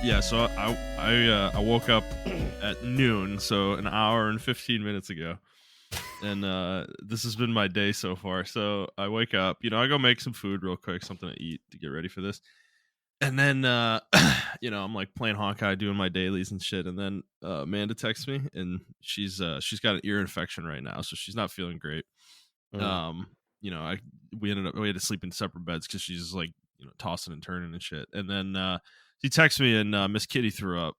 Yeah, so I woke up at noon, so an hour and 15 minutes ago. And this has been my day so far. So I wake up, I go make some food real quick, something to eat to get ready for this. And then I'm like playing Hawkeye, doing my dailies and shit. And then Amanda texts me, and she's got an ear infection right now, so she's not feeling great. Mm. Um, we had to sleep in separate beds because she's like, tossing and turning and shit. And then she texts me, and Miss Kitty threw up.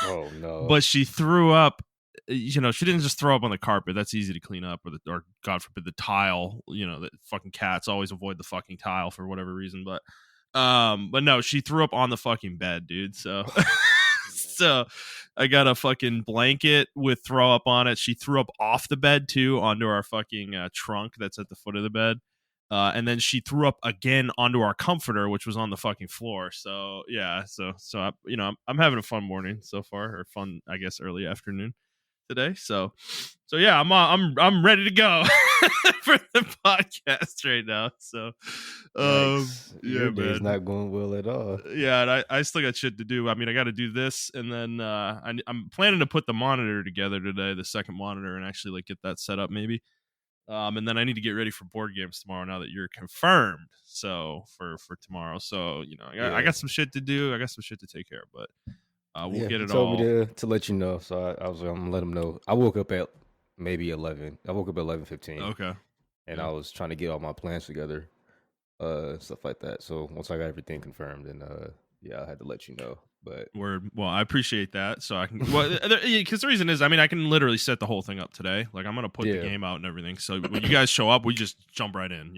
Oh no. But she threw up. She didn't just throw up on the carpet. That's easy to clean up, or God forbid the tile. That fucking cats always avoid the fucking tile for whatever reason. But no, she threw up on the fucking bed, dude. So, so I got a fucking blanket with throw up on it. She threw up off the bed too, onto our fucking trunk that's at the foot of the bed. And then she threw up again onto our comforter, which was on the fucking floor. So yeah, so I'm having a fun morning so far, or fun, I guess, early afternoon today. So yeah, I'm ready to go for the podcast right now. So Yikes. yeah, Your day's man. not going well at all. Yeah, and I still got shit to do. I mean, I got to do this, and then I'm planning to put the monitor together today, the second monitor, and actually like get that set up maybe. And then I need to get ready for board games tomorrow now that you're confirmed. So for tomorrow. So, I got some shit to do. I got some shit to take care of, but we'll get He it told all. me to let you know, so I was gonna let him know. I woke up at maybe 11. I woke up at 11:15. Okay. And Yeah. I was trying to get all my plans together, stuff like that. So once I got everything confirmed, then yeah, I had to let you know. But Well, I appreciate that. So I can, because the reason is, I mean, I can literally set the whole thing up today. Like I'm gonna put the game out and everything. So when you guys show up, we just jump right in.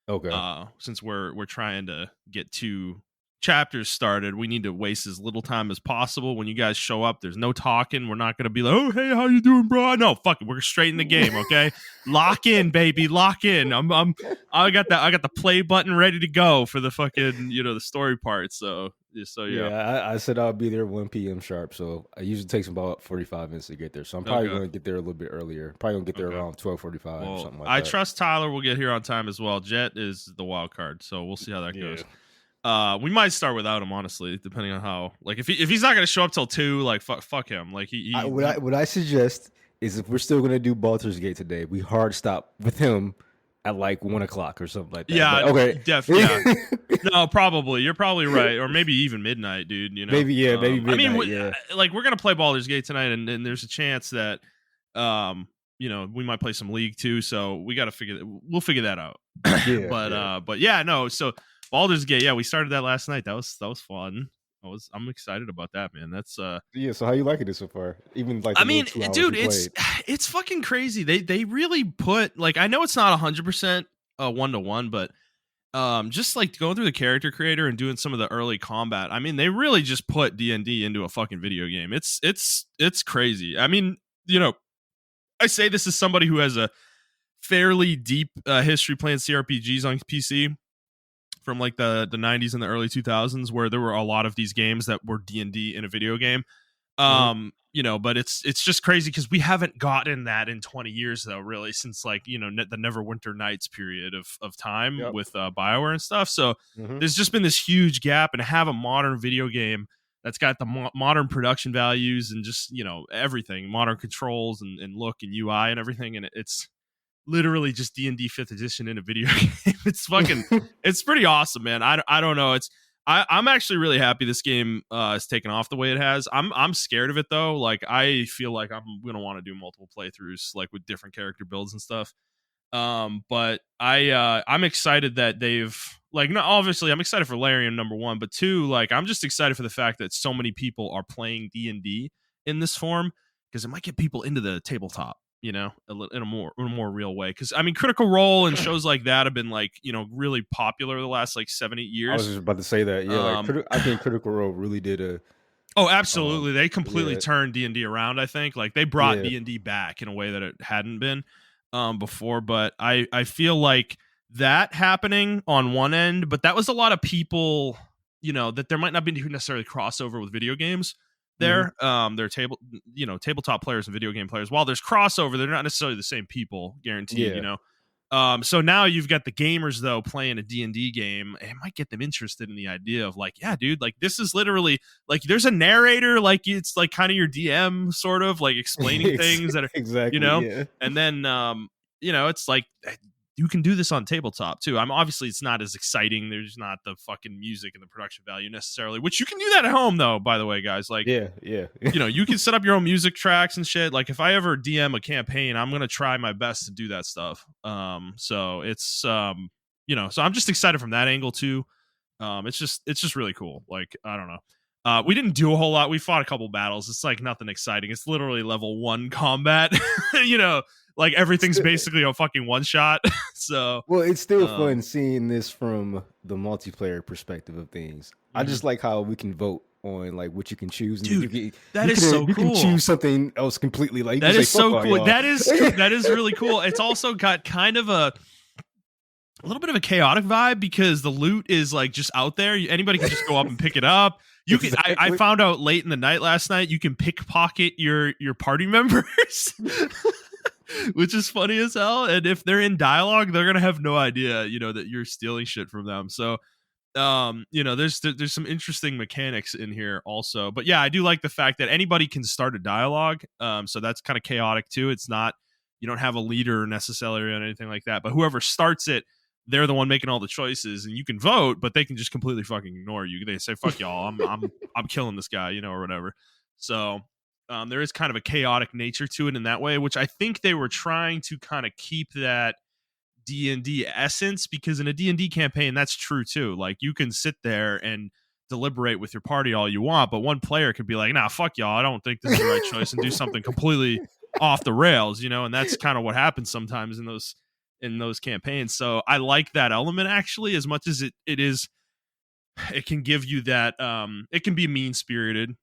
Okay. Since we're trying to get 2 chapters started, we need to waste as little time as possible. When you guys show up, there's no talking. We're not gonna be like, oh hey, how you doing, bro? No, fuck it, we're straight in the game. Okay, lock in, baby, lock in. I got the play button ready to go for the fucking the story part. So yeah. Yeah, I said I'll be there 1 p.m. sharp. So it usually takes about 45 minutes to get there. So I'm probably Okay. going to get there a little bit earlier. Probably going to get there Okay. around 12:45 or Well, something like I that. trust Tyler will get here on time as well. Jet is the wild card, so we'll see how that Yeah. goes. We might start without him, honestly, depending on how. Like, if he's not gonna show up till 2, like fuck him. Like What I suggest is if we're still going to do Baldur's Gate today, we hard stop with him at like 1 o'clock or something like that. Yeah, But, okay. Yeah. No, probably. You're probably right, or maybe even midnight, dude. Maybe midnight. I mean, yeah. like we're gonna play Baldur's Gate tonight, and there's a chance that, we might play some League too. So we got to we'll figure that out. Yeah. But yeah, no. So Baldur's Gate, yeah, we started that last night. That was fun. I'm excited about that, man. That's Yeah. So how you liking it so far? Even like I mean, 2 hours dude, you played. it's fucking crazy. They really put, like, I know it's not 100% 1-to-1, but just like going through the character creator and doing some of the early combat. I mean, they really just put D&D into a fucking video game. It's crazy. I mean, I say this as somebody who has a fairly deep history playing CRPGs on PC from like the 90s and the early 2000s, where there were a lot of these games that were D&D in a video game. But it's just crazy because we haven't gotten that in 20 years though, really, since like the Neverwinter Nights period of time with BioWare and stuff. So there's just been this huge gap, and have a modern video game that's got the modern production values and just everything, modern controls and look and UI and everything, and it's literally just D&D 5th edition in a video game. It's fucking it's pretty awesome, man. I don't know. I'm actually really happy this game is taken off the way it has. I'm scared of it though. Like I feel like I'm gonna want to do multiple playthroughs, like with different character builds and stuff. But I'm excited that they've, like, no, obviously I'm excited for Larian, number 1, but 2, like I'm just excited for the fact that so many people are playing D&D in this form, because it might get people into the tabletop, in a more real way. Because I mean, Critical Role and shows like that have been like really popular the last like 7-8 years. I was just about to say that. Yeah, I think Critical Role really did a. Oh, absolutely! They completely turned D&D around. I think like they brought D&D back in a way that it hadn't been before. But I feel like that happening on one end, but that was a lot of people. That there might not be necessarily crossover with video games. They're tabletop players and video game players. While there's crossover, they're not necessarily the same people, guaranteed. So now you've got the gamers though playing a D&D game. It might get them interested in the idea of like, yeah, dude, like this is literally like there's a narrator, like it's like kind of your DM sort of like explaining things that are, you Exactly. know, Yeah. and then it's like you can do this on tabletop too. I'm obviously it's not as exciting. There's not the fucking music and the production value necessarily, which you can do that at home though, by the way, guys. Like Yeah. Yeah. you can set up your own music tracks and shit. Like if I ever DM a campaign, I'm gonna try my best to do that stuff. So it's so I'm just excited from that angle too. It's just really cool. Like I don't know. We didn't do a whole lot. We fought a couple battles. It's like nothing exciting. It's literally level 1 combat. Like everything's basically a fucking one shot. So Well, it's still fun seeing this from the multiplayer perspective of things. I mhm. just like how we can vote on like what you can choose, and Dude, you that is so can cool. choose something else completely. Like you That can is say, "Fuck so all cool. y'all." That is really cool. It's also got kind of a little bit of a chaotic vibe because the loot is like just out there. Anybody can just go up and pick it up. You can. I Exactly. found out late in the night last night you can pickpocket your party members, which is funny as hell. And if they're in dialogue, they're gonna have no idea, that you're stealing shit from them. So there's some interesting mechanics in here also. But yeah, I do like the fact that anybody can start a dialogue. So that's kind of chaotic too. It's not you don't have a leader necessarily or anything like that, but whoever starts it, they're the one making all the choices, and you can vote, but they can just completely fucking ignore you. They say fuck y'all, I'm killing this guy, or whatever. So there is kind of a chaotic nature to it in that way, which I think they were trying to kind of keep that D&D essence, because in a D&D campaign that's true too. Like you can sit there and deliberate with your party all you want, but one player could be like, nah, fuck y'all, I don't think this is the right choice, and do something completely off the rails, and that's kind of what happens sometimes in those campaigns. So I like that element actually, as much as it can give you that it can be mean spirited,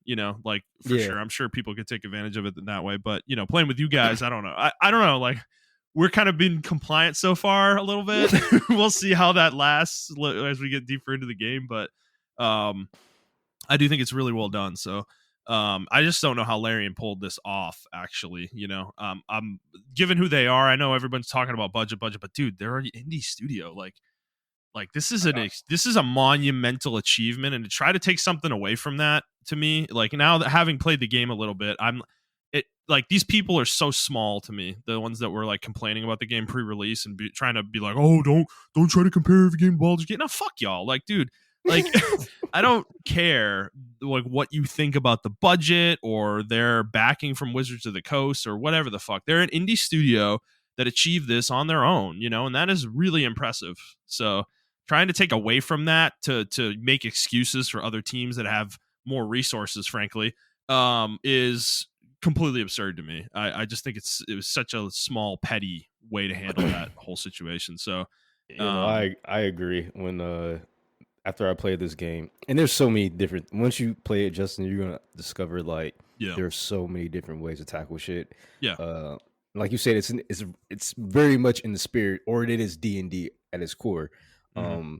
like for Yeah. sure. I'm sure people could take advantage of it in that way, but playing with you guys, I don't know. I don't know, like we're kind of been compliant so far a little bit. We'll see how that lasts as we get deeper into the game, but I do think it's really well done. So I just don't know how Larian pulled this off. Actually, I'm given who they are. I know everyone's talking about budget, but dude, they're an indie studio. Like this is a monumental achievement, and to try to take something away from that, to me, like now that having played the game a little bit, like these people are so small to me. The ones that were like complaining about the game pre-release and trying to be like, oh, don't try to compare the game to Baldur's Gate. No, fuck y'all. Like, dude, like I don't care like what you think about the budget or their backing from Wizards of the Coast or whatever the fuck. They're an indie studio that achieved this on their own, and that is really impressive. So trying to take away from that to make excuses for other teams that have more resources, frankly, is completely absurd to me. I just think it was such a small, petty way to handle that whole situation. So, I agree. When after I played this game, and there's so many different. Once you play it, Justin, you're gonna discover like yeah, there's so many different ways to tackle shit. yeah, Like you said, it's very much in the spirit, or it is D&D at its core. mm-hmm.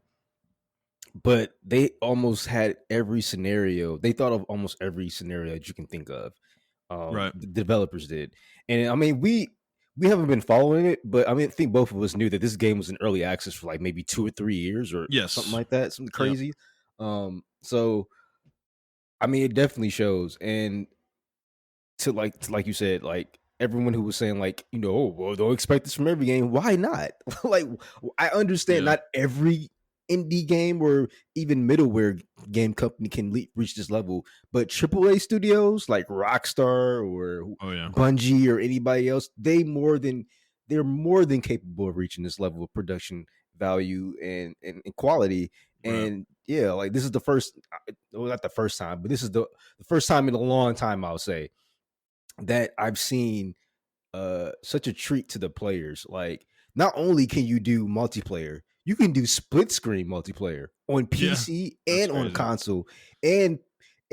But they almost had every scenario. They thought of almost every scenario that you can think of. Right, The developers did, and I mean we haven't been following it, but I mean I think both of us knew that this game was in early access for like maybe 2 or 3 years or something yes, like that, something yep, crazy. So I mean it definitely shows, and to like you said, like everyone who was saying like oh well don't expect this from every game. Why not? Like I understand yeah, not every indie game or even middleware game company can reach this level, but AAA studios like Rockstar or oh yeah, Bungie or anybody else, they're more than capable of reaching this level of production value and quality. right, And yeah, like this is the first, well, not the first time, but this is the first time in a long time, I'll say, that I've seen such a treat to the players. Like not only can you do multiplayer, you can do split screen multiplayer on yeah, PC that's and on crazy. console. And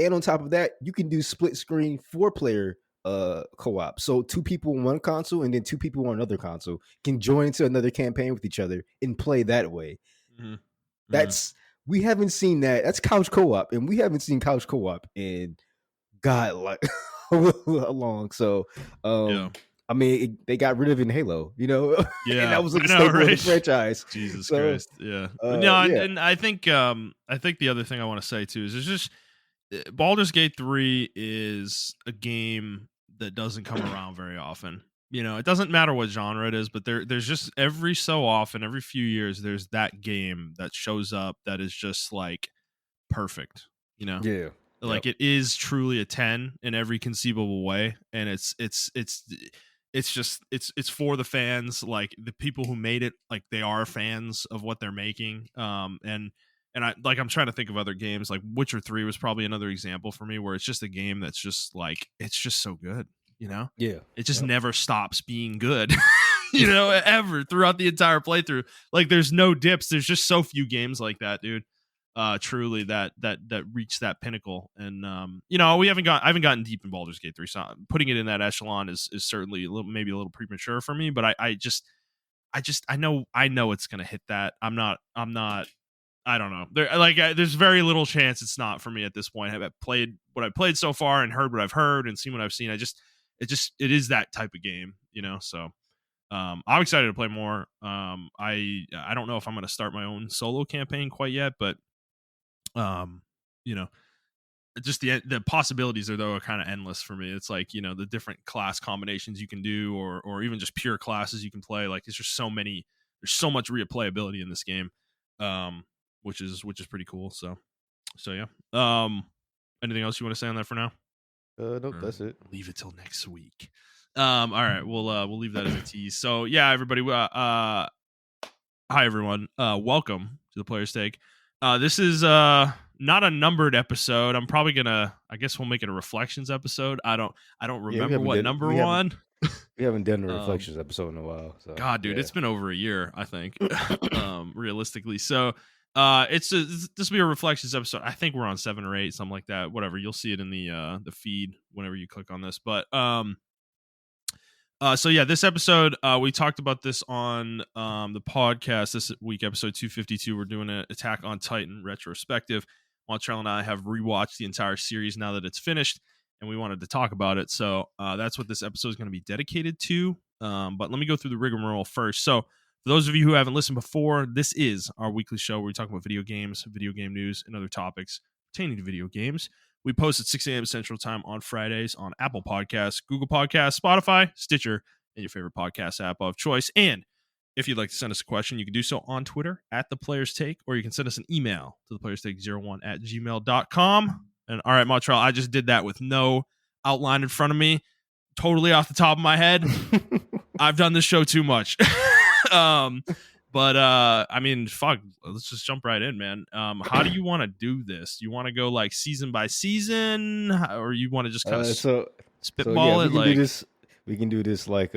on top of that, you can do split screen 4-player co-op. So 2 people on one console and then 2 people on another console can join into another campaign with each other and play that way. Mm-hmm. Mm-hmm. That's we haven't seen that. That's couch co-op, and we haven't seen couch co-op in God like long. So Yeah, I mean, they got rid of it in Halo, and Yeah, that was like I a know, staple of the right? franchise. Jesus So, Christ, yeah. No, yeah, and I think the other thing I want to say too is it's just Baldur's Gate 3 is a game that doesn't come around very often. It doesn't matter what genre it is, but there's just every so often, every few years, there's that game that shows up that is just like perfect. yeah, yep, Like it is truly a 10 in every conceivable way, and it's for the fans, like the people who made it, like they are fans of what they're making. I'm trying to think of other games, like Witcher 3 was probably another example for me, where it's just a game that's just like it's just so good. yeah, It just yep. never stops being good. Ever throughout the entire playthrough. Like there's no dips. There's just so few games like that, dude. Truly that reach that pinnacle. And I haven't gotten deep in Baldur's Gate 3, so putting it in that echelon is certainly maybe a little premature for me, but I know it's gonna hit that. I'm not I don't know. There's very little chance it's not for me at this point. I've played what I've played so far and heard what I've heard and seen what I've seen. It is that type of game, so I'm excited to play more. I don't know if I'm going to start my own solo campaign quite yet, but um, you know, just the possibilities are though are kind of endless for me. It's like the different class combinations you can do, or even just pure classes you can play. Like it's just so many. There's so much replayability in this game, which is pretty cool. So yeah. Anything else you want to say on that for now? Nope, Or that's it. leave it till next week. All right, we'll leave that as a tease. So yeah, everybody. Hi everyone. Welcome to the Player's Take. This is not a numbered episode. I'm probably gonna. I guess we'll make it a reflections episode. I don't Yeah, remember what number we haven't1. we haven't done the Um, reflections episode in a while. So God, dude, yeah. it's been over a year, I think, realistically. So, this will be a reflections episode. I think we're on 7 or 8, something like that. Whatever, you'll see it in the feed whenever you click on this. But so yeah, this episode, we talked about this on the podcast this week, episode 252. We're doing an Attack on Titan retrospective. Montrell and I have rewatched the entire series now that it's finished, and we wanted to talk about it. So that's what this episode is going to be dedicated to. But let me go through the rigmarole first. So for those of you who haven't listened before, this is our weekly show where we talk about video games, video game news, and other topics pertaining to video games. We post at 6 a.m. Central Time on Fridays on Apple Podcasts, Google Podcasts, Spotify, Stitcher, and your favorite podcast app of choice. And if you'd like to send us a question, you can do so on Twitter at The Players Take, or you can send us an email to theplayerstake01@gmail.com. And all right, Montreal, I just did that with no outline in front of me, totally off the top of my head. I've done this show too much. But I mean, fuck, let's just jump right in, man. How do you want to do this? You want to go like season by season, or you want to just kind of spitball yeah, it? Like, we can do this like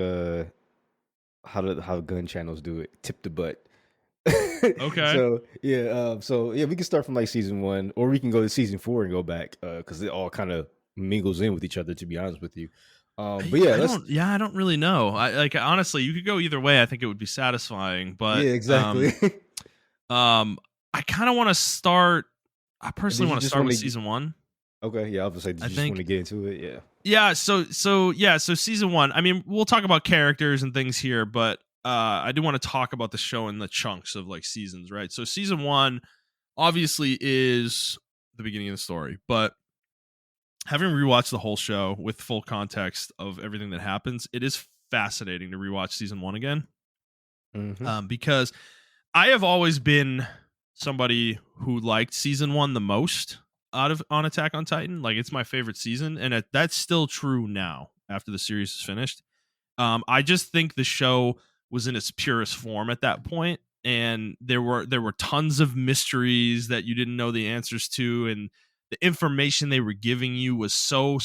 how gun channels do it, tip the butt. okay, So yeah, we can start from like season 1, or we can go to season 4 and go back, because it all kind of mingles in with each other, to be honest with you. But yeah, I don't really know. I like honestly, you could go either way. I think it would be satisfying, but yeah, exactly. I kind of want to start. I personally want to start with to season 1. Okay, yeah, I was gonna say, did you just want to get into it? Yeah. Yeah, so season 1. I mean, we'll talk about characters and things here, but I do want to talk about the show in the chunks of like seasons, right? So season 1 obviously is the beginning of the story, but having rewatched the whole show with full context of everything that happens, it is fascinating to rewatch season 1 again. Mm-hmm. Because I have always been somebody who liked season 1 the most on Attack on Titan. Like it's my favorite season, and that's still true now after the series is finished. I just think the show was in its purest form at that point, and there were tons of mysteries that you didn't know the answers to, and the information they were giving you was so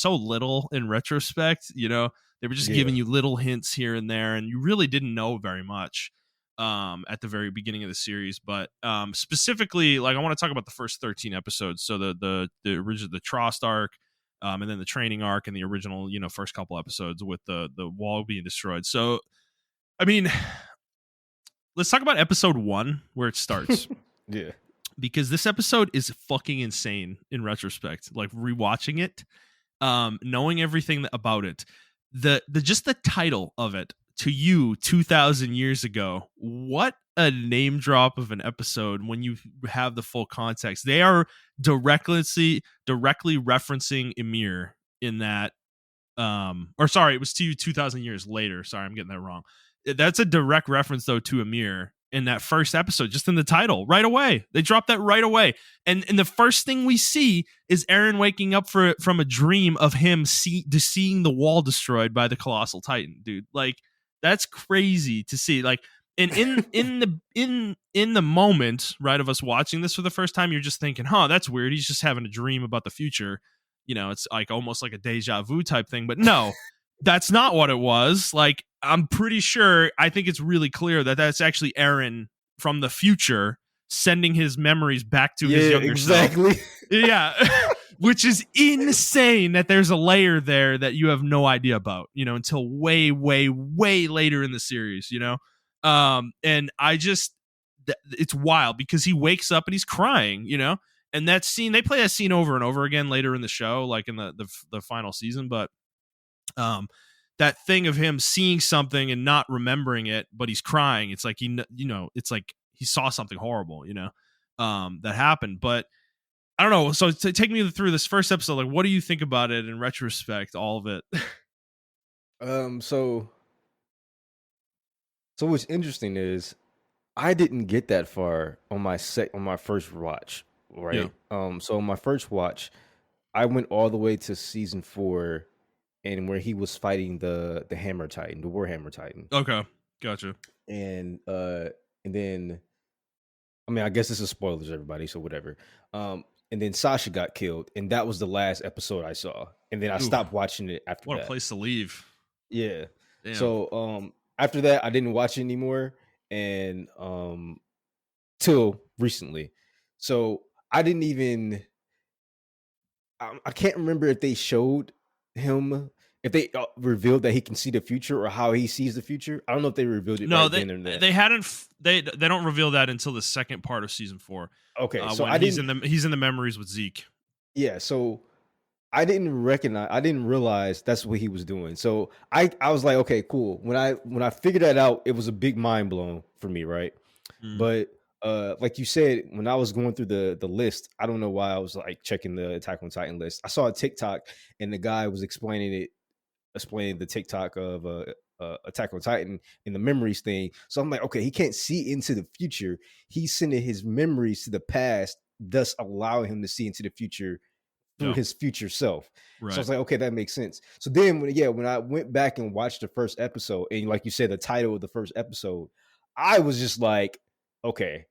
little in retrospect. They were just giving you little hints here and there, and you really didn't know very much at the very beginning of the series. But specifically, like I want to talk about the first 13 episodes. So the original, the Trost arc, and then the training arc, and the original first couple episodes with the wall being destroyed. So I mean, let's talk about episode 1 where it starts. Yeah. Because this episode is fucking insane in retrospect. Like rewatching it, knowing everything about it. the just the title of it to you 2000 years ago, what a name drop of an episode when you have the full context. They are directly referencing Ymir in that, or sorry, it was to you 2000 years later. Sorry, I'm getting that wrong. That's a direct reference though to Ymir in that first episode, just in the title right away. They dropped that right away. And the first thing we see is Eren waking up from a dream of him seeing the wall destroyed by the colossal titan, dude. Like, that's crazy to see. Like, and in the moment, right, of us watching this for the first time, you're just thinking, huh, that's weird. He's just having a dream about the future. It's like almost like a deja vu type thing. But no, that's not what it was. Like, I'm pretty sure, I think it's really clear that that's actually Eren from the future sending his memories back to his younger exactly. self. Yeah. Which is insane that there's a layer there that you have no idea about, until way, way, way later in the series, and it's wild because he wakes up and he's crying, and that scene, they play that scene over and over again later in the show, like in the final season. But that thing of him seeing something and not remembering it, but he's crying, it's like it's like he saw something horrible, that happened. But I don't know. So take me through this first episode. Like, what do you think about it in retrospect? All of it. So what's interesting is I didn't get that far on my first watch, right? Yeah. So on my first watch, I went all the way to season 4, and where he was fighting the Hammer Titan, the Warhammer Titan. Okay, gotcha. And then, I mean, I guess this is spoilers, everybody. So whatever. And then Sasha got killed, and that was the last episode I saw. And then I stopped watching it after that. What a place to leave. Yeah. Damn. So after that, I didn't watch it anymore, and till recently. So I didn't even. I can't remember if they showed him, if they revealed that he can see the future or how he sees the future. I don't know if they revealed it. No, they hadn't. They don't reveal that until the second part of season 4. Okay, so he's in the memories with Zeke. Yeah, so I didn't realize that's what he was doing. So I was like, okay, cool. When I figured that out, it was a big mind blown for me, right? But like you said, when I was going through the list, I don't know why I was like checking the Attack on Titan list. I saw a TikTok, and the guy was explaining the TikTok of Attack on Titan in the memories thing. So I'm like, okay, he can't see into the future. He's sending his memories to the past, thus allowing him to see into the future through his future self. Right. So I was like, okay, that makes sense. So then when I went back and watched the first episode, and like you said, the title of the first episode, I was just like, okay,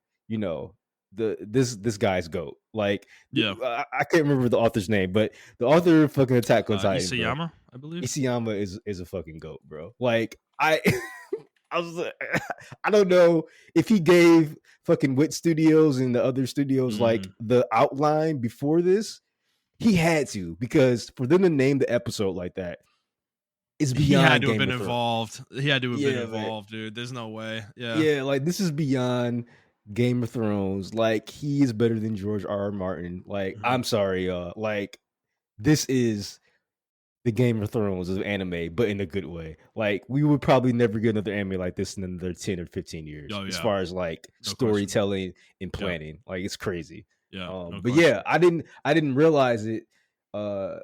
this guy's GOAT. Like, I can't remember the author's name, but the author of fucking Attack on Titan, Isayama, I believe. Isayama is a fucking GOAT, bro. Like, I was like, I don't know if he gave fucking Wit Studios and the other studios like the outline before this. He had to, because for them to name the episode like that is beyond. He had to have been involved. He had to have been involved, dude. There's no way. Yeah, like, this is beyond Game of Thrones. Like, he is better than George R.R. Martin. Like, I'm sorry, like, this is the Game of Thrones of anime, but in a good way. Like, we would probably never get another anime like this in another 10 or 15 years, as far as like storytelling and planning. Like, it's crazy. Yeah. But yeah, I didn't realize it. What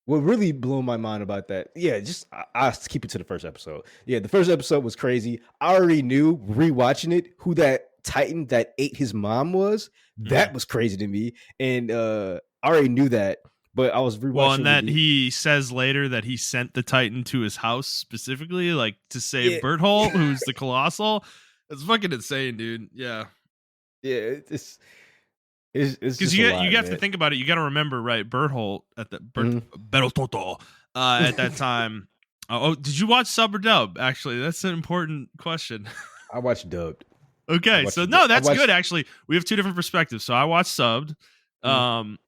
really blew my mind about that, I keep it to the first episode. Yeah, the first episode was crazy. I already knew, rewatching it, who that Titan that ate his mom was. That was crazy to me, and I already knew that. But I was rewatching. Well, and that he says later that he sent the Titan to his house specifically, like, to save Berthold, who's the Colossal. It's fucking insane, dude. Yeah. Yeah, it's because you have to think about it. You got to remember, right? Berthold at the Berthold at that time. Did you watch sub or dub? Actually, that's an important question. I watched dubbed. Okay, so no, that's good. Actually, we have two different perspectives. So I watched subbed. So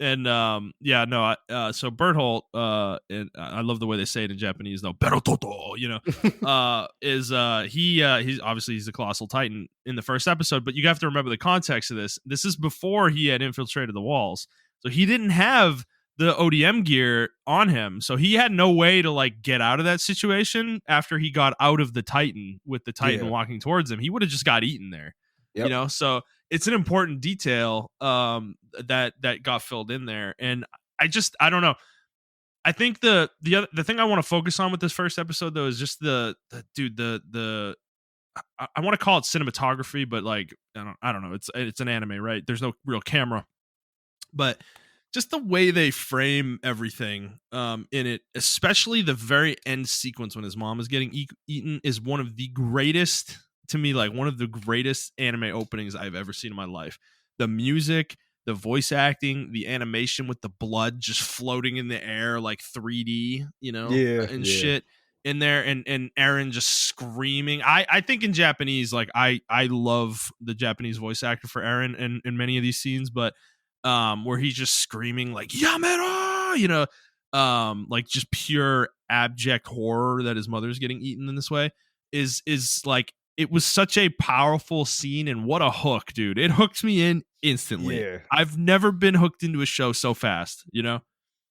Berthold, and I love the way they say it in Japanese though. Berthold, he's obviously he's the Colossal Titan in the first episode, but you have to remember the context of this. This is before he had infiltrated the walls, so he didn't have the ODM gear on him. So he had no way to like get out of that situation after he got out of the Titan with the Titan Yeah. walking towards him. He would have just got eaten there. You Yep. know, so it's an important detail that got filled in there. And I don't know. I think the thing I want to focus on with this first episode though is just the dude the I want to call it cinematography, but like I don't know. It's an anime, right? There's no real camera, but just the way they frame everything in it, especially the very end sequence when his mom is getting eaten, is one of the greatest to me. Like one of the greatest anime openings I've ever seen in my life. The music, the voice acting, the animation with the blood just floating in the air like 3D, you know, Yeah. and Yeah. shit in there, and Aaron just screaming. I think in Japanese, like I love the Japanese voice actor for Aaron in many of these scenes, but where he's just screaming like Yamero, you know, like just pure abject horror that his mother's getting eaten in this way is like it was such a powerful scene, and what a hook, dude. It hooked me in instantly. Yeah. I've never been hooked into a show so fast, you know?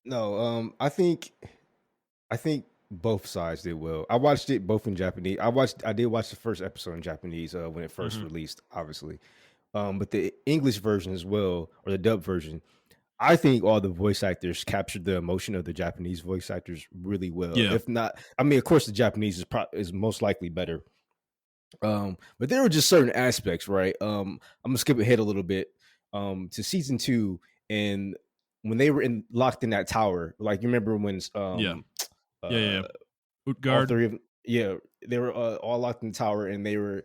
No, I think both sides did well. I watched it both in Japanese. I did watch the first episode in Japanese when it first Mm-hmm. released, obviously. But the English version as well, or the dub version, I think all the voice actors captured the emotion of the Japanese voice actors really well. Yeah. If not, I mean, of course, the Japanese is most likely better. But there were just certain aspects, right? I'm gonna skip ahead a little bit to season 2, and when they were locked in that tower, like you remember when Yeah. uh all Utgard. three of them, yeah, they were all locked in the tower, and they were,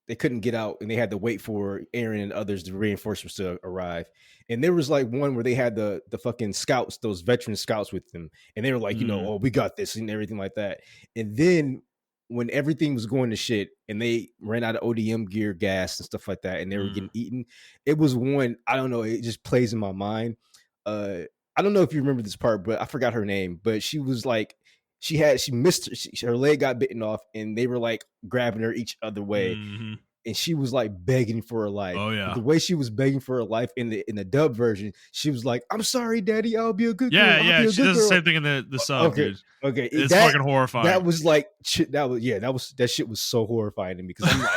they couldn't get out, and they had to wait for Aaron and others, the reinforcements, to arrive. And there was like one where they had the fucking scouts, those veteran scouts with them, and they were like, Mm. oh, we got this and everything like that. And then when everything was going to shit and they ran out of ODM gear, gas, and stuff like that, and they were getting eaten, it was one, I don't know, it just plays in my mind. I don't know if you remember this part, but I forgot her name, but she was like, she missed her leg got bitten off, and they were like grabbing her each other way, Mm-hmm. and she was like begging for her life. Oh But yeah. the way she was begging for her life in the dub version, she was like, "I'm sorry, Daddy, I'll be a good girl. Yeah, I'll yeah. be a She good does the girl." same thing in the sub, Okay, dude. okay, It's fucking horrifying. that was like that shit was so horrifying to me, because I'm like,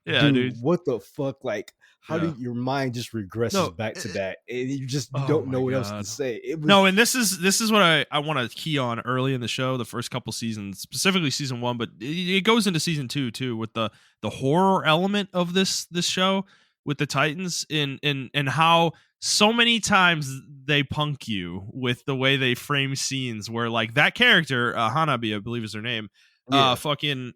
Yeah, dude, dude. what the fuck? Like, how Yeah. did your mind just regresses No. back to that, and you Oh don't my know what else to god. say? It was No, and this is what I want to key on early in the show, the first couple seasons, specifically season 1, but it goes into season 2 too, with the horror element of this show with the Titans, and how so many times they punk you with the way they frame scenes where like that character, Hanabi, I believe is her name, yeah, fucking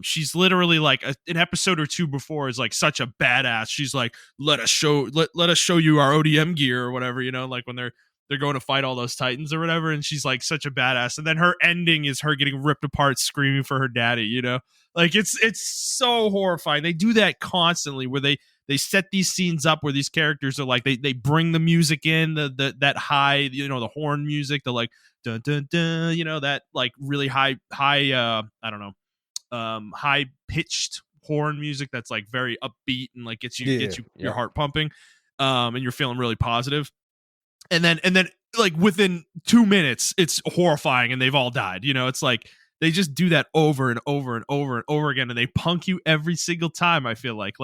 she's literally like an episode or two before is like such a badass. She's like, let us show you our ODM gear or whatever, you know, like when they're going to fight all those Titans or whatever, and she's like such a badass, and then her ending is her getting ripped apart screaming for her daddy, you know. Like it's so horrifying. They do that constantly where they set these scenes up where these characters are like they bring the music in, that high, you know, the horn music, the like dun dun dun, you know, that like really high I don't know, high pitched horn music that's like very upbeat and like gets yeah, you your yeah. heart pumping, and you're feeling really positive. And then like within 2 minutes it's horrifying and they've all died, you know. It's like they just do that over and over and over and over again, and they punk you every single time. I feel like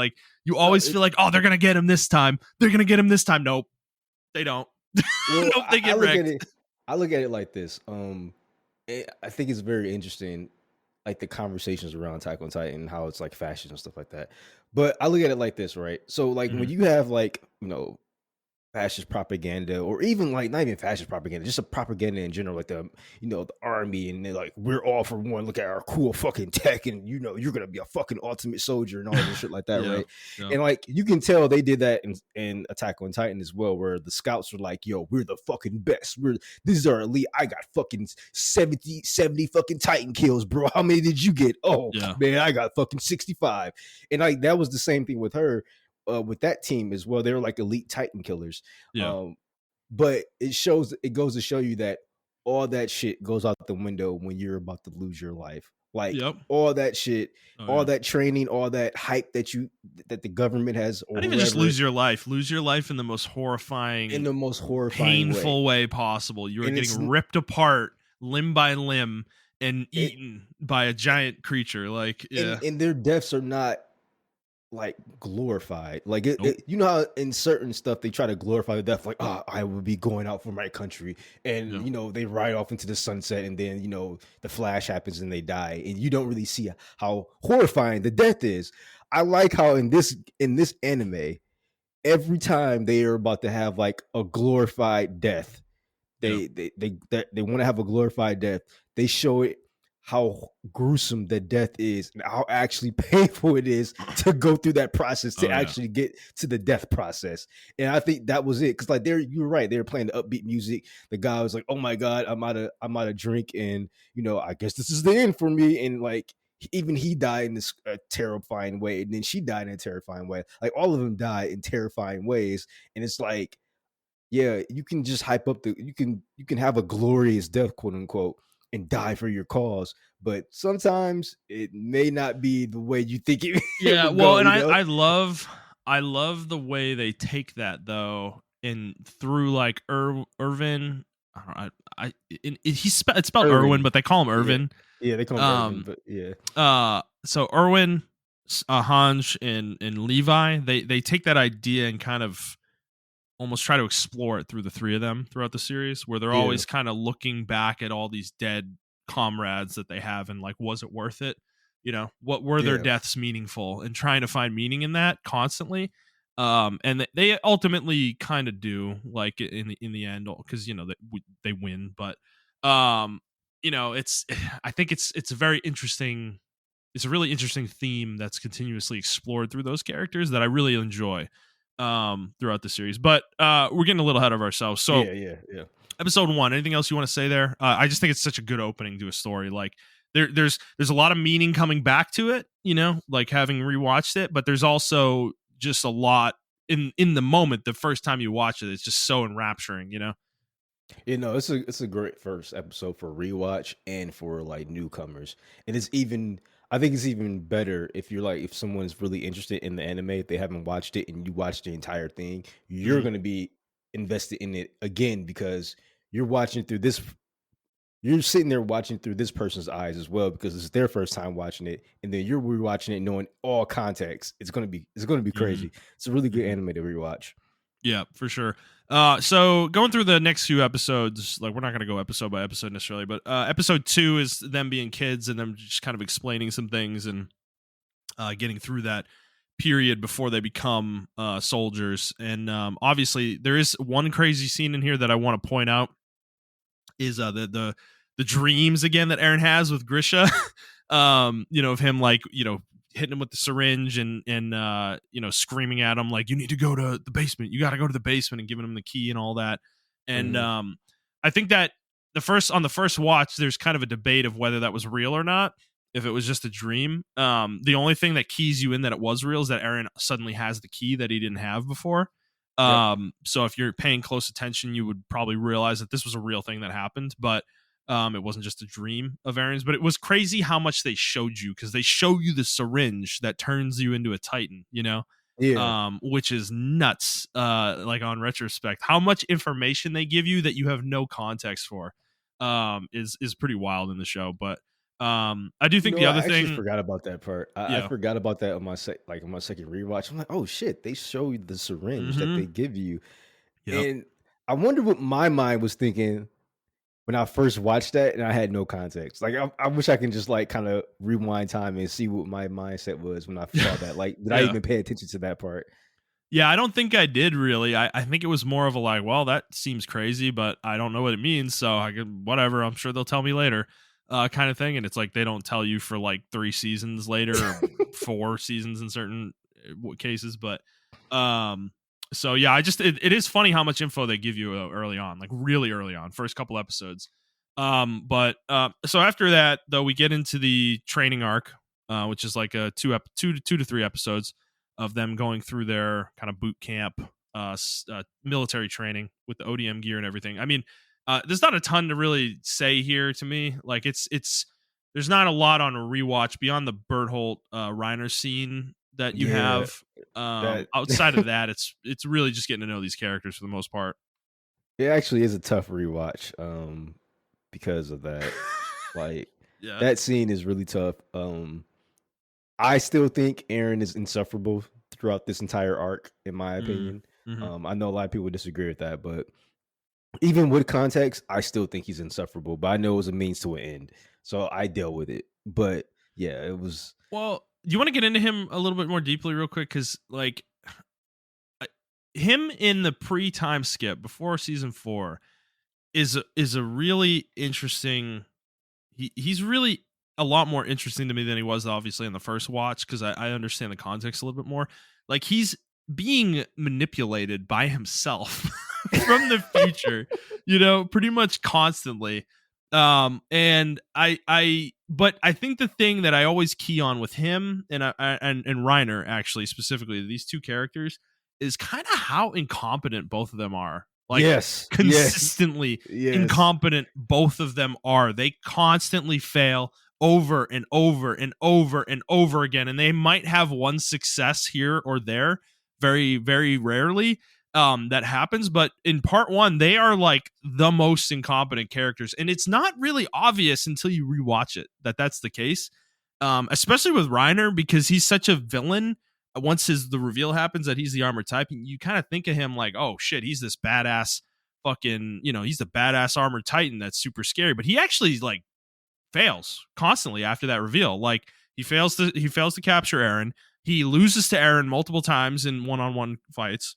you No, always feel like, oh, they're gonna get him this time, nope, they don't. well, Nope, they I get look at wrecked. it. I look at it like this. I think it's very interesting, like the conversations around Attack on Titan, how it's like fashion and stuff like that. But I look at it like this, right? So, like, when Mhm. you have like, fascist propaganda, or even like not even fascist propaganda, just a propaganda in general, like the army, and they're like, we're all for one, look at our cool fucking tech, and you're gonna be a fucking ultimate soldier and all this shit like that, Yeah, right? yeah. And like you can tell they did that in Attack on Titan as well, where the scouts were like, yo, we're the fucking best, this is our elite. I got fucking 70 fucking Titan kills, bro. How many did you get? Oh Yeah. man, I got fucking 65. And like that was the same thing with her, with that team as well. They were like elite Titan killers. Yeah. But it goes to show you that all that shit goes out the window when you're about to lose your life. Like Yep. all that shit, Oh all yeah. that training, all that hype that the government has or Not even just whoever lose your life in the most in horrifying, the most horrifying way. painful way possible. You are And it's getting ripped apart limb by limb and it, eaten by a giant creature. Like, yeah. and their deaths are not like glorified. Like Nope. you know how in certain stuff they try to glorify the death, like, oh, I would be going out for my country, and Yeah. you know they ride off into the sunset, and then you know the flash happens and they die, and you don't really see how horrifying the death is. I like how in this anime, every time they are about to have like a glorified death, Yep. they want to have a glorified death. They show it how gruesome the death is and how actually painful it is to go through that process to Oh yeah. actually get to the death process. And I think that was it. Cause like you're right. They were playing the upbeat music. The guy was like, oh my God, I'm out of drink. And you know, I guess this is the end for me. And like, even he died in this terrifying way. And then she died in a terrifying way. Like all of them died in terrifying ways. And it's like, yeah, you can just hype up you can have a glorious death, quote unquote, and die for your cause. But sometimes it may not be the way you think it Yeah, would well, go, and you know? I love the way they take that though, and through like Irvin. I don't know, it's spelled Irwin, Irving. but they call him Yeah. Irvin. Yeah, they call him Irvin, Um, but yeah. so Irwin, Hanj, and Levi, they take that idea and kind of almost try to explore it through the three of them throughout the series, where they're Yeah. always kind of looking back at all these dead comrades that they have and like, was it worth it? You know, what were their Yeah. deaths meaningful, and trying to find meaning in that constantly. And they ultimately kind of do, like in the end, because you know they win, but you know, it's I think it's a very interesting, it's a really interesting theme that's continuously explored through those characters that I really enjoy throughout the series. But we're getting a little ahead of ourselves. So Yeah, yeah, yeah. episode 1, anything else you want to say there? I just think it's such a good opening to a story. Like there's a lot of meaning coming back to it, you know, like having rewatched it, but there's also just a lot in the moment. The first time you watch it, it's just so enrapturing, you know. You know, it's a great first episode for rewatch and for like newcomers. And it's even I think it's even better if you're like if someone's really interested in the anime, if they haven't watched it and you watch the entire thing, you're Hmm. gonna be invested in it again because you're watching through this you're sitting there watching through this person's eyes as well because it's their first time watching it, and then you're rewatching it knowing all context. It's gonna be Hmm. crazy. It's a really good Hmm. anime to rewatch. Yeah, for sure. So going through the next few episodes, like we're not going to go episode by episode necessarily, but episode 2 is them being kids and them just kind of explaining some things and getting through that period before they become soldiers. And obviously, there is one crazy scene in here that I want to point out is the dreams again that Aaron has with Grisha. You know, of him like, you know, hitting him with the syringe and you know, screaming at him like, you need to go to the basement, you got to go to the basement, and giving him the key and all that. And Mhm. I think that the first watch there's kind of a debate of whether that was real or not, if it was just a dream. The only thing that keys you in that it was real is that Aaron suddenly has the key that he didn't have before. Yep. So if you're paying close attention, you would probably realize that this was a real thing that happened, but it wasn't just a dream of Aaron's. But it was crazy how much they showed you, because they show you the syringe that turns you into a Titan, you know, Yeah. which is nuts. Like on retrospect, how much information they give you that you have no context for, is pretty wild in the show. But I do You think know, the other I actually thing, forgot about that part. I yeah, forgot about that on on my second rewatch. I'm like, oh shit, they show you the syringe that mm-hmm, they give you, yep. and I wonder what my mind was thinking when I first watched that, and I had no context. Like, I wish I can just like kind of rewind time and see what my mindset was when I saw that. Like, did I Yeah. even pay attention to that part? Yeah, I don't think I did really. I think it was more of a like, well, that seems crazy, but I don't know what it means, so I could whatever. I'm sure they'll tell me later, kind of thing. And it's like they don't tell you for like 3 seasons later, or 4 seasons in certain cases. But um, so yeah, it is funny how much info they give you early on, like really early on, first couple episodes. But so after that, though, we get into the training arc, which is like a 2 to 3 episodes of them going through their kind of boot camp military training with the ODM gear and everything. I mean, there's not a ton to really say here to me. Like it's there's not a lot on a rewatch beyond the Berthold Reiner scene that you Yeah, have. that Outside of that, it's really just getting to know these characters for the most part. it actually is a tough rewatch, because of that. Like, Yeah. that scene is really tough. I still think Aaron is insufferable throughout this entire arc, in my Mm, opinion. hmm. I know a lot of people disagree with that, but even with context, I still think he's insufferable. But I know it was a means to an end, so I dealt with it. But yeah, it was. Well, do you want to get into him a little bit more deeply, real quick? Because like I- him in the pre-time skip before season 4 is a really interesting. He's really a lot more interesting to me than he was obviously in the first watch because I understand the context a little bit more. Like he's being manipulated by himself from the future, pretty much constantly. And but I think the thing that I always key on with him and Reiner actually specifically these two characters is kind of how incompetent both of them are. Like Yes, yes, consistently yes, incompetent both of them are. They constantly fail over and over and over and over again, and they might have one success here or there, very very rarely that happens, but in part 1 they are like the most incompetent characters, and it's not really obvious until you rewatch it that that's the case, especially with Reiner because he's such a villain. Once the reveal happens that he's the armored type, you kind of think of him like, oh shit, he's this badass fucking, he's the badass armored titan that's super scary, but he actually like fails constantly after that reveal. Like he fails to capture Eren. He loses to Eren multiple times in one-on-one fights.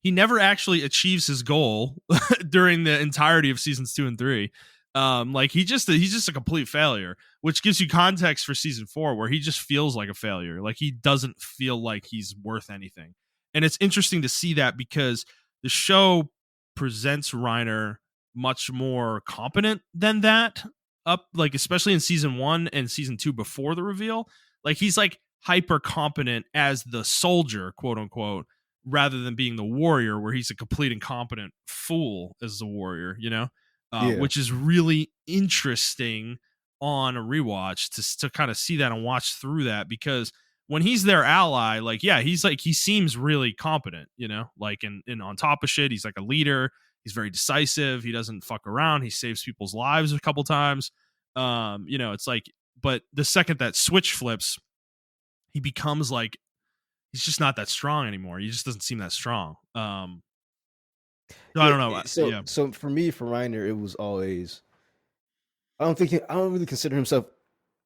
He never actually achieves his goal during the entirety of seasons 2 and 3. Like he's just a complete failure, which gives you context for season 4 where he just feels like a failure. Like he doesn't feel like he's worth anything. And it's interesting to see that because the show presents Reiner much more competent than that, up like especially in season 1 and season 2 before the reveal. Like he's like hyper competent as the soldier, quote unquote, rather than being the warrior where he's a complete incompetent fool as the warrior, yeah, which is really interesting on a rewatch to kind of see that and watch through that because when he's their ally, like, yeah, he's like, he seems really competent, like, and on top of shit, he's like a leader. He's very decisive. He doesn't fuck around. He saves people's lives a couple times. It's like, but the second that switch flips, he becomes like he's just not that strong anymore. He just doesn't seem that strong. So I yeah. don't know. So, Yeah, so for me, for Reiner, it was always. I don't really consider himself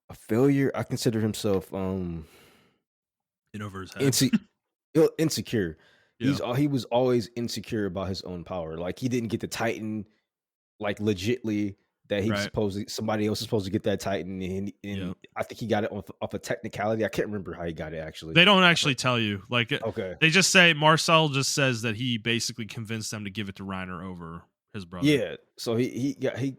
a failure. I consider himself in over his head. inse- insecure. Yeah, He was always insecure about his own power. Like he didn't get the Titan like legitly that he was right. supposed to, somebody else was supposed to get that Titan, Yeah, and I think he got it off a technicality. I can't remember how he got it actually. they don't I for- actually tell you. Like Okay, they just say Marcel just says that he basically convinced them to give it to Reiner over his brother. yeah. So he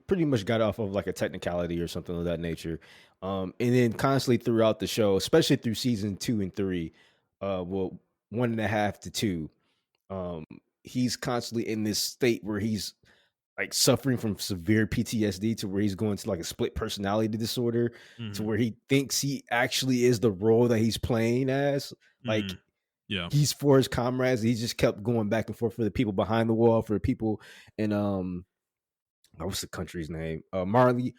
pretty much got off of like a technicality or something of that nature. And then constantly throughout the show, especially through season 2 and 3, well, 1.5 to 2, um, he's constantly in this state where he's like suffering from severe PTSD to where he's going to like a split personality disorder to Hmm. where he thinks he actually is the role that he's playing as. Like Hmm. Yeah, he's for his comrades. He just kept going back and forth for the people behind the wall, for the people in what's the country's name? Marley.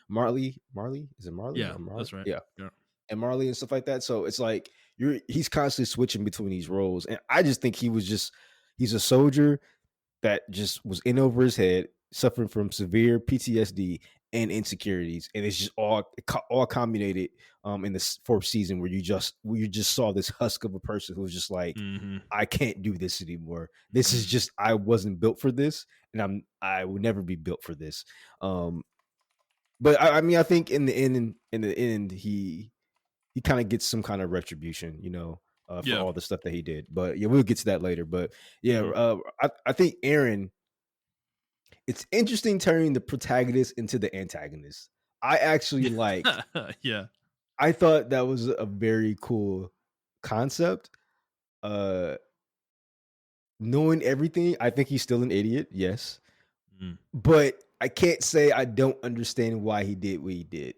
Is it Marley yeah, or Marley? that's right. Yeah, Yeah. and Marley and stuff like that. So it's like he's constantly switching between these roles, and I just think he's a soldier that just was in over his head, suffering from severe PTSD and insecurities, and it's just all culminated in the fourth season where you just saw this husk of a person who was just like, Hmm. I can't do this anymore. This is Hmm. just I wasn't built for this, and I will never be built for this. Um, but I mean, I think in the end, he kind of gets some kind of retribution, for Yeah. all the stuff that he did. But yeah, we'll get to that later. But yeah, Hmm. I think Aaron. It's interesting turning the protagonist into the antagonist. I actually liked. Yeah. I thought that was a very cool concept. Uh, Knowing everything, I think he's still an idiot. Yes, Mm. but I can't say I don't understand why he did what he did.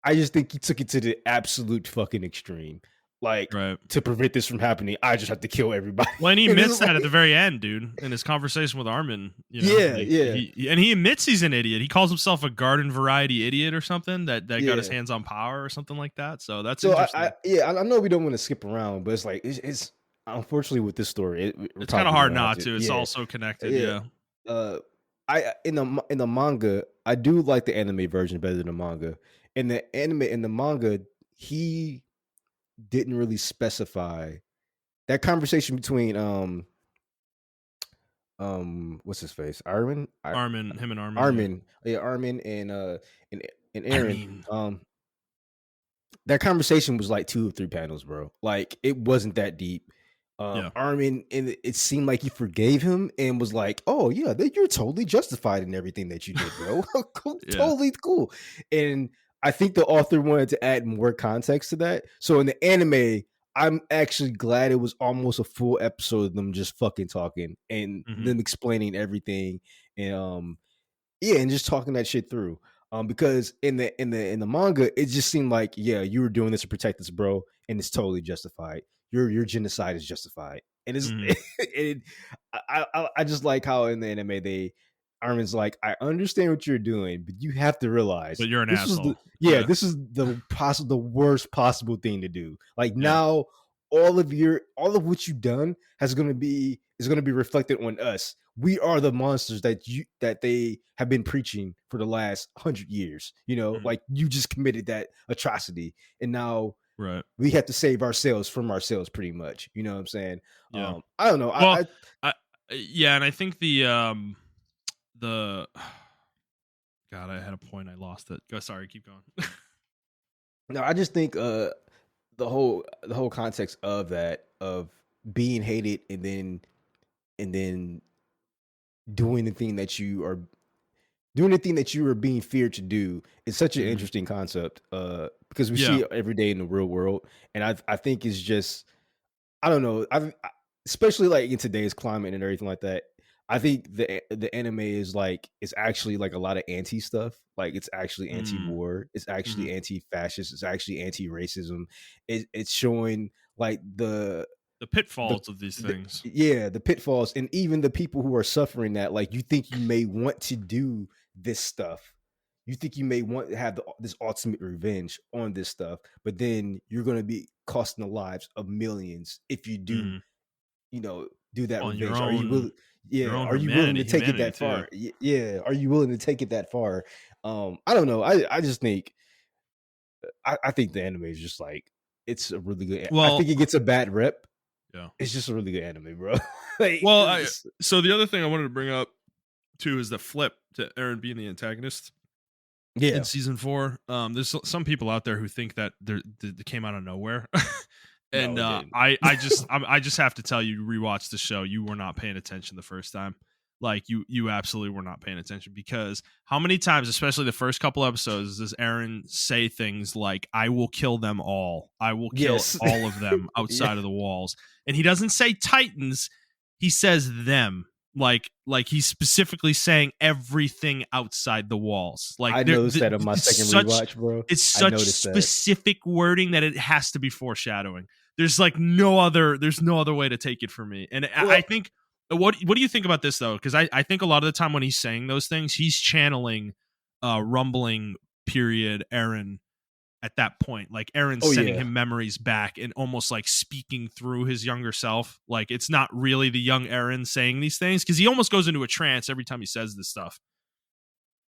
I just think he took it to the absolute fucking extreme. Like, Right. to prevent this from happening, I just have to kill everybody. When he And admits it's that like, at the very end, dude, in his conversation with Armin, yeah, like yeah, he admits he's an idiot. He calls himself a garden variety idiot or something that got his yeah. hands on power or something like that. So that's So I interesting. yeah, I know we don't want to skip around, but it's like it's unfortunately with this story, we're It's kind of probably hard gonna have not to. to. It's Yeah, all so connected. yeah. Yeah. Uh, I in the manga, I do like the anime version better than the manga. In the manga, he didn't really specify that conversation between what's his face, Armin, him and Armin. Yeah. Armin, yeah, Armin and and I Aaron. mean, That conversation was like 2 or 3 panels, bro. Like, it wasn't that deep. yeah. Armin, and it seemed like he forgave him and was like, "Oh yeah, you're totally justified in everything that you did, bro. Cool, Yeah. totally cool." And I think the author wanted to add more context to that. So in the anime, I'm actually glad it was almost a full episode of them just fucking talking and Hmm. them explaining everything, and yeah, and just talking that shit through. Because in the manga, it just seemed like, yeah, you were doing this to protect us, bro, and it's totally justified. Your genocide is justified, and it's Hmm. it. I just like how in the anime Armin's like, I understand what you're doing, but you have to realize But you're an this was asshole. Yeah. this is the worst possible thing to do. Like, Yeah. now all of what you've done is gonna be reflected on us. We are the monsters that they have been preaching for the last 100 years. Mhm. Like, you just committed that atrocity, and now Right. we have to save ourselves from ourselves, pretty much. You know what I'm saying? Yeah. I don't know. Well, I yeah, and I think the God, I had a point. I lost it. Go. Sorry. Keep going. No, I just think the whole context of that, of being hated, and then doing the thing that you are doing the thing that you are being feared to do is such an Mhm. interesting concept, because we see Yeah. it every day in the real world, and I think it's just, I don't know, especially like in today's climate and everything like that. I think the anime is actually like a lot of anti stuff. Like, it's actually Mm. anti-war, it's Mhm. actually anti-fascist, it's actually anti-racism. It's showing like The the pitfalls of these things. yeah, the pitfalls, and even the people who are suffering that. Like, you think you may want to do this stuff, you think you may want to have this ultimate revenge on this stuff, but then you're going to be costing the lives of millions if you do, Mhm. do that On revenge. Are you willing? your Yeah, own are you willing to take it humanity that too. far? Yeah, are you willing to take it that far? I don't know. I just think, I think the anime is just like, it's a really good. I Well, think it gets a bad rep. yeah. It's just a really good anime, bro. Like, Well, it's so the other thing I wanted to bring up too is the flip to Aaron being the antagonist in yeah. season 4. There's some people out there who think that they came out of nowhere. And No, it didn't. I just have to tell you, rewatch the show. You were not paying attention the first time. Like, you absolutely were not paying attention, because how many times, especially the first couple episodes, does Aaron say things like, "I will kill them all. I will kill Yes. all of them Yeah, outside of the walls." And he doesn't say Titans, he says them. Like he's specifically saying everything outside the walls. Like, I noticed that on my it's second such rewatch, bro. it's I such noticed that. specific wording that it has to be foreshadowing. There's no other way to take it for me. And I Well, think, what do you think about this though? Because I think a lot of the time when he's saying those things, he's channeling rumbling period Aaron at that point. Like, Aaron's oh sending yeah. him memories back and almost like speaking through his younger self. Like, it's not really the young Aaron saying these things, because he almost goes into a trance every time he says this stuff.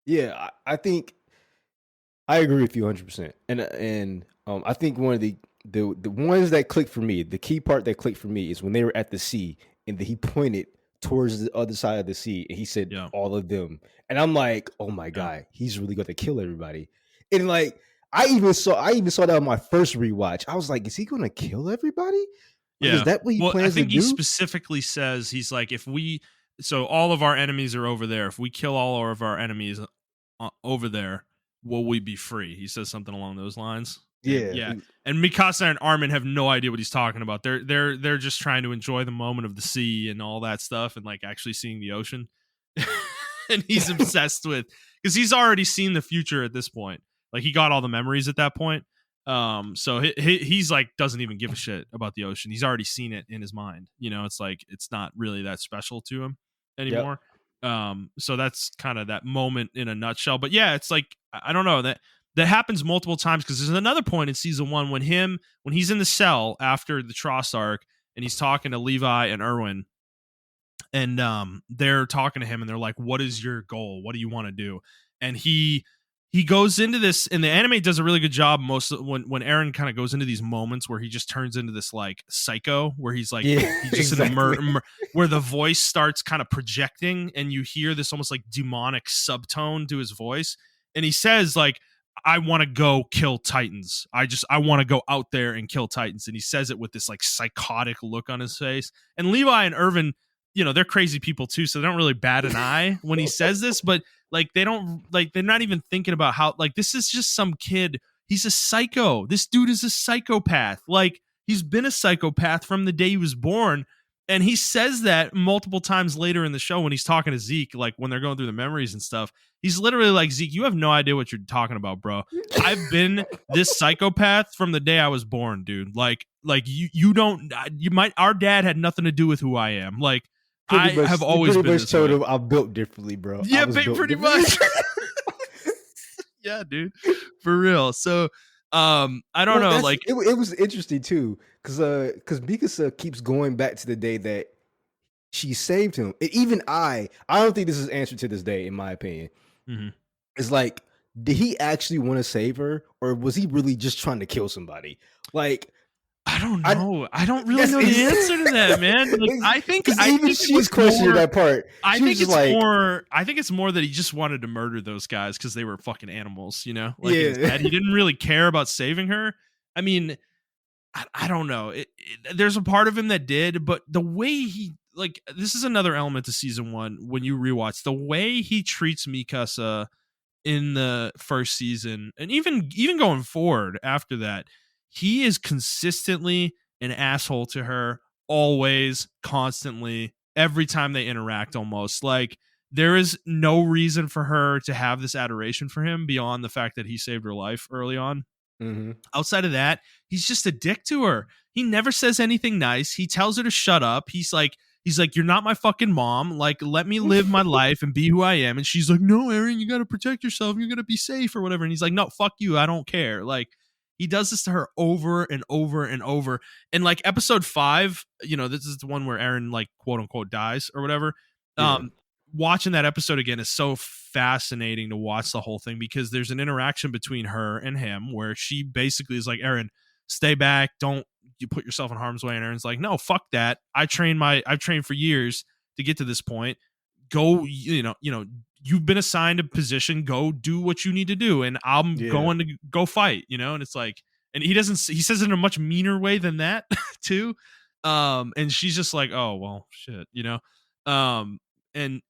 Yeah, I think I agree with you 100%. I think one of the ones that clicked for me, the key part that clicked for me, is when they were at the sea, and he pointed towards the other side of the sea, and he said, Yeah. all of them. And I'm like, oh my Yeah. god, he's really going to kill everybody. And like, I even saw that on my first rewatch. I was like, is he going to kill everybody? Like, is Yeah. that what he Well, I plans to think he do? specifically says, he's like, so all of our enemies are over there. If we kill all of our enemies over there, will we be free? He says something along those lines. And Yeah. yeah, and Mikasa and Armin have no idea what he's talking about. They're just trying to enjoy the moment of the sea and all that stuff, and like actually seeing the ocean. And he's obsessed with, because he's already seen the future at this point. Like he got all the memories at that point. So he's like doesn't even give a shit about the ocean. He's already seen it in his mind. You know, it's like it's not really that special to him Yep. anymore. So that's kind of that moment in a nutshell. But yeah, it's like I don't know that happens multiple times because there's another point in season 1 when he's in the cell after the Tross arc and he's talking to Levi and Erwin and they're talking to him and they're like, what is your goal, what do you want to do? And he goes into this, and the anime does a really good job most when Aaron kind of goes into these moments where he just turns into this like psycho where he's like Yeah, he's just exactly. where the voice starts kind of projecting and you hear this almost like demonic subtone to his voice, and he says like, I want to go kill titans. I want to go out there and kill titans. And he says it with this like psychotic look on his face. And Levi and Irvin, you know, they're crazy people too, so they don't really bat an eye when he says this, but like they don't like they're not even thinking about how like this is just some kid. He's a psycho. This dude is a psychopath. Like he's been a psychopath from the day he was born. And he says that multiple times later in the show when he's talking to Zeke, like when they're going through the memories and stuff. He's literally like, Zeke, you have no idea what you're talking about, bro. I've been this psychopath from the day I was born, dude. Like you don't, you might, our dad had nothing to do with who I am. Like, I Pretty much, have you always pretty been much this told way. him I'm built differently, bro. I Yeah, was built pretty differently. much. Yeah, dude, for real. So, I don't know, like, It was interesting too, because Mikasa keeps going back to the day that she saved him. And even I don't think this is answered to this day, in my opinion. mhm. It's like, did he actually want to save her, or was he really just trying to kill somebody? Like, I don't I know. I don't really yes, know the answer to that, man. Like, because I even think it was she's questioning more. that part. I She was think just it's like, more. I think it's more that he just wanted to murder those guys because they were fucking animals, you know. Like in his yeah, head, he didn't really care about saving her. I mean, I don't know. There's a part of him that did, but the way he like this is another element to season 1 when you rewatch the way he treats Mikasa in the first season and even going forward after that, he is consistently an asshole to her, always, constantly, every time they interact. Almost like there is no reason for her to have this adoration for him beyond the fact that he saved her life early on. mm-hmm. Outside of that, he's just a dick to her. He never says anything nice. He tells her to shut up. He's like, you're not my fucking mom. Like, let me live my life and be who I am. And she's like, no, Aaron, you got to protect yourself. You're going to be safe or whatever. And he's like, no, fuck you. I don't care. Like, he does this to her over and over and over. And like episode 5, you know, this is the one where Aaron, like, quote unquote, dies or whatever. Yeah. Watching that episode again is so fascinating to watch the whole thing because there's an interaction between her and him where she basically is like, Aaron, stay back, don't you put yourself in harm's way. And Aaron's like, no, fuck that. I've trained for years to get to this point. Go, you've been assigned a position, go do what you need to do, and I'm Yeah. going to go fight, and it's like, and he says it in a much meaner way than that too. And she's just like, oh well, shit, and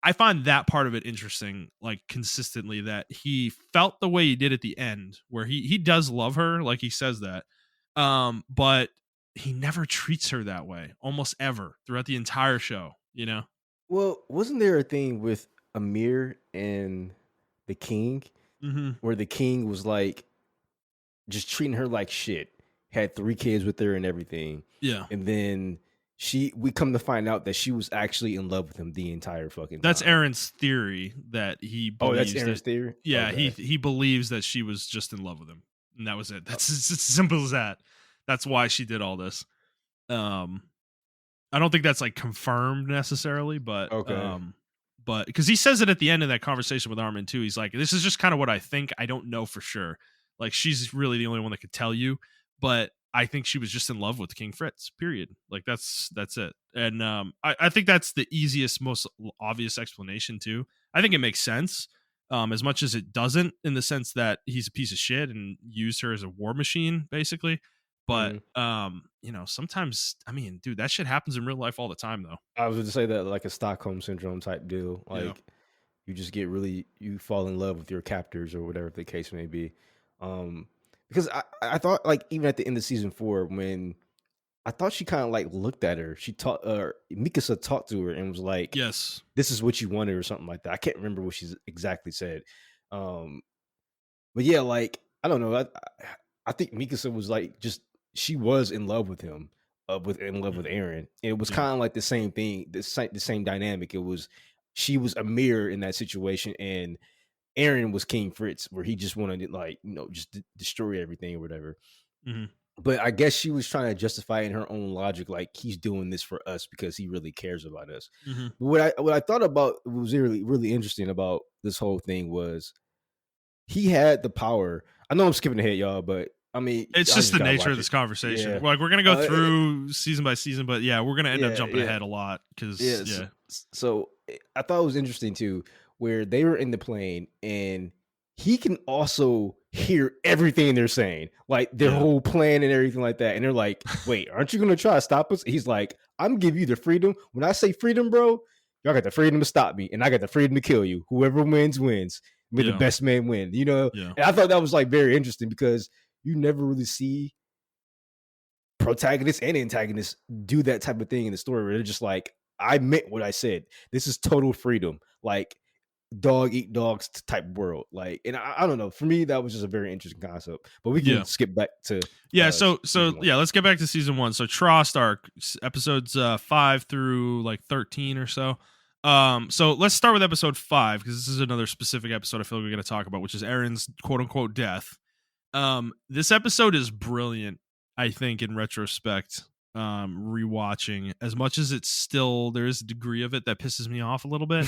I find that part of it interesting, like consistently that he felt the way he did at the end, where he does love her, like he says that, but he never treats her that way, almost ever throughout the entire show. Well, wasn't there a thing with Amir and the king Mm-hmm. where the king was like just treating her like shit, had 3 kids with her and everything, Yeah, and then we come to find out that she was actually in love with him the entire fucking time. that's Aaron's theory that he believes. Oh, that's Aaron's theory? Yeah, Okay. he believes that she was just in love with him, and that was it. That's it's as simple as that. That's why she did all this. I don't think that's like confirmed necessarily, but Okay. but because he says it at the end of that conversation with Armin too. He's like, "This is just kind of what I think. I don't know for sure. Like, she's really the only one that could tell you, but I think she was just in love with King Fritz. Period. Like that's it. And I think that's the easiest, most obvious explanation too. I think it makes sense. As much as it doesn't, in the sense that he's a piece of shit and used her as a war machine, basically. But sometimes, I mean, dude, that shit happens in real life all the time, though. I was going to say that like a Stockholm syndrome type deal. Like, Yeah. you just you fall in love with your captors or whatever the case may be. Because I thought, like, even at the end of season 4, when I thought she kind of like looked at her, Mikasa talked to her and was like, Yes. this is what you wanted or something like that. I can't remember what she exactly said. But yeah, like I don't know. I think Mikasa was like just she was in love with him, with in love with Mhm. Aaron. It was Yeah. kind of like the same thing, the same dynamic. It was she was a mirror in that situation, and Aaron was King Fritz, where he just wanted to like just destroy everything or whatever. Mhm. But I guess she was trying to justify in her own logic, like he's doing this for us because he really cares about us. Mhm. But what I thought about was really interesting about this whole thing was he had the power. I know I'm skipping ahead, y'all, but I mean, It's y'all just just the gotta nature of watch this it. conversation. Yeah. Like we're gonna go It, through season by season, but yeah, we're gonna end up yeah, jumping yeah. ahead a lot because Yes. yeah, So I thought it was interesting too, where they were in the plane and he can also hear everything they're saying, like their yeah, whole plan and everything like that. And they're like, wait, aren't you going to try to stop us? He's like, I'm give you the freedom. When I say freedom, bro, y'all got the freedom to stop me and I got the freedom to kill you. Whoever wins, wins. May the yeah, best man win, you know? yeah, And I thought that was like very interesting because you never really see protagonists and antagonists do that type of thing in the story where they're just like, I meant what I said. This is total freedom, like dog eat dogs type world. Like, and I don't know. For me, that was just a very interesting concept. But we can yeah. skip back to Yeah, so season one. yeah, let's get back to season 1. So Trost arc episodes 5 through like 13 or so. So let's start with episode 5 because this is another specific episode I feel like we're going to talk about, which is Aaron's quote unquote death. This episode is brilliant, I think, in retrospect. Rewatching, as much as it's still there is a degree of it that pisses me off a little bit.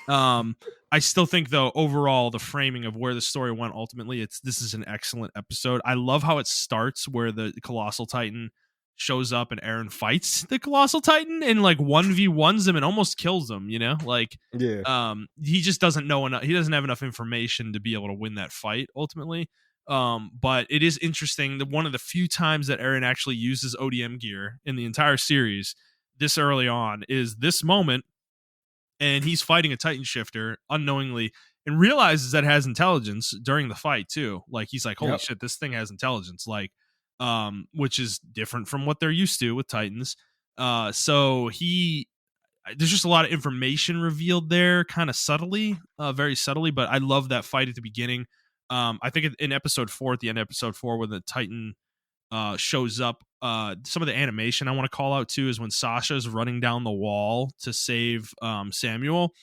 Um, I still think though overall the framing of where the story went ultimately, this is an excellent episode. I love how it starts where the Colossal Titan shows up and Aaron fights the Colossal Titan and like 1v1s him and almost kills him, you know? Like Yeah. he just doesn't know enough, he doesn't have enough information to be able to win that fight ultimately. But it is interesting that one of the few times that Aaron actually uses ODM gear in the entire series this early on is this moment, and he's fighting a Titan shifter unknowingly and realizes that it has intelligence during the fight too. Like he's like, holy Yep. shit, this thing has intelligence, like which is different from what they're used to with Titans. So he there's just a lot of information revealed there, kind of subtly, very subtly. But I love that fight at the beginning. I think in episode 4, at the end of episode 4, when the Titan shows up, some of the animation I want to call out too is when Sasha's running down the wall to save Samuel.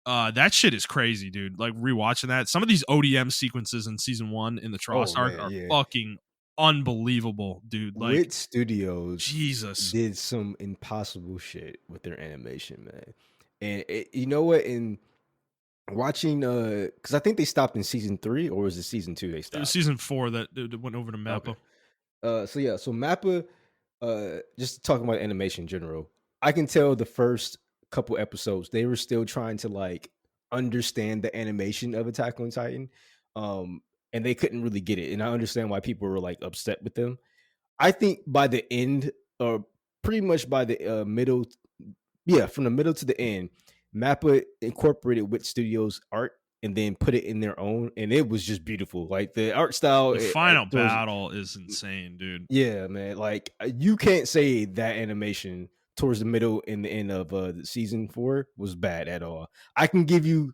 That shit is crazy, dude. Like rewatching that, some of these ODM sequences in season 1 in the Oh Tross arc man, are yeah. fucking unbelievable, dude. Like Wit Studios Jesus. did some impossible shit with their animation, man. And you know what? In watching, because I think they stopped in season 3, or was it season 2 they It was stopped? season 4 that went over to Okay. Mappa. So yeah, so Mappa, just talking about animation in general, I can tell the first couple episodes they were still trying to like understand the animation of Attack on Titan, and they couldn't really get it. And I understand why people were like upset with them. I think by the end, or pretty much by the middle, yeah, from the middle to the end, Mappa incorporated Wit Studios art and then put it in their own, and it was just beautiful. Like the art style, The final it throws. battle is insane, dude. Yeah, man. Like you can't say that animation towards the middle and the end of the season 4 was bad at all. I can give you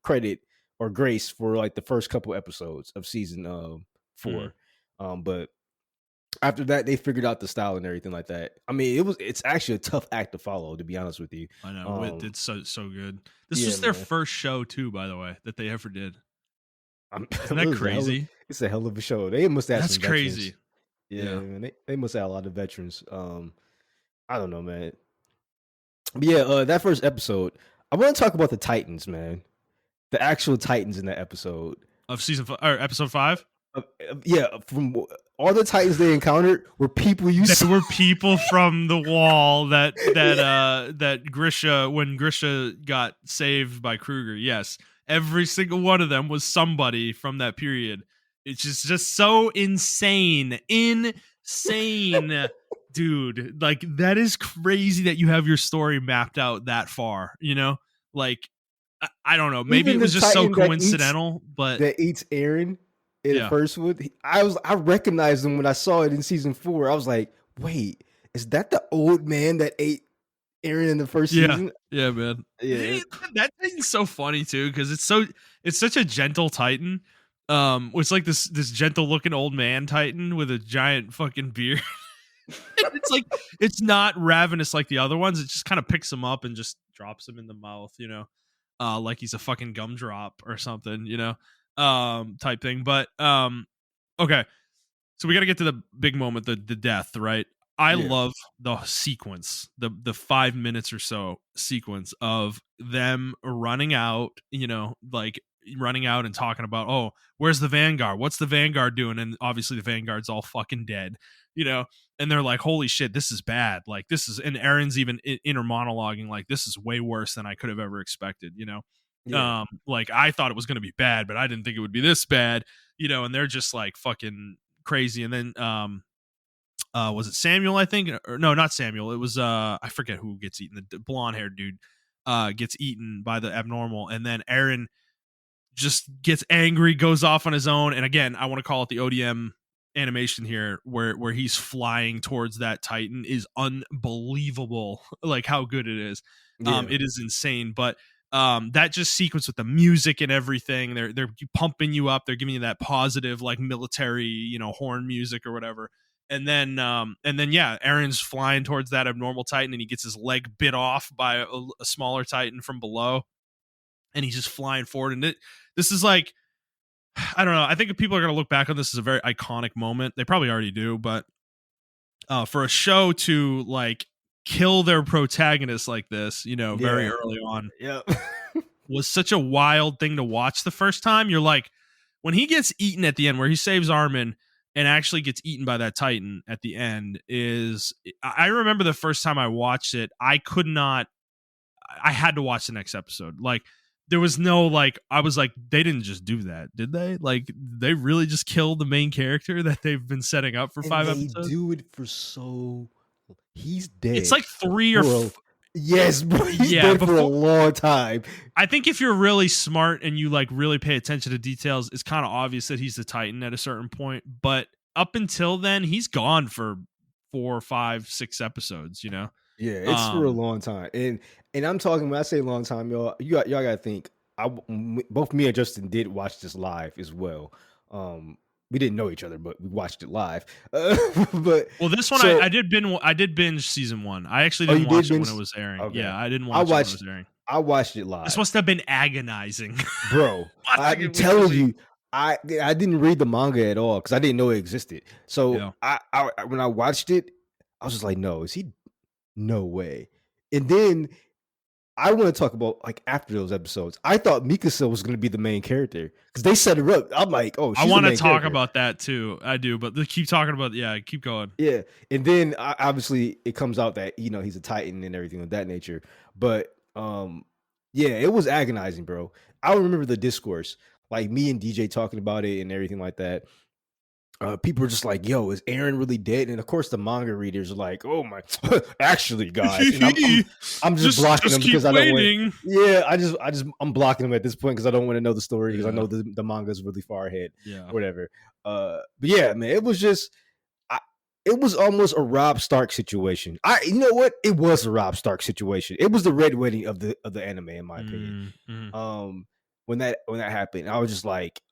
credit or grace for like the first couple episodes of season Mm-hmm. 4. But after that they figured out the style and everything like that. I mean, it's actually a tough act to follow, to be honest with you. I know. Wit did so good. This Yeah, was their man. first show too, by the way, that they ever did. Isn't that It was crazy? it's a hell of a show. They must have That's some veterans. crazy. Yeah, Yeah. man. They must have a lot of veterans. I don't know, man. But yeah, that first episode, I want to talk about the Titans, man. The actual Titans in that episode. Of season 5 or episode 5? Yeah, from all the Titans they encountered were people you There saw. were people from the wall that Grisha, when Grisha got saved by Kruger. Yes, every single one of them was somebody from that period. It's just so insane, dude. Like that is crazy that you have your story mapped out that far. You know, like I don't know. Maybe Even it the was just so Titan coincidental, but that eats Aaron in the yeah, first one, I recognized him when I saw it in season 4. I was like, wait, is that the old man that ate Aaron in the first yeah, season? yeah, man. Yeah. That thing's so funny too because it's such a gentle Titan, It's like this gentle looking old man Titan with a giant fucking beard. It's like it's not ravenous like the other ones. It just kind of picks him up and just drops him in the mouth, like he's a fucking gumdrop or something, type thing. But okay, so we got to get to the big moment, the death, right? I Yeah, love the sequence, the 5 minutes or so sequence of them running out, like running out and talking about, oh, where's the Vanguard? What's the Vanguard doing? And obviously the Vanguard's all fucking dead, you know. And they're like, holy shit, this is bad. Like this is, and Aaron's even inner monologuing, like this is way worse than I could have ever expected, yeah, like I thought it was going to be bad, but I didn't think it would be this bad, and they're just like fucking crazy. And then was it Samuel, I think, or no, not Samuel, it was I forget who gets eaten, the blonde haired dude gets eaten by the abnormal, and then Aaron just gets angry, goes off on his own. And again, I want to call it the ODM animation here, where he's flying towards that Titan is unbelievable, like how good it is. yeah, It is insane. But that just sequence with the music and everything, they're pumping you up, they're giving you that positive like military, horn music or whatever. And then yeah, Aaron's flying towards that abnormal Titan and he gets his leg bit off by a smaller Titan from below, and he's just flying forward. And this is like, I don't know. I think if people are going to look back on this as a very iconic moment, they probably already do, but for a show to like kill their protagonist like this, very yeah, early on, yeah, was such a wild thing to watch the first time. You're like, when he gets eaten at the end, where he saves Armin and actually gets eaten by that Titan at the end, I remember the first time I watched it, I had to watch the next episode. Like, there was no like, I was like, they didn't just do that, did they? Like, they really just killed the main character that they've been setting up for and 5 they episodes. do it for so. He's It's dead like three or for a, yes, bro. He's yeah, dead for a before. long time. I think if you're really smart and you like really pay attention to details, it's kind of obvious that he's the Titan at a certain point. But up until then, he's gone for 4, 5, 6 episodes. Yeah, it's for a long time, and I'm talking when I say long time, y'all. Y'all got to think. Both me and Justin did watch this live as well. We didn't know each other, but we watched it live. But Well, this one so, I did binge season 1. I actually oh, didn't you did watch it when binge? it was airing. Okay, Yeah, I didn't I watch it when it watched. was airing. I watched it This live, must have been agonizing. bro. Watching I'm it with telling really, you, I didn't read the manga at all because I didn't know it existed. So yeah. when I watched it, I was just like, no, is he? No way. And then I want to talk about like after those episodes. I thought Mikasa was going to be the main character because they set her up. I'm like, oh, I she's the want to main talk character. about that too. I do, but keep talking about, yeah, keep going. Yeah, and then obviously it comes out that he's a Titan and everything of that nature. But yeah, it was agonizing, bro. I remember the discourse, like me and DJ talking about it and everything like that. People were just like, "Yo, is Aaron really dead?" And of course, the manga readers are like, "Oh my, actually, guys." And I'm just blocking them keep because I don't want. waiting. Yeah, I'm blocking them at this point because I don't want to know the story because I know the manga is really far ahead. Yeah. Whatever. But yeah, man, it was just. It was almost a Rob Stark situation. You know what? It was a Rob Stark situation. It was the Red Wedding of the anime, in my opinion. Mm-hmm. When that happened, I was just like,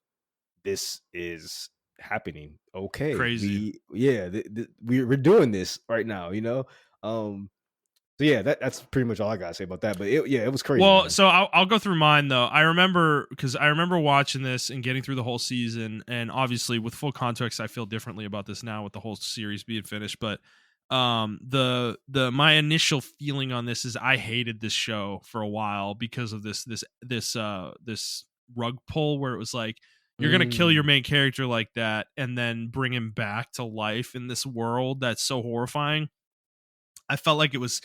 "This is happening." Okay, Crazy. we're doing this right now. So yeah, that's pretty much all I gotta say about that. But it was crazy. Well, Man. so I'll go through mine though. I remember watching this and getting through the whole season, and obviously with full context, I feel differently about this now with the whole series being finished. But my initial feeling on this is I hated this show for a while because of this rug pull where it was like, you're gonna kill your main character like that and then bring him back to life in this world that's so horrifying. I felt like it was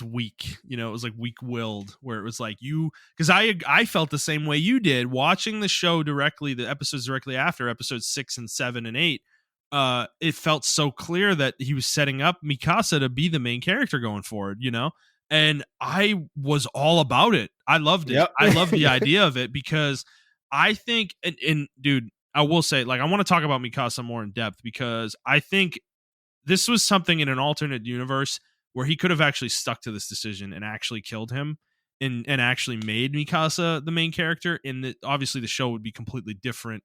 weak, it was like weak-willed, where it was like because I felt the same way you did watching the show directly, the episodes directly after episodes 6 and 7 and 8. It felt so clear that he was setting up Mikasa to be the main character going forward, and I was all about it. I loved it. Yep. I love the idea of it because I think, and dude, I will say, like, I want to talk about Mikasa more in depth because I think this was something in an alternate universe where he could have actually stuck to this decision and actually killed him. and actually made Mikasa the main character, and obviously the show would be completely different,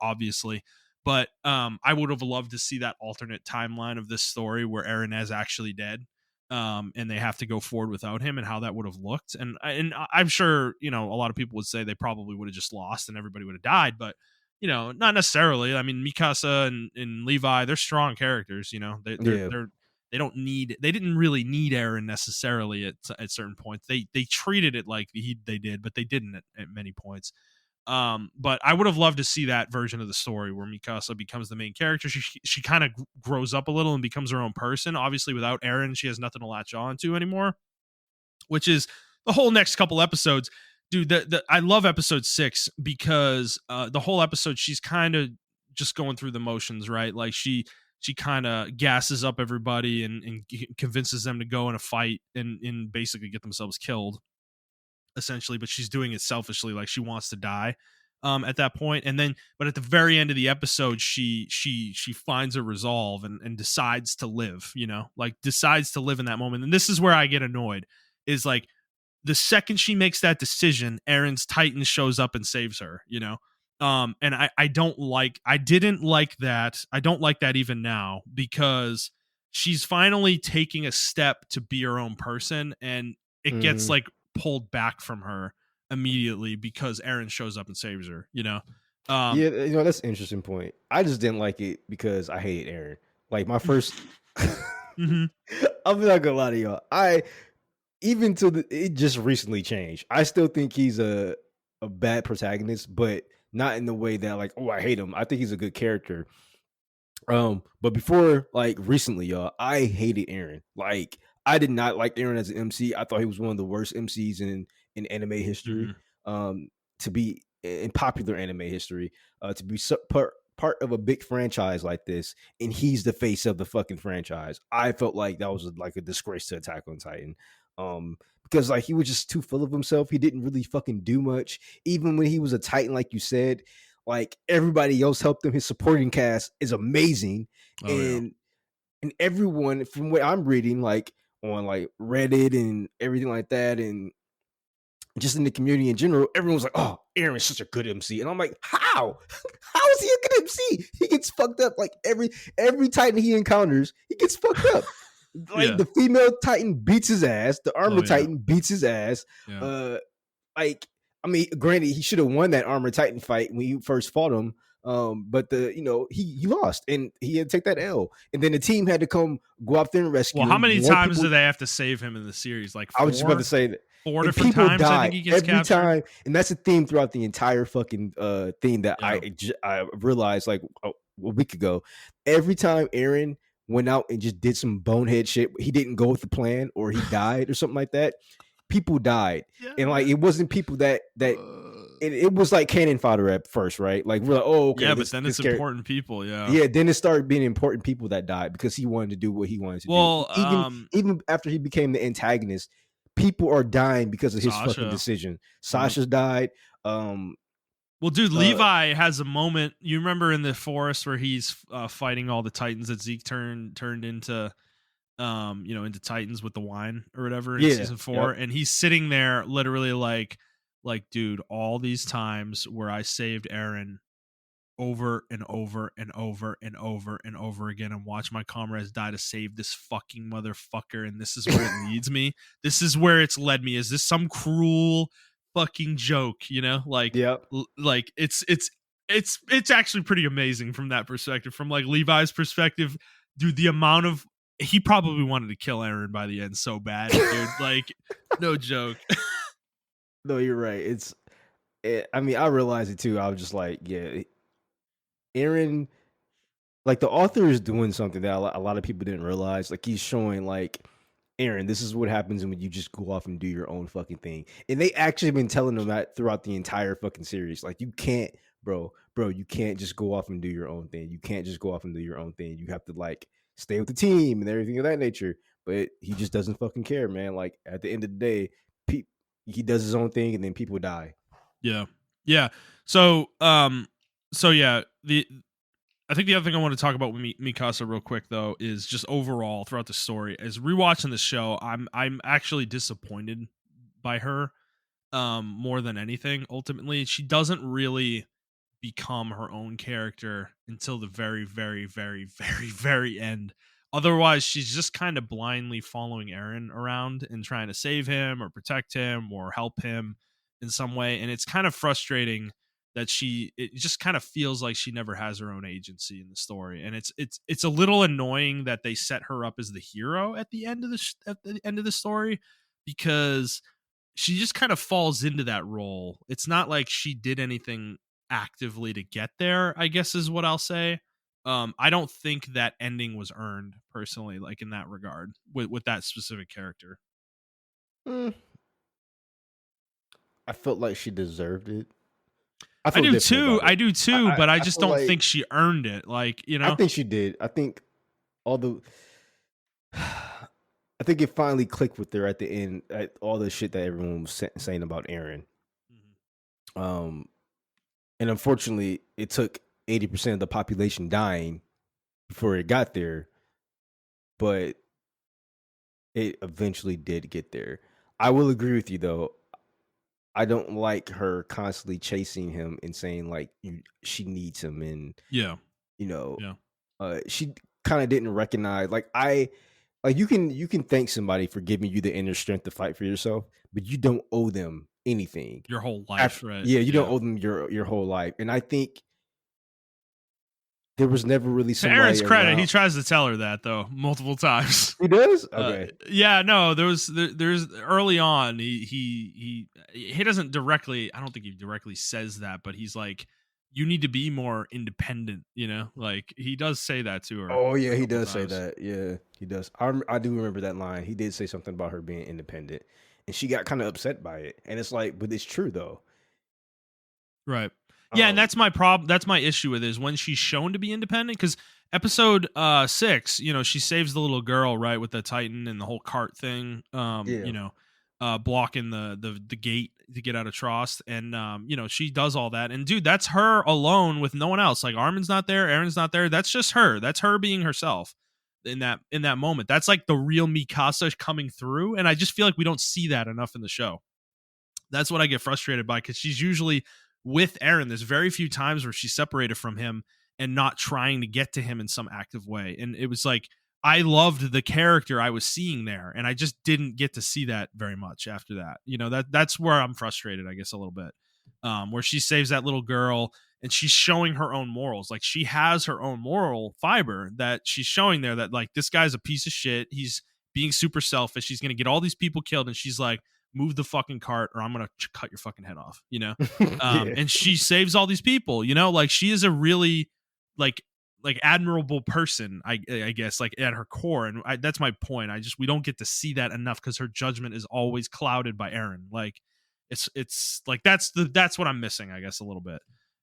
obviously. But I would have loved to see that alternate timeline of this story where Eren is actually dead, and they have to go forward without him, and how that would have looked. And I'm sure a lot of people would say they probably would have just lost and everybody would have died, but not necessarily. I mean, Mikasa and Levi, they're strong characters. Yeah. They didn't really need Eren necessarily at certain points. They treated it like they did, but they didn't at many points. But I would have loved to see that version of the story where Mikasa becomes the main character. She kind of grows up a little and becomes her own person. Obviously, without Eren, she has nothing to latch on to anymore, which is the whole next couple episodes. Dude, I love episode 6 because the whole episode she's kind of just going through the motions, right? Like she kind of gasses up everybody and convinces them to go in a fight and basically get themselves killed, essentially. But she's doing it selfishly, like she wants to die at that point. And then, but at the very end of the episode, she finds a resolve and decides to live. Like decides to live in that moment. And this is where I get annoyed. Is like the second she makes that decision, Eren's Titan shows up and saves her. And I didn't like that. I don't like that even now, because she's finally taking a step to be her own person, and it gets Mhm. like pulled back from her immediately because Eren shows up and saves her. Um, Yeah, that's an interesting point. I just didn't like it because I hated Aaron. Like my first mhm. I'm not gonna lie to y'all. Even to it just recently changed. I still think he's a bad protagonist, but not in the way that like, oh, I hate him. I think he's a good character. But before like recently, y'all, I hated Aaron. Like I did not like Aaron as an MC. I thought he was one of the worst MCs in anime history. Mhm. To be in popular anime history, to be part of a big franchise like this, and he's the face of the fucking franchise. I felt like that was like a disgrace to Attack on Titan. Because like he was just too full of himself. He didn't really fucking do much. Even when he was a Titan, like you said, like everybody else helped him. His supporting cast is amazing, Oh yeah. and everyone from what I'm reading, like on like Reddit and everything like that, and just in the community in general, everyone's like, "Oh, Aaron's such a good MC," and I'm like, "How? How is he a good MC? He gets fucked up like every Titan he encounters, he gets fucked up. Like Yeah. the female Titan beats his ass, the armor Oh yeah. Titan beats his ass. Yeah. Uh, like I mean, granted, he should have won that armor Titan fight when you first fought him. But he lost and he had to take that L, and then the team had to come go out there and rescue Well, how him. many More times people, do they have to save him in the series? Like I was just about to four, say that, four and different people times. I die think he gets every captured. time, and that's a theme throughout the entire fucking thing that Yeah. I realized like a week ago. Every time Aaron went out and just did some bonehead shit, he didn't go with the plan, or he died or something like that. People died, Yeah, and like man. it wasn't people that it was like cannon fodder at first, right? Like we're like, oh, okay, Yeah, but then it's important people. Yeah. yeah, then it started being important people that died because he wanted to do what he wanted to do. Well, Even after he became the antagonist, people are dying because of his fucking Sasha. decision. Yep. Sasha's died. Um, Well, dude, uh, Levi has a moment. You remember in the forest where he's fighting all the Titans that Zeke turned into, into Titans with the wine or whatever in yeah, season 4, yep, and he's sitting there literally like, dude, all these times where I saved Eren over and over and over and over and over again and watch my comrades die to save this fucking motherfucker, and this is where it leads me. This is where it's led me. Is this some cruel fucking joke? Like yep. like it's actually pretty amazing from that perspective. From like Levi's perspective, dude, the amount of he probably wanted to kill Eren by the end so bad, dude. Like, no joke. No, you're right. I mean, I realized it too. I was just like, yeah, Aaron. Like the author is doing something that a lot of people didn't realize. Like he's showing like, Aaron, this is what happens when you just go off and do your own fucking thing. And they actually been telling them that throughout the entire fucking series. Like you can't, bro, you can't just go off and do your own thing. You can't just go off and do your own thing. You have to like stay with the team and everything of that nature. But he just doesn't fucking care, man. Like at the end of the day, he does his own thing and then people die. Yeah. Yeah. So yeah, I think the other thing I want to talk about with Mikasa real quick though is just overall throughout the story. As rewatching the show, I'm actually disappointed by her more than anything. Ultimately, she doesn't really become her own character until the very, very, very, very, very end. Otherwise, she's just kind of blindly following Eren around and trying to save him or protect him or help him in some way. And it's kind of frustrating that it just kind of feels like she never has her own agency in the story. And it's a little annoying that they set her up as the hero at the end of at the end of the story, because she just kind of falls into that role. It's not like she did anything actively to get there, I guess is what I'll say. I don't think that ending was earned personally, like in that regard, with that specific character. Mm, I felt like she deserved it. I I feel do different too. about it. I do too, but I I just feel don't like think she earned it. Like, I think she did. I think all the I think it finally clicked with her at the end. At all the shit that everyone was saying about Aaron. Mhm. Um, and unfortunately, it took 80% of the population dying before it got there, but it eventually did get there. I will agree with you though. I don't like her constantly chasing him and saying like she needs him, and Yeah. you know, Yeah. she kind of didn't recognize like you can thank somebody for giving you the inner strength to fight for yourself, but you don't owe them anything. Your whole life, right? Yeah, you don't Yeah. owe them your whole life, and I think there was never really To Aaron's somebody credit, he around. tries to tell her that though multiple times. He does. Okay. Yeah, no, there's early on he doesn't directly, I don't think he directly says that, but he's like, you need to be more independent, like he does say that to her Oh yeah, a he couple does say times. that. Yeah, he does. I do remember that line. He did say something about her being independent, and she got kind of upset by it. And it's like, but it's true though. Right. Yeah, and Um, that's my problem. That's my issue with it, is when she's shown to be independent. Because episode 6, she saves the little girl, right, with the Titan and the whole cart thing. yeah. Blocking the gate to get out of Trost, and she does all that. And dude, that's her alone with no one else. Like Armin's not there, Aaron's not there. That's just her. That's her being herself in that moment. That's like the real Mikasa coming through, and I just feel like we don't see that enough in the show. That's what I get frustrated by, because she's usually with Aaron. There's very few times where she's separated from him and not trying to get to him in some active way. And it was like, I loved the character I was seeing there, and I just didn't get to see that very much after that. That's where I'm frustrated, I guess, a little bit. Where she saves that little girl and she's showing her own morals. Like she has her own moral fiber that she's showing there, that like, this guy's a piece of shit. He's being super selfish. He's going to get all these people killed. And she's like, move the fucking cart or I'm gonna cut your fucking head off. Yeah. And she saves all these people. Like she is a really like admirable person, I guess, like at her core. And that's my point. We don't get to see that enough, because her judgment is always clouded by Aaron. Like it's like that's what I'm missing, I guess, a little bit,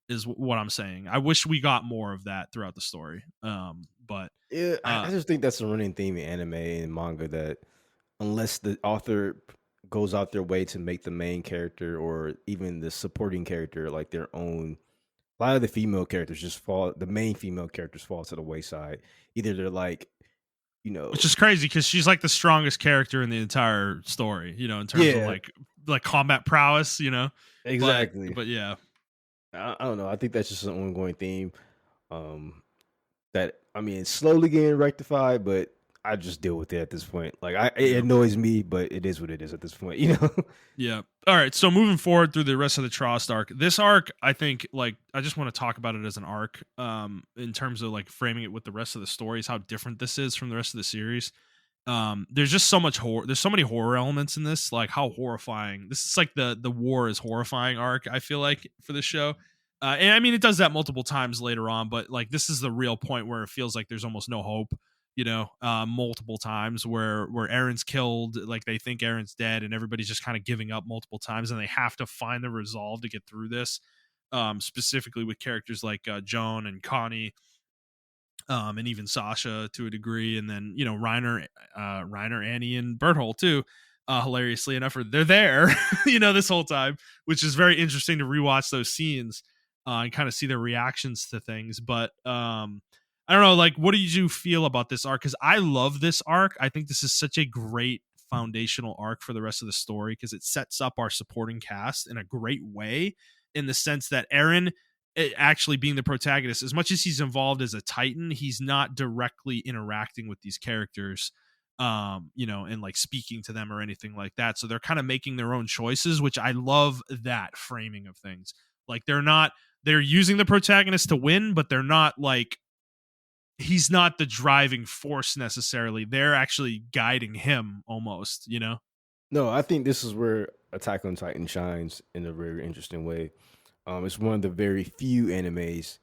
is what I'm saying. I wish we got more of that throughout the story. But Yeah, I just think that's a running theme in anime and manga, that unless the author goes out their way to make the main character or even the supporting character like their own, a lot of the main female characters fall to the wayside. Either they're like, you know, which is crazy, because she's like the strongest character in the entire story, in terms of yeah, like combat prowess, but exactly. yeah. I don't know. I think that's just an ongoing theme. Um, that I mean, it's slowly getting rectified, but I just deal with it at this point. Like, it Yeah. annoys me, but it is what it is at this point. You know? Yeah. All right. So moving forward through the rest of the Trost arc, this arc, I think, like, I just want to talk about it as an arc, in terms of like framing it with the rest of the stories, how different this is from the rest of the series. There's just so much horror. There's so many horror elements in this, like how horrifying. This is like the war is horrifying arc, I feel like, for this show. And I mean, it does that multiple times later on, but like this is the real point where it feels like there's almost no hope. Multiple times where Aaron's killed, like they think Aaron's dead, and everybody's just kind of giving up multiple times, and they have to find the resolve to get through this. Specifically with characters like Joan and Connie, and even Sasha to a degree, and then Reiner, Annie, and Berthold too. Hilariously enough, they're there, this whole time, which is very interesting to rewatch those scenes and kind of see their reactions to things. But I don't know, like, what did you feel about this arc? Because I love this arc. I think this is such a great foundational arc for the rest of the story because it sets up our supporting cast in a great way, in the sense that Aaron, actually being the protagonist, as much as he's involved as a Titan, he's not directly interacting with these characters, and like speaking to them or anything like that. So they're kind of making their own choices, which I love that framing of things. Like they're using the protagonist to win, but they're not like, he's not the driving force necessarily. They're actually guiding him almost. No, I think this is where Attack on Titan shines in a very interesting way. It's one of the very few animes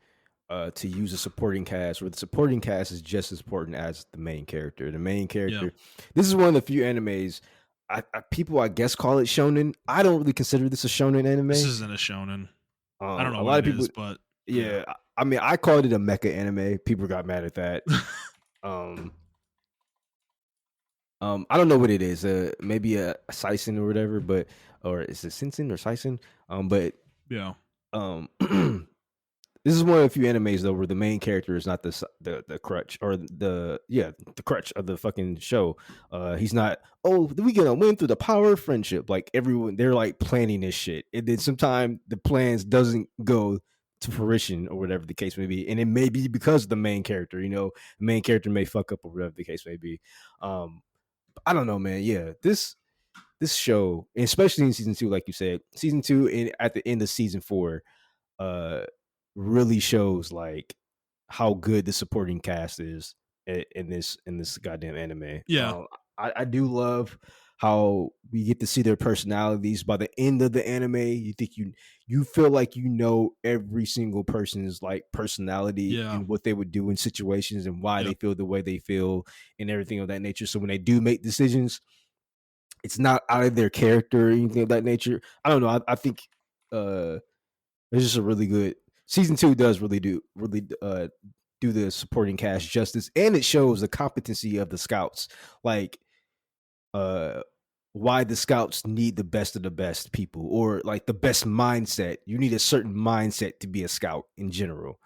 to use a supporting cast where the supporting cast is just as important as the main character. The main Yeah. character. This is one of the few animes. People, I guess, call it shonen. I don't really consider this a shonen anime. This isn't a shonen. I don't know a what lot it of people, is, but yeah. I mean, I called it a mecha anime. People got mad at that. um, I don't know what it is. Maybe a Sison or whatever, or is it Sinsen or Sison? But yeah. This is one of the few animes though where the main character is not the crutch or the crutch of the fucking show. He's not. Oh, we gonna win through the power of friendship. Like everyone, they're like planning this shit, and then sometimes the plans doesn't go to fruition or whatever the case may be, and it may be because of the main character. The main character may fuck up or whatever the case may be. I don't know, man. Yeah, this show, especially in season 2, like you said, season 2 and at the end of season 4, uh really shows like how good the supporting cast is in this goddamn anime. Yeah. I do love how we get to see their personalities. By the end of the anime, you think you feel like every single person's like personality and what they would do in situations and why they feel the way they feel and everything of that nature. So when they do make decisions, it's not out of their character or anything of that nature. I don't know. I think it's just a really good season 2. Does really do the supporting cast justice, and it shows the competency of the scouts. Like, why the scouts need the best of the best people, or like the best mindset. You need a certain mindset to be a scout in general,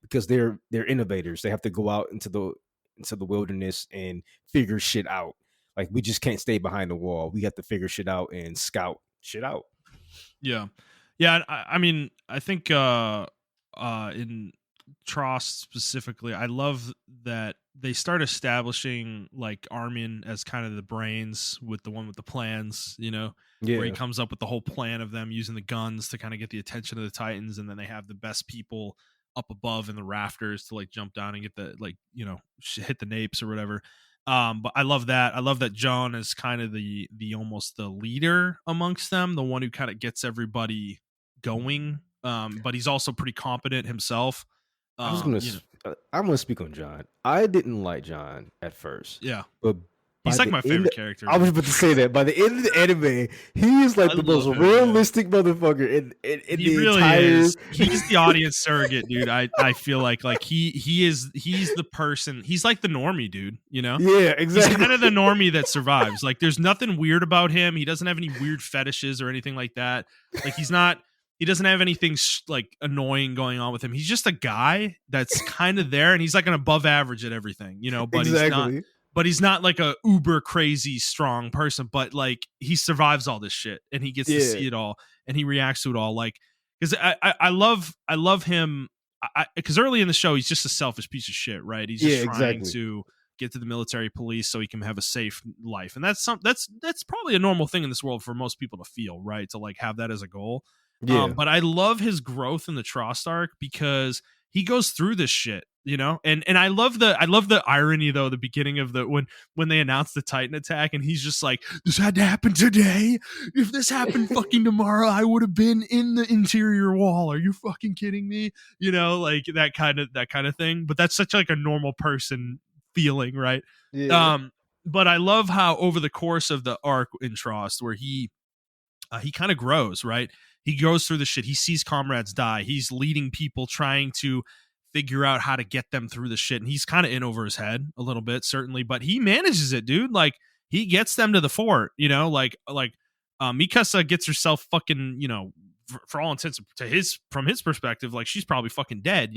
because they're innovators. They have to go out into the wilderness and figure shit out. Like, we just can't stay behind the wall. We have to figure shit out and scout shit out. Yeah. I mean, I think in Tross specifically, I love that they start establishing like Armin as kind of the brains, with the one with the plans, where he comes up with the whole plan of them using the guns to kind of get the attention of the Titans, and then they have the best people up above in the rafters to like jump down and get the hit the napes or whatever. But I love that. I love that John is kind of the almost the leader amongst them, the one who kind of gets everybody going. But he's also pretty competent himself. I'm gonna speak on John. I didn't like John at first. Yeah, but he's like my favorite character. I was about to say that by the end of the anime, he is like the most realistic motherfucker in he the really entire. Is. He's the audience surrogate, dude. I feel like he's the person. He's like the normie, dude. Yeah, exactly. He's kind of the normie that survives. Like, there's nothing weird about him. He doesn't have any weird fetishes or anything like that. Like, he doesn't have anything like annoying going on with him. He's just a guy that's kind of there, and he's like an above average at everything, but he's not like a uber crazy strong person, but like he survives all this shit and he gets to see it all and he reacts to it all. Like, because I love him, because early in the show he's just a selfish piece of shit, right? He's just trying to get to the military police so he can have a safe life, and that's probably a normal thing in this world for most people to feel, right? To like have that as a goal. But I love his growth in the Trost arc because he goes through this shit, and I love the irony though, the beginning of when they announced the Titan attack, and he's just like, this had to happen today. If this happened fucking tomorrow, I would have been in the interior wall. Are you fucking kidding me? Like that kind of thing. But that's such like a normal person feeling, right? But I love how over the course of the arc in Trost, where he kind of grows, right? He goes through the shit. He sees comrades die. He's leading people, trying to figure out how to get them through the shit. And he's kind of in over his head a little bit, certainly, but he manages it, dude. Like, he gets them to the fort, Mikasa gets herself fucking, for all intents from his perspective, like she's probably fucking dead,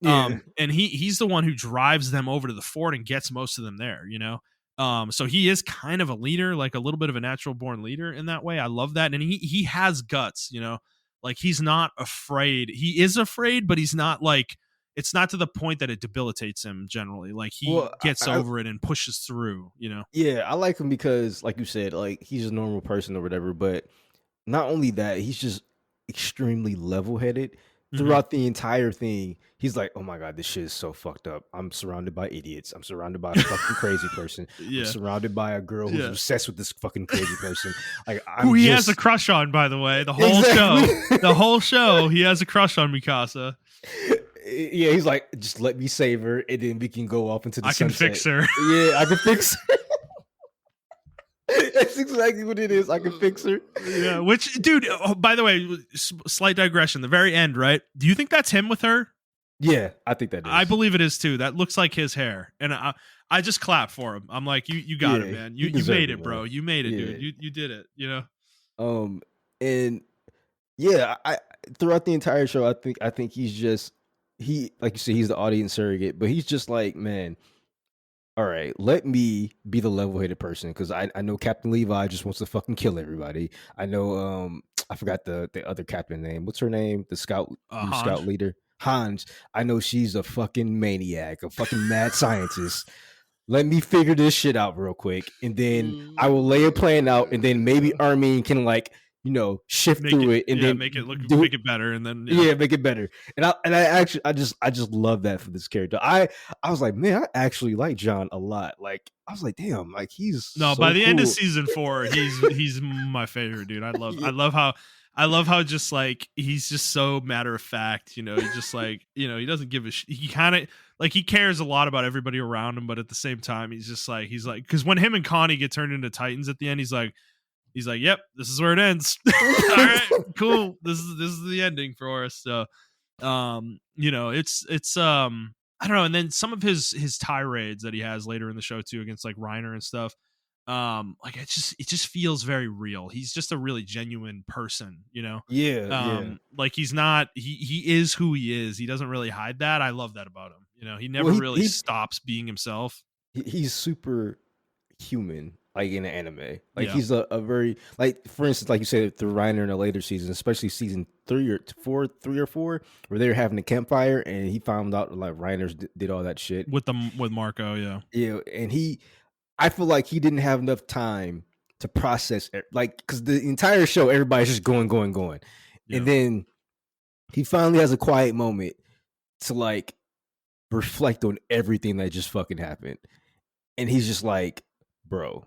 and he's the one who drives them over to the fort and gets most of them there, So he is kind of a leader, like a little bit of a natural born leader in that way. I love that. And he has guts, like he's not afraid. He is afraid, but he's not like, it's not to the point that it debilitates him generally. Like he Well, gets over it and pushes through. yeah, I like him because, like you said, like he's a normal person or whatever. But not only that, he's just extremely level headed Mhm. throughout the entire thing. He's like, oh my god, this shit is so fucked up. I'm surrounded by idiots. I'm surrounded by a fucking crazy person. I'm Yeah. surrounded by a girl who's Yeah. obsessed with this fucking crazy person. Like Who I'm he has a just crush on, by the way. The whole show. exactly. The whole show, he has a crush on Mikasa. Yeah, he's like, just let me save her, and then we can go off into the I can sunset. fix her. Yeah, I can fix her. That's exactly what it is. I can fix her. Yeah, which, dude, by the way, slight digression. The very end, right? Do you think that's him with her? Yeah, I think that I is. believe it is too. That looks like his hair, and I just clap for him. I'm like, you got it, Yeah, man. he You made deserved it, it, bro. man. You made it, Yeah. dude. You did it. And yeah, I throughout the entire show, I think he's just like you said, he's the audience surrogate, but he's just like, man, all right, let me be the level-headed person because I know Captain Levi just wants to fucking kill everybody. I know I forgot the other captain name. What's her name? The scout new scout Hanj. leader. Hans. I know she's a fucking maniac, a fucking mad scientist. Let me figure this shit out real quick, and then I will lay a plan out, and then maybe Armin can like shift Make through it, it, and yeah, then make it look, do make it better, and then yeah. yeah, make it better. And I actually I just love that for this character. I was like, man, I actually like John a lot. Like I was like, damn, like he's No, by so the end of cool. season 4, he's my favorite dude. Yeah, I love how just like he's just so matter of fact. He's just like he doesn't give a he kind of like he cares a lot about everybody around him, but at the same time he's like because when him and Connie get turned into Titans at the end, he's like, yep, this is where it ends. All right, cool. This is the ending for us. So it's I don't know. And then some of his tirades that he has later in the show too against like Reiner and stuff, like it just feels very real. He's just a really genuine person. yeah, yeah. Like he is who he is. He doesn't really hide that. I love that about him. He Well, never really stops being himself. he's super human, like in the anime. Like Yeah. he's a very like, for instance, like you said, through Reiner in the later seasons, especially season 3 or 4, where they were having a campfire, and he found out like Reiner's did all that shit. With Marco, yeah. Yeah, and I feel like he didn't have enough time to process it, like because the entire show, everybody's just going, going, going, and Yeah. then he finally has a quiet moment to like reflect on everything that just fucking happened, and he's just like, bro,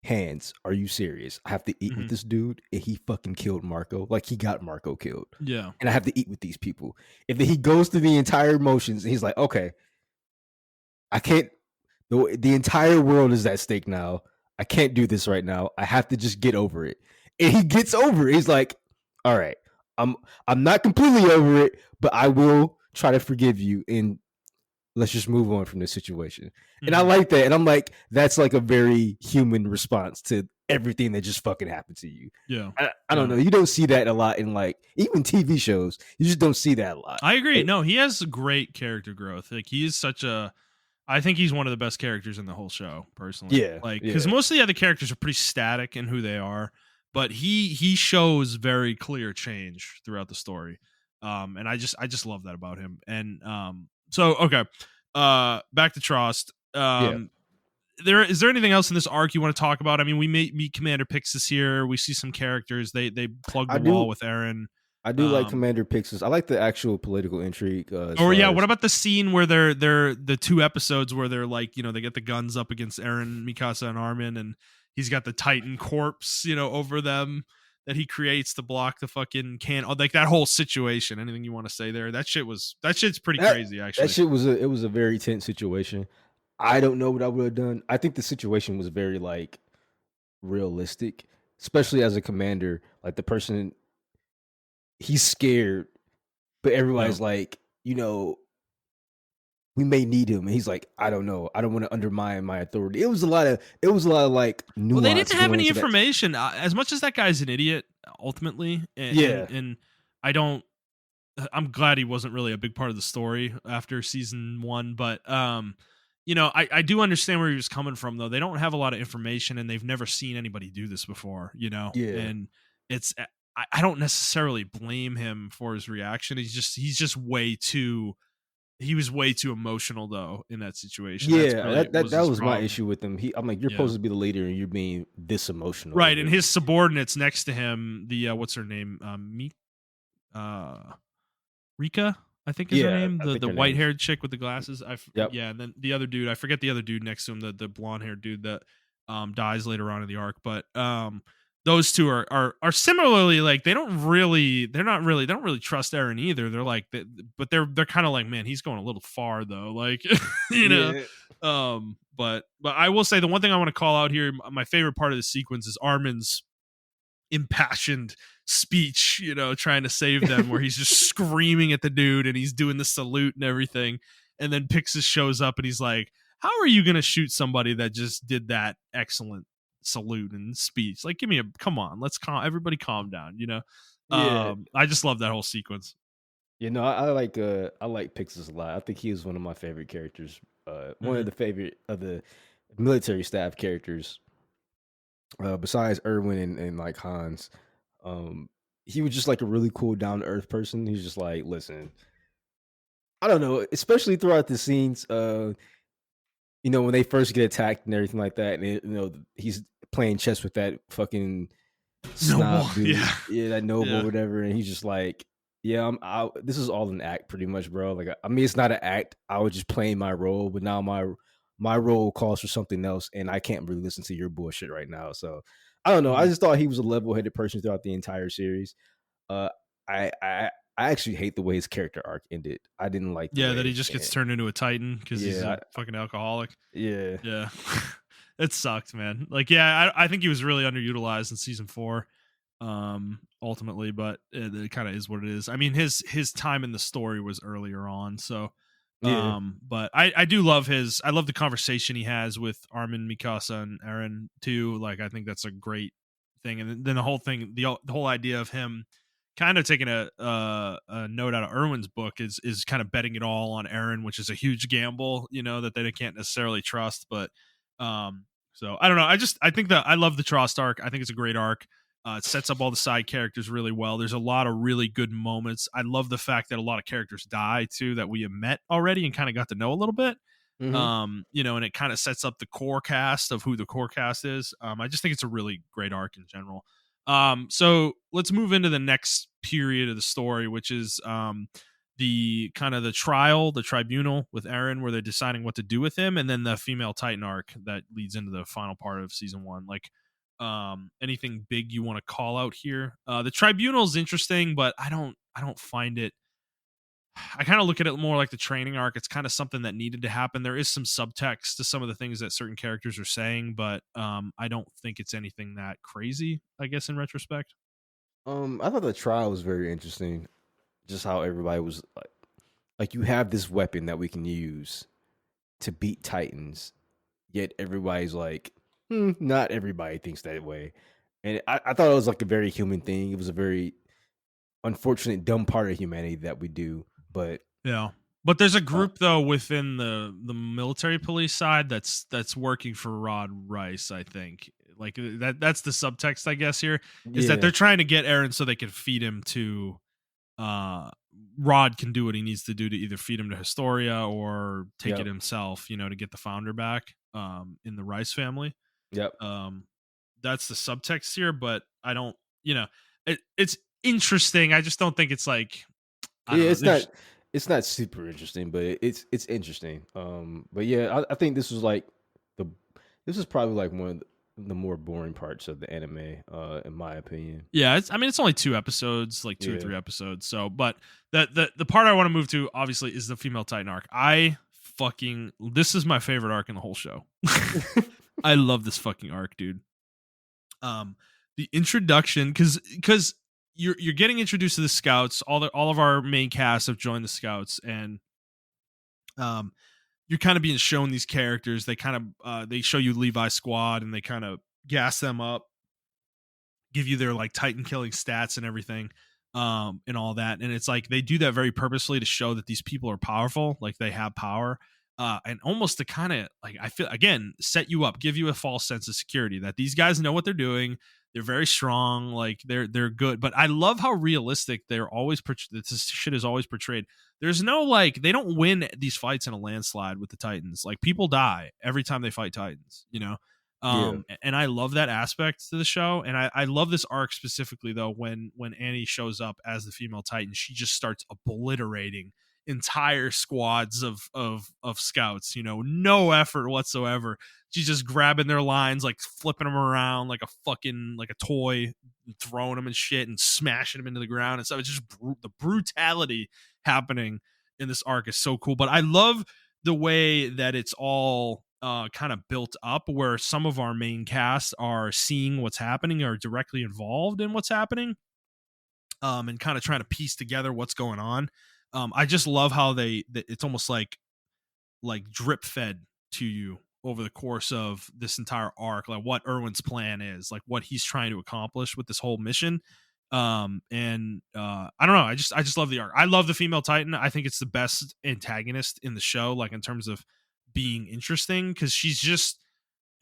Hands, are you serious? I have to eat with Hmm. this dude, and he fucking killed Marco. Like he got Marco killed, Yeah. and I have to eat with these people. And then he goes through the entire motions, and he's like, okay, I can't. The entire world is at stake now. I can't do this right now. I have to just get over it. And he gets over it. He's like, all right, I'm I'm not completely over it, but I will try to forgive you, and let's just move on from this situation. And I Hmm. like that. And I'm like, that's like a very human response to everything that just fucking happened to you. Yeah. I don't Yeah. know. You don't see that a lot in like even TV shows. You just don't see that a lot. I agree. No, he has great character growth. Like he is I think he's one of the best characters in the whole show, personally. Yeah, Like because yeah, most of the other characters are pretty static in who they are, but he shows very clear change throughout the story. And I just love that about him. And so okay, back to Trost. yeah. Is there anything else in this arc you want to talk about? I mean, we meet Commander Pixis here. We see some characters. They plug I the wall do with Aaron. I do like Um, Commander Pixis. I like the actual political intrigue as Or far yeah, what as about the scene where they're the 2 episodes where they're like, they get the guns up against Eren, Mikasa, and Armin, and he's got the Titan corpse, over them that he creates to block the fucking like that whole situation. Anything you want to say there? That shit's pretty that crazy, that actually. shit was a very tense situation. I don't know what I would have done. I think the situation was very like realistic, especially as a commander. Like the person, he's scared, but Yeah. everybody's like, we may need him, and he's like, I don't know, I don't want to undermine my authority. It was a lot of like Well, they nuance didn't have going any into that. information. As much as that guy's an idiot, ultimately, and Yeah, and I don't. I'm glad he wasn't really a big part of the story after season 1, but I do understand where he was coming from, though. They don't have a lot of information, and they've never seen anybody do this before, Yeah. and it's I don't necessarily blame him for his reaction. He's just way too he was way too emotional though in that situation. That's Yeah, really was that his was my problem. issue with him. I'm like, you're Yeah. supposed to be the leader, and you're being this emotional Right, over and it. his subordinates next to him, the what's her name? Uh Rika, I think is her Yeah, name, I think the her name's. white-haired chick with the glasses. Yep. Yeah, and then the other dude, I forget the other dude next to him, the blonde-haired dude that dies later on in the arc, but those two are similarly like they don't really trust Eren either. They're like but they're kind of like, man, he's going a little far though. Like, you know. Yeah. But I will say the one thing I want to call out here, my favorite part of the sequence is Armin's impassioned speech, trying to save them, where he's just screaming at the dude and he's doing the salute and everything. And then Pixis shows up and he's like, how are you going to shoot somebody that just did that excellent salute and speech? Like, come on, everybody calm down. Yeah. I just love that whole sequence. I like Pixis a lot. I think he was one of my favorite characters. One of Mhm. the favorite of the military staff characters, besides Erwin and like Hans. Um, he was just like a really cool, down to earth person. He's just like, listen, I don't know, especially throughout the scenes. When they first get attacked and everything like that, and he's playing chess with that fucking Noble. snob dude, Yeah. yeah, that noble or Yeah. whatever, and he's just like, yeah, this is all an act, pretty much, bro. Like, I mean, it's not an act. I was just playing my role, but now my role calls for something else, and I can't really listen to your bullshit right now. So, I don't know. I Mhm. just thought he was a level headed person throughout the entire series. Uh, I I I actually hate the way his character arc ended. I didn't like the Yeah, that he way. just gets turned into a titan because he's Yeah, a fucking alcoholic. yeah, Yeah. It sucked, man. Like, yeah, I think he was really underutilized in season 4, ultimately, but it kind of is what it is. I mean, his time in the story was earlier on, so yeah. but I do love I love the conversation he has with Armin, Mikasa, and Eren too. Like, I think that's a great thing. And then the whole thing, the whole idea of him kind of taking a note out of Irwin's book is kind of betting it all on Eren, which is a huge gamble, that they can't necessarily trust. But so I don't know. I think that I love the Trost arc. I think it's a great arc. It sets up all the side characters really well. There's a lot of really good moments. I love the fact that a lot of characters die too that we have met already and kind of got to know a little bit. Hmm. And it kind of sets up the core cast of who the core cast is. I just think it's a really great arc in general. So let's move into the next period of the story, which is the kind of the trial, the tribunal with Eren, where they're deciding what to do with him, and then the female Titan arc that leads into the final part of season 1. Like, anything big you want to call out here? The tribunal is interesting, but I don't find it. I kind of look at it more like the training arc. It's kind of something that needed to happen. There is some subtext to some of the things that certain characters are saying, but I don't think it's anything that crazy, I guess, in retrospect. I thought the trial was very interesting. Just how everybody was like, you have this weapon that we can use to beat Titans, yet everybody's like, not everybody thinks that way. And I thought it was like a very human thing. It was a very unfortunate, dumb part of humanity that we do. But Yeah. But there's a uh, group though within the military police side that's working for Rod Rice, I think. Like, that's the subtext, I guess, here is that yeah, they're trying to get Eren so they can feed him to uh Rod can do what he needs to do to either feed him to Historia or take it yep, himself, to get the founder back in the Rice family. yep, Um that's the subtext here, but I don't, it's interesting. I just don't think it's like, I yeah. don't know. There's It's not super interesting, but it's interesting. But yeah, I think the this is probably like one of the more boring parts of the anime, in my opinion. Yeah, I mean, it's only 2 episodes, like 2 or Yeah. 3 episodes. So, but the part I want to move to obviously is the female Titan arc. This is my favorite arc in the whole show. I love this fucking arc, dude. The introduction, because you're getting introduced to the scouts. All of our main cast have joined the scouts, and um, you're kind of being shown these characters. They kind of they show you Levi's squad, and they kind of gas them up, give you their like Titan killing stats and everything, and all that. And it's like they do that very purposely to show that these people are powerful, like they have power. and almost to kind of like, I feel again, set you up, give you a false sense of security that these guys know what they're doing. They're very strong, like they're good. But I love how realistic they're always. This shit is always portrayed. There's no like, they don't win these fights in a landslide with the Titans. Like, people die every time they fight Titans, you know. Yeah. And I love that aspect to the show, and I love this arc specifically though, when Annie shows up as the female Titan, she just starts obliterating entire squads of scouts, you know, no effort whatsoever. She's just grabbing their lines, like flipping them around like a fucking, like a toy, throwing them and shit and smashing them into the ground. And so it's just the brutality happening in this arc is so cool. But I love the way that it's all kind of built up, where some of our main cast are seeing what's happening, or directly involved in what's happening, and kind of trying to piece together what's going on. I just love how it's almost like drip fed to you over the course of this entire arc, like what Irwin's plan is, like what he's trying to accomplish with this whole mission. And I don't know, I just love the arc. I love the female Titan. I think it's the best antagonist in the show, like in terms of being interesting, because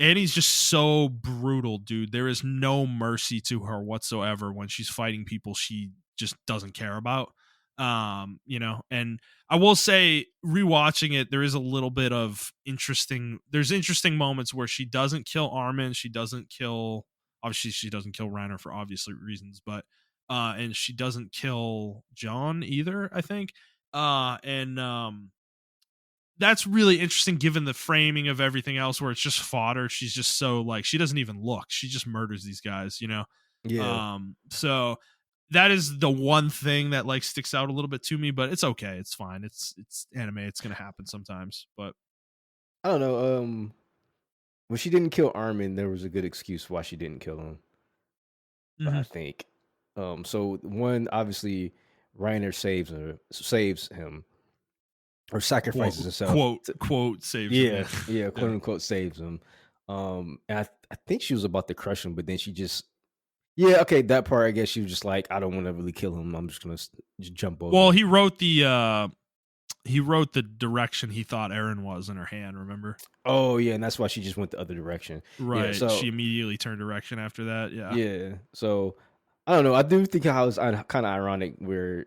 Annie's just so brutal, dude. There is no mercy to her whatsoever when she's fighting people she just doesn't care about. You know, and I will say, rewatching it, there is a little bit of there's interesting moments where she doesn't kill Armin, obviously she doesn't kill Reiner for obvious reasons, but and she doesn't kill John either, I think. And that's really interesting given the framing of everything else, where it's just fodder. She's just so like, she doesn't even look. She just murders these guys, you know? Yeah. So that is the one thing that like sticks out a little bit to me, but it's okay. It's fine. It's anime. It's going to happen sometimes, but I don't know. When she didn't kill Armin, there was a good excuse why she didn't kill him. I mhm. think. So one, obviously, Reiner saves him, or sacrifices himself. Quote saves him. Yeah, yeah, quote unquote saves him. And I think she was about to crush him, but then she just, yeah, okay, that part, I guess she was just like, I don't want to really kill him. I'm just gonna just jump over. Well, him. he wrote the direction he thought Eren was in her hand, remember? Oh yeah, and that's why she just went the other direction. Right. Yeah, so she immediately turned direction after that. Yeah. yeah, so I don't know. I do think how it's kind of ironic where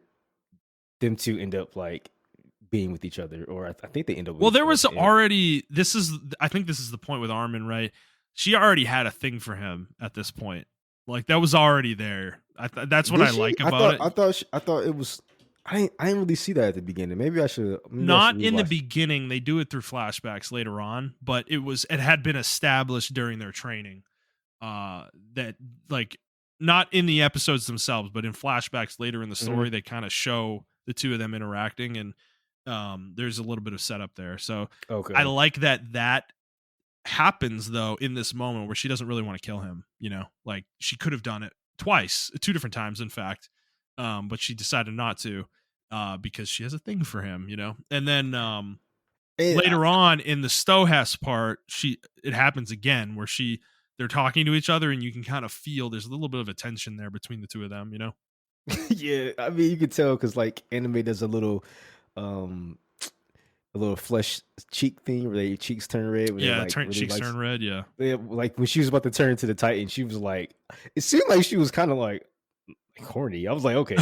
them two end up like being with each other, or I think they end up with Well, each there other was at the end. already, I think this is the point with Armin, right? She already had a thing for him at this point. Like, that was already there. That's what Did I she? like about it. I thought it was. I didn't really see that at the beginning. Maybe I should. Not in the rewatch. beginning. They do it through flashbacks later on, but it had been established during their training. That, like, not in the episodes themselves, but in flashbacks later in the story, they kind of show the two of them interacting, and there's a little bit of setup there. So Okay. I like that happens though in this moment where she doesn't really want to kill him, you know, like she could have done it twice, two different times in fact, but she decided not to, because she has a thing for him, you know. And then And later on in the Stohas part, it happens again where they're talking to each other, and you can kind of feel there's a little bit of a tension there between the two of them, you know. yeah, I mean, you can tell because like anime does um, a little flesh cheek thing where their cheeks turn red. Where they Yeah, like really cheeks like, turn red. Yeah. like when she was about to turn into the Titan, she was like, it seemed like she was kind of like horny. I was like, okay,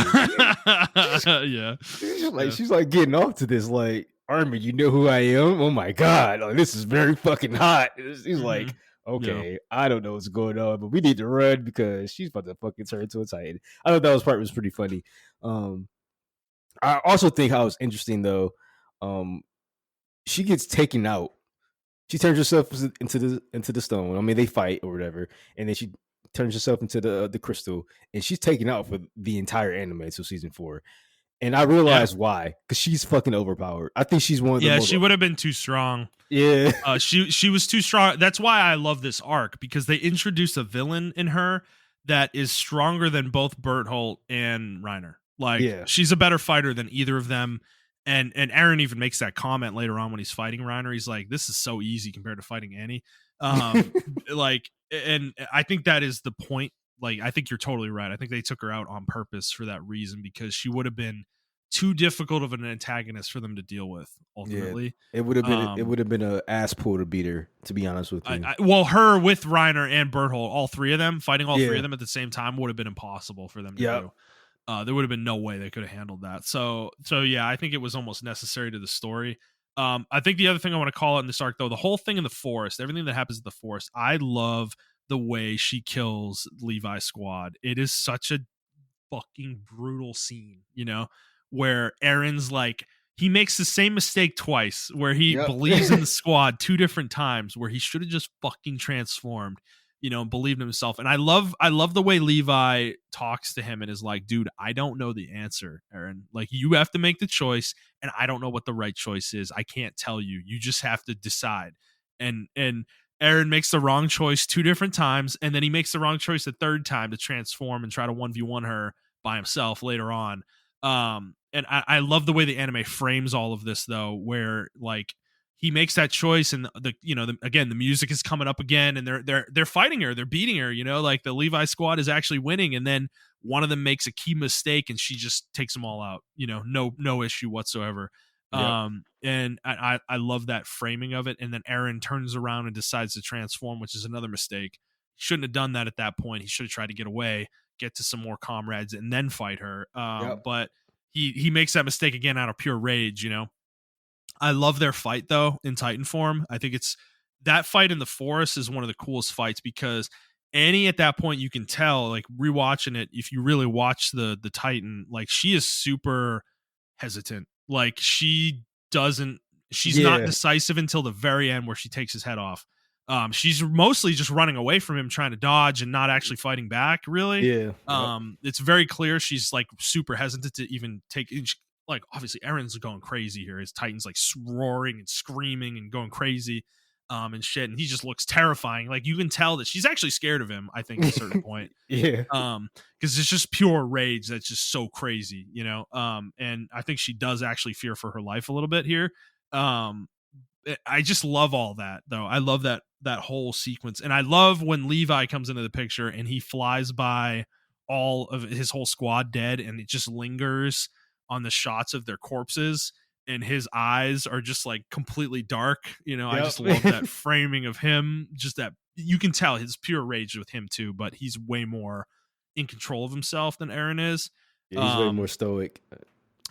Yeah. she's like getting off to this like, Armin, you know who I am? Oh my god, like, this is very fucking hot. He's like, okay, I don't know what's going on, but we need to run because she's about to fucking turn into a Titan. I thought that part was pretty funny. I also think how it's interesting though. She gets taken out. She turns herself into the stone. I mean, they fight or whatever, and then she turns herself into the crystal, and she's taken out for the entire anime until season 4. And I realized why, because she's fucking overpowered. I think she's one of the most. She would have been too strong. Yeah, she was too strong. That's why I love this arc, because they introduce a villain in her that is stronger than both Berthold and Reiner. Like, she's a better fighter than either of them. And Eren even makes that comment later on when he's fighting Reiner. He's like, "This is so easy compared to fighting Annie." Like, and I think that is the point. Like, I think you're totally right. I think they took her out on purpose for that reason, because she would have been too difficult of an antagonist for them to deal with Yeah, ultimately. it Um, would have been a ass pull to beat her, to be honest with you. well, her with Reiner and Berthold, all three of them fighting all three Yeah. of them at the same time would have been impossible for them to Yep. do. There would have been no way they could have handled that. So yeah, I think it was almost necessary to the story. I think the other thing I want to call out in this arc, though, the whole thing in the forest, everything that happens in the forest, I love the way she kills Levi's squad. It is such a fucking brutal scene, where Aaron's like, he makes the same mistake twice, where he Yep. believes in the squad two different times, where he should have just fucking transformed, and believed in himself. And I love the way Levi talks to him and is like, dude, I don't know the answer, Aaron. Like, you have to make the choice, and I don't know what the right choice is. I can't tell you. You just have to decide. And Aaron makes the wrong choice two different times, and then he makes the wrong choice the third time to transform and try to 1v1 her by himself later on. And I love the way the anime frames all of this, though, where like he makes that choice, and again, the music is coming up again, and they're fighting her, they're beating her, like the Levi squad is actually winning, and then one of them makes a key mistake, and she just takes them all out, no issue whatsoever. Yep. And I love that framing of it. And then Aaron turns around and decides to transform, which is another mistake. Shouldn't have done that at that point. He should have tried to get away, get to some more comrades, and then fight her. Yep. But he makes that mistake again out of pure rage. I love their fight, though, in Titan form. I think it's that fight in the forest is one of the coolest fights, because Annie at that point, you can tell, like, rewatching it, if you really watch the Titan, like, she is super hesitant. Like, she's not Yeah. decisive until the very end, where she takes his head off. She's mostly just running away from him, trying to dodge and not actually fighting back, really. Yeah. Yep. It's very clear she's like super hesitant to even take. Like, obviously, Aaron's going crazy here. His Titan's like roaring and screaming and going crazy, and shit. And he just looks terrifying. Like, you can tell that she's actually scared of him, I think, at a certain point. Yeah. Because it's just pure rage that's just so crazy. And I think she does actually fear for her life a little bit here. I just love all that, though. I love that whole sequence, and I love when Levi comes into the picture and he flies by all of his whole squad dead, and it just lingers on the shots of their corpses, and his eyes are just like completely dark. I Yep. just love that framing of him. Just that you can tell his pure rage with him too, but he's way more in control of himself than Aaron is. Yeah, he's way more stoic.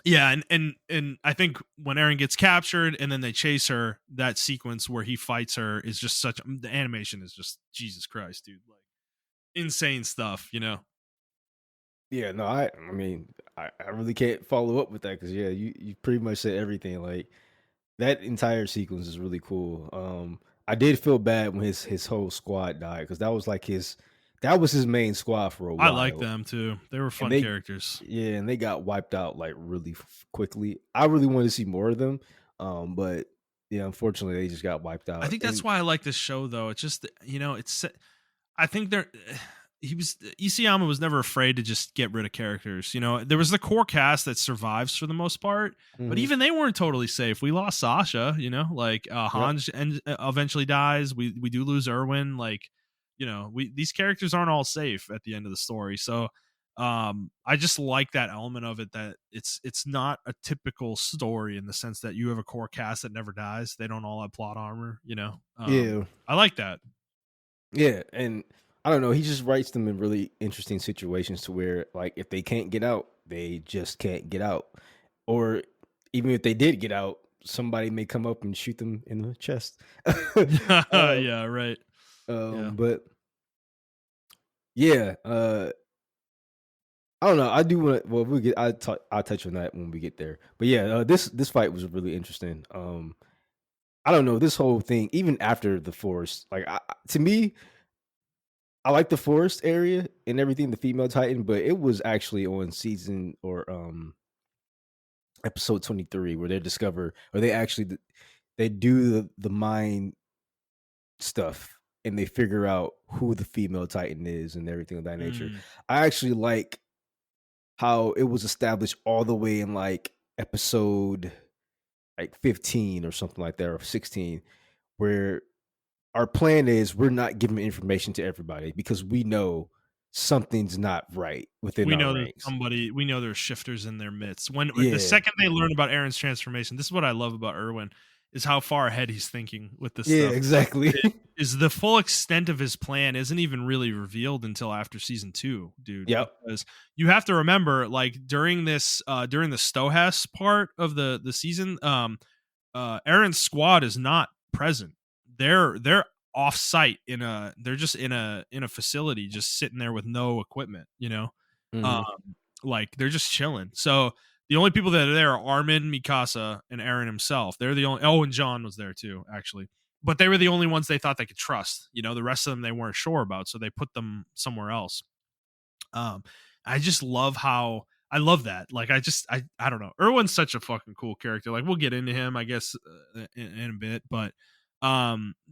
Yeah, and I think when Aaron gets captured and then they chase her, that sequence where he fights her is just the animation is just Jesus Christ, dude. Like, insane stuff. Yeah, no, I mean, I really can't follow up with that because yeah, you pretty much said everything. Like that entire sequence is really cool. I did feel bad when his whole squad died because that was his main squad for a I while. like them too. They were fun they characters. Yeah, and they got wiped out like really quickly. I really wanted to see more of them, but yeah, unfortunately, they just got wiped I out. think that's And why I like this show, though. It's just, it's I think Isayama was never afraid to just get rid of characters. There was the core cast that survives for the most part, but Mhm. even they weren't totally safe. We lost Sasha, like Yep. Hans eventually dies. We do lose Erwin. Like, these characters aren't all safe at the end of the story. So I just like that element of it, that it's not a typical story in the sense that you have a core cast that never dies. They don't all have plot armor. Yeah. I like that. Yeah, and I don't know, he just writes them in really interesting situations to where like if they can't get out, they just can't get out. Or even if they did get out, somebody may come up and shoot them in the chest. uh, Yeah, right. Yeah. but yeah, I don't know. I do want to. Well, we get. I'll touch on that when we get there. But yeah, this fight was really interesting. I don't know this whole thing. Even after the forest, like to me, I like the forest area and everything, the female Titan, but it was actually on season or episode 23 where they discover or they actually they do the mind stuff and they figure out who the female Titan is and everything of that nature. Mm. I actually like how it was established all the way in like episode like 15 or something like that or 16 where our plan is we're not giving information to everybody because we know something's not right within We our know there's ranks. somebody. We know there's shifters in their midst. When the Yeah, second they learn about Aaron's transformation, this is what I love about Erwin, is how far ahead he's thinking with this yeah, stuff. exactly. Is the full extent of his plan isn't even really revealed until after season 2, dude, Yep. because you have to remember, like, during this during the Stohas part of the season, Aaron's squad is not present. They're off site they're just in a facility, just sitting there with no equipment, um Hmm. like they're just chilling. So the only people that are there are Armin, Mikasa, and Aaron himself. They're the only. Oh, and John was there too, actually. But they were the only ones they thought they could trust. The rest of them they weren't sure about, so they put them somewhere else. Um, I just love how I love that. Like, I don't know. Erwin's such a fucking cool character. Like, we'll get into him, I guess, in a bit. But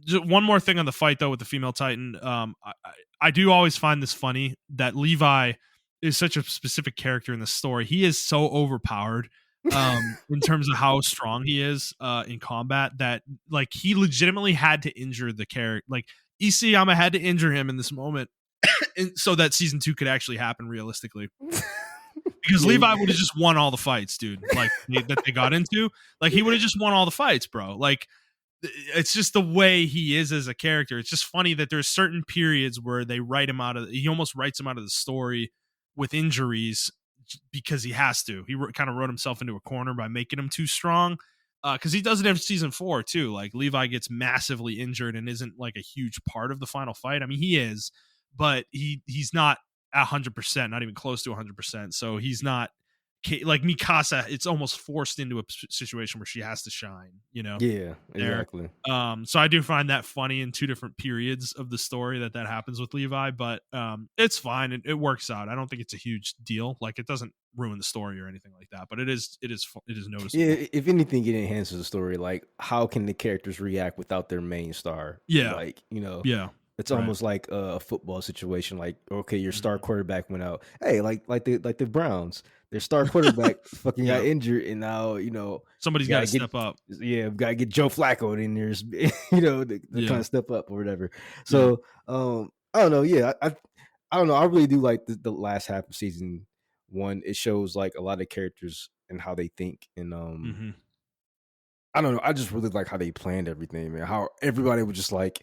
just one more thing on the fight though with the female Titan. I do always find this funny that Levi is such a specific character in the story. He is so overpowered in terms of how strong he is in combat, that like he legitimately had to injure the character. Like, Isayama had to injure him in this moment so that season 2 could actually happen realistically. Because Yeah, Levi would have just won all the fights, dude. Like, that they got into. Like, he would have just won all the fights, bro. Like, it's just the way he is as a character. It's just funny that there's certain periods where they write him out of. He almost writes him out of the story with injuries because he has to. He kind of wrote himself into a corner by making him too strong. Because he does it in season 4 too. Like, Levi gets massively injured and isn't like a huge part of the final fight. I mean, he is, but he's not 100%, not even close to 100%. So he's not like Mikasa. It's almost forced into a situation where she has to shine. yeah, There. exactly. So I do find that funny in 2 different periods of the story that happens with Levi, but it's fine. It works out. I don't think it's a huge deal. Like, it doesn't ruin the story or anything like that, but it is noticeable. Yeah, if anything, it enhances the story. Like, how can the characters react without their main star? Yeah. Like, Yeah. it's Right. almost like a football situation. Like, okay, your star Mhm. quarterback went out. Hey, like the Browns, their star quarterback fucking got Yeah. injured, and now Somebody's got gotta to get step up. gotta get Joe Flacco in there, to kind Yeah. of step up or whatever. Yeah. So, I don't know. Yeah, I don't know. I really do like the last half of season 1. It shows like a lot of characters and how they think, and Hmm. I don't know. I just really like how they planned everything, man. How everybody was just like,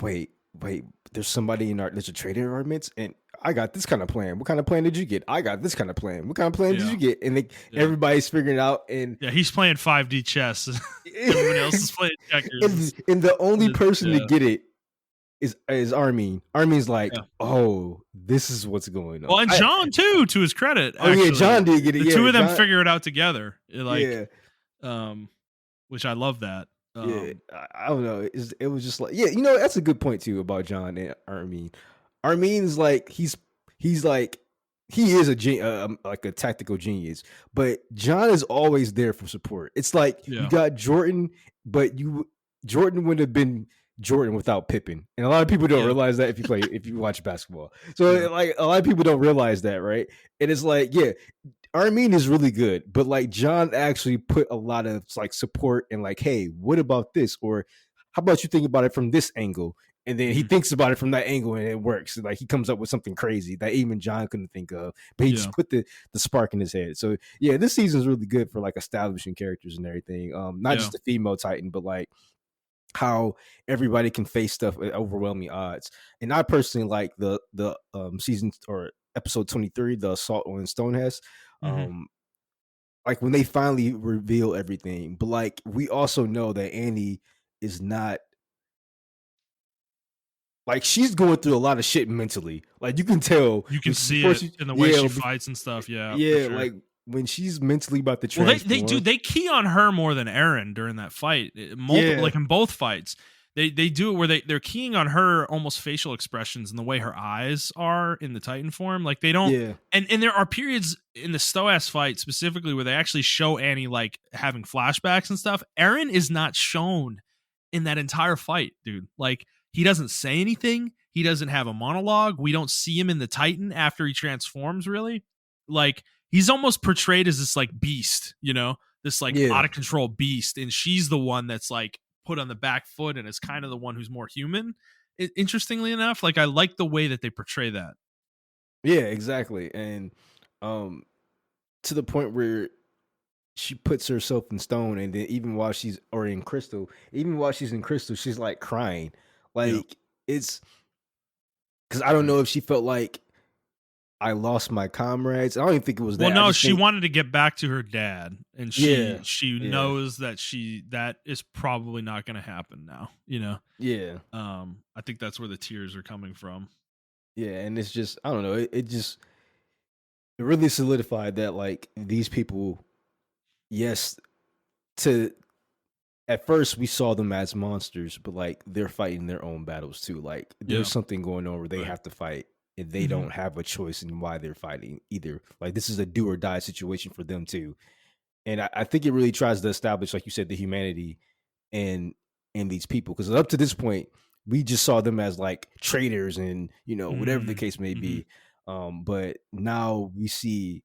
wait, there's a trade in our midst, and I got this kind of plan. What kind of plan did you get? I got this kind of plan. What kind of plan did Yeah. you get? And Yeah. everybody's figuring it out, and Yeah. He's playing 5D chess. Everybody else is playing checkers. and the only person to Yeah. get it is Armin. Armin's like, Yeah. oh, this is what's going on. Well, and John too, to his credit, Oh yeah, actually, John did get it. the Yeah, 2 of them John. figure it out together. Like, Yeah, which I love that. yeah. I don't know. It was just like, yeah, that's a good point too about John and Armin. Armin's like he's like he is like a tactical genius, but John is always there for support. It's like you Yeah. got Jordan, but Jordan would have been Jordan without Pippen, and a lot of people don't Yeah. realize that if you watch basketball. So Yeah. like a lot of people don't realize that, right? And it's like, yeah, Armin is really good, but like John actually put a lot of like support and like, hey, what about this? Or how about you think about it from this angle? And then he Mhm. thinks about it from that angle and it works. Like, he comes up with something crazy that even John couldn't think of, but he Yeah. just put the spark in his head. So yeah, this season is really good for like establishing characters and everything. Not Yeah. just the female Titan, but like how everybody can face stuff at overwhelming odds. And I personally like the season or episode 23, the assault on Stonehenge. Mhm. Like when they finally reveal everything, but like we also know that Annie is not like, she's going through a lot of shit mentally. Like, you can tell You can when see before it she, in the way yeah, she fights and stuff. Yeah, for yeah, sure. like when she's mentally about to Well, they do transform. they key on her more than Aaron during that fight. Yeah. Like in both fights, they do it where they're keying on her almost facial expressions and the way her eyes are in the Titan form. Like, they don't. Yeah, And there are periods in the Stoas fight specifically where they actually show Annie like having flashbacks and stuff. Aaron is not shown in that entire fight, dude. Like, he doesn't say anything. He doesn't have a monologue. We don't see him in the Titan after he transforms, really. Like, he's almost portrayed as this like beast, this like yeah, out of control beast. And she's the one that's like put on the back foot and is kind of the one who's more human. interestingly enough, like I like the way that they portray that. Yeah, exactly. And um to the point where she puts herself in stone, and then even while she's or in crystal, even while she's in crystal, she's like crying. Yeah. Like it's because I don't know if she felt like I lost my comrades. I don't even think it was Well, that. I no, just she think, wanted to get back to her dad, and yeah, she yeah, knows that that is probably not going to happen now. yeah, I think that's where the tears are coming from. yeah. And it's just, I don't know. It just, it really solidified that like these people, yes, to at first we saw them as monsters, but like they're fighting their own battles too. Like there's Yeah. something going on where they Right. have to fight and they Hmm. don't have a choice in why they're fighting either. Like this is a do or die situation for them too. And I think it really tries to establish, like you said, the humanity in these people. Because up to this point, we just saw them as like traitors and whatever the case may Mm-hmm. be. But now we see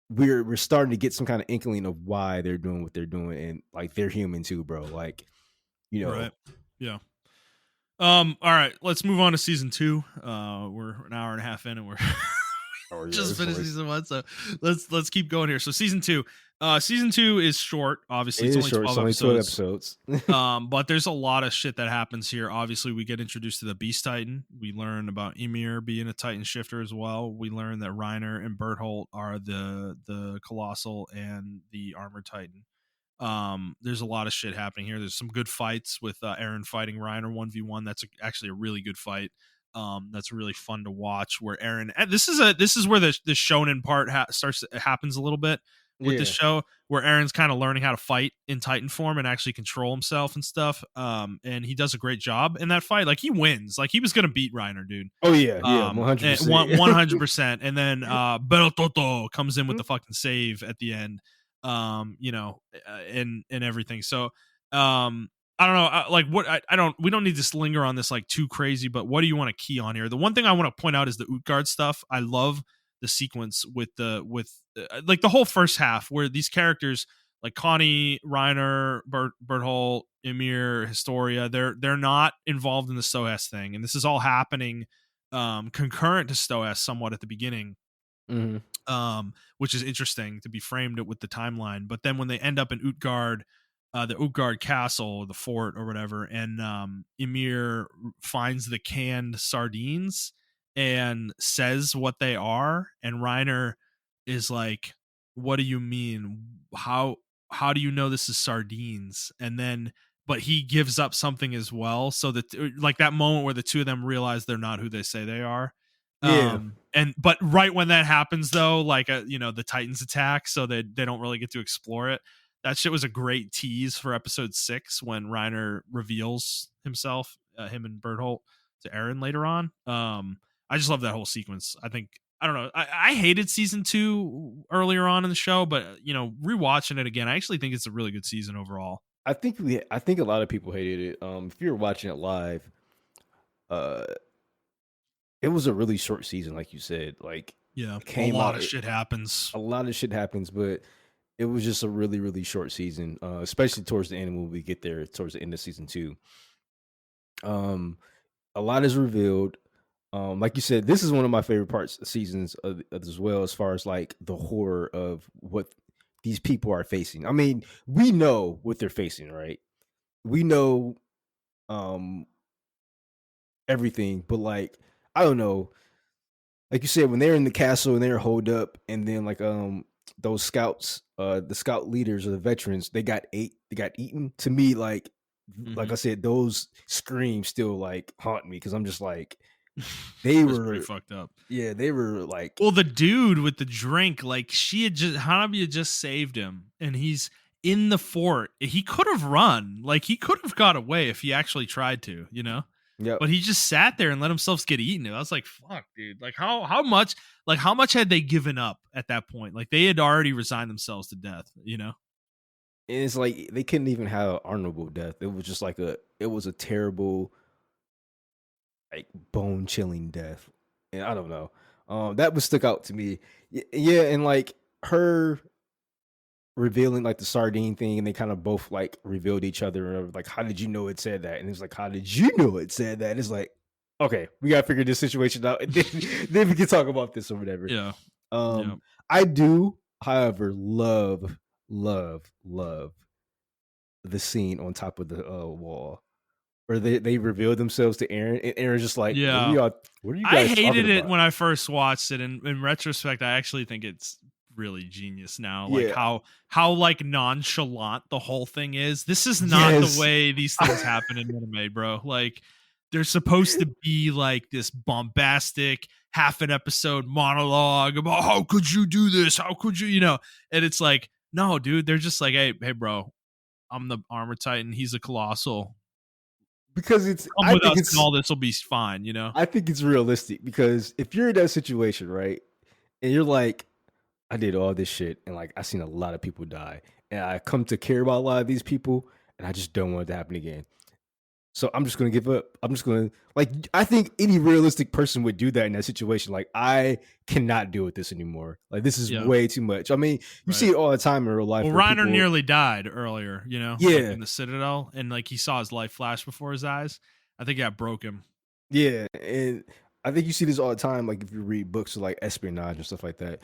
we're starting to get some kind of inkling of why they're doing what they're doing, and like they're human too, bro. Like you know, Right. Yeah. All right, let's move on to season 2. We're an hour and a half in, and we're or yeah, just this finished voice season 1. So let's keep going here. So season 2. Season 2 is short. Obviously, it it's is only short. It's 12 only 12 episodes. episodes. But there's a lot of shit that happens here. Obviously, we get introduced to the Beast Titan. We learn about Ymir being a Titan shifter as well. We learn that Reiner and Bertholdt are the Colossal and the Armored Titan. There's a lot of shit happening here. There's some good fights with Eren fighting Reiner 1v1. That's actually a really good fight. That's really fun to watch. Where Eren, and this is where the shonen part happens a little bit with the Yeah, show, where Aaron's kind of learning how to fight in Titan form and actually control himself and stuff. And he does a great job in that fight. Like he wins. Like he was gonna beat Reiner, dude. oh yeah, yeah, 100%. 100%. And then Berototo comes in with the fucking save at the end. And everything. So I don't know. Like what I don't. We don't need to linger on this like too crazy. But what do you want to key on here? The one thing I want to point out is the Utgard stuff. I love the sequence with like the whole first half where these characters like Connie, Reiner, Berthold, Emir, Historia, they're not involved in the Stoas thing, and this is all happening concurrent to Stoas somewhat at the beginning, Hmm. which is interesting to be framed with the timeline. But then when they end up in Utgard, the Utgard castle, the fort or whatever, and Ymir finds the canned sardines and says what they are, and Reiner is like, "What do you mean? How do you know this is sardines?" And then but he gives up something as well, so that like that moment where the two of them realize they're not who they say they are. Yeah, And but right when that happens though, like the Titans attack, so they don't really get to explore it. That shit was a great tease for episode 6 when Reiner reveals himself, him and Bertholdt to Eren later on. I just love that whole sequence. I don't know. I hated season 2 earlier on in the show, but rewatching it again, I actually think it's a really good season overall. I think a lot of people hated it. If you were watching it live, uh, it was a really short season, like you said. Like Yeah, it a came lot out, of shit happens. a lot of shit happens, but it was just a really, really short season, especially towards the end when we get there towards the end of season 2. Um, a lot is revealed. Like you said, this is one of my favorite parts seasons as well, as far as like the horror of what these people are facing. I mean, we know what they're facing, right? We know um everything, but like I don't know, like you said, when they're in the castle and they're holed up, and then like those scouts, the scout leaders or the veterans, they got eaten. To me, like Hmm. I said, those screams still like haunt me because I'm just like they That's pretty were, fucked up. yeah, they were like, Well, the dude with the drink, like she had just Hanabi had just saved him, and he's in the fort. He could have run, like he could have got away if he actually tried to. yep. But he just sat there and let himself get eaten. I was like, "Fuck, dude! Like how much had they given up at that point? Like they had already resigned themselves to death. And it's like they couldn't even have an honorable death. It was just like it was a terrible, like bone chilling death. And I don't know. That was stuck out to me. Yeah, and like her. revealing like the sardine thing, and they kind of both like revealed each other. And like, how did you know it said that? And it's like, how did you know it said that? And it's like, okay, we gotta figure this situation out, and then we can talk about this or whatever. Yeah. Um, I do, however, love the scene on top of the wall where they reveal themselves to Aaron, and Aaron's just like, Yeah. what are you I guys hated talking it about? when I first watched it, and in retrospect, I actually think it's really genius now. Like Yeah. how like nonchalant the whole thing is. This is not the Yes. way these things happen in anime, bro. Like they're supposed to be like this bombastic half an episode monologue about how could you do this? How could you, And it's like, no, dude, they're just like, hey, bro, I'm the armor titan. He's a colossal. Because Come with us and all this will be fine, I think it's realistic, because if you're in that situation, right, and you're like, I did all this shit, and like I seen a lot of people die, and I come to care about a lot of these people, and I just don't want it to happen again. So I'm just gonna give up. I'm just gonna, like, I think any realistic person would do that in that situation. Like, I cannot deal with this anymore. Like, this is Yeah. way too much. I mean, you Right. see it all the time in real life. Well, where Reiner people, nearly died earlier, like yeah, in the Citadel, and like he saw his life flash before his eyes. I think that broke him. yeah, and I think you see this all the time. Like, if you read books of like espionage and stuff like that,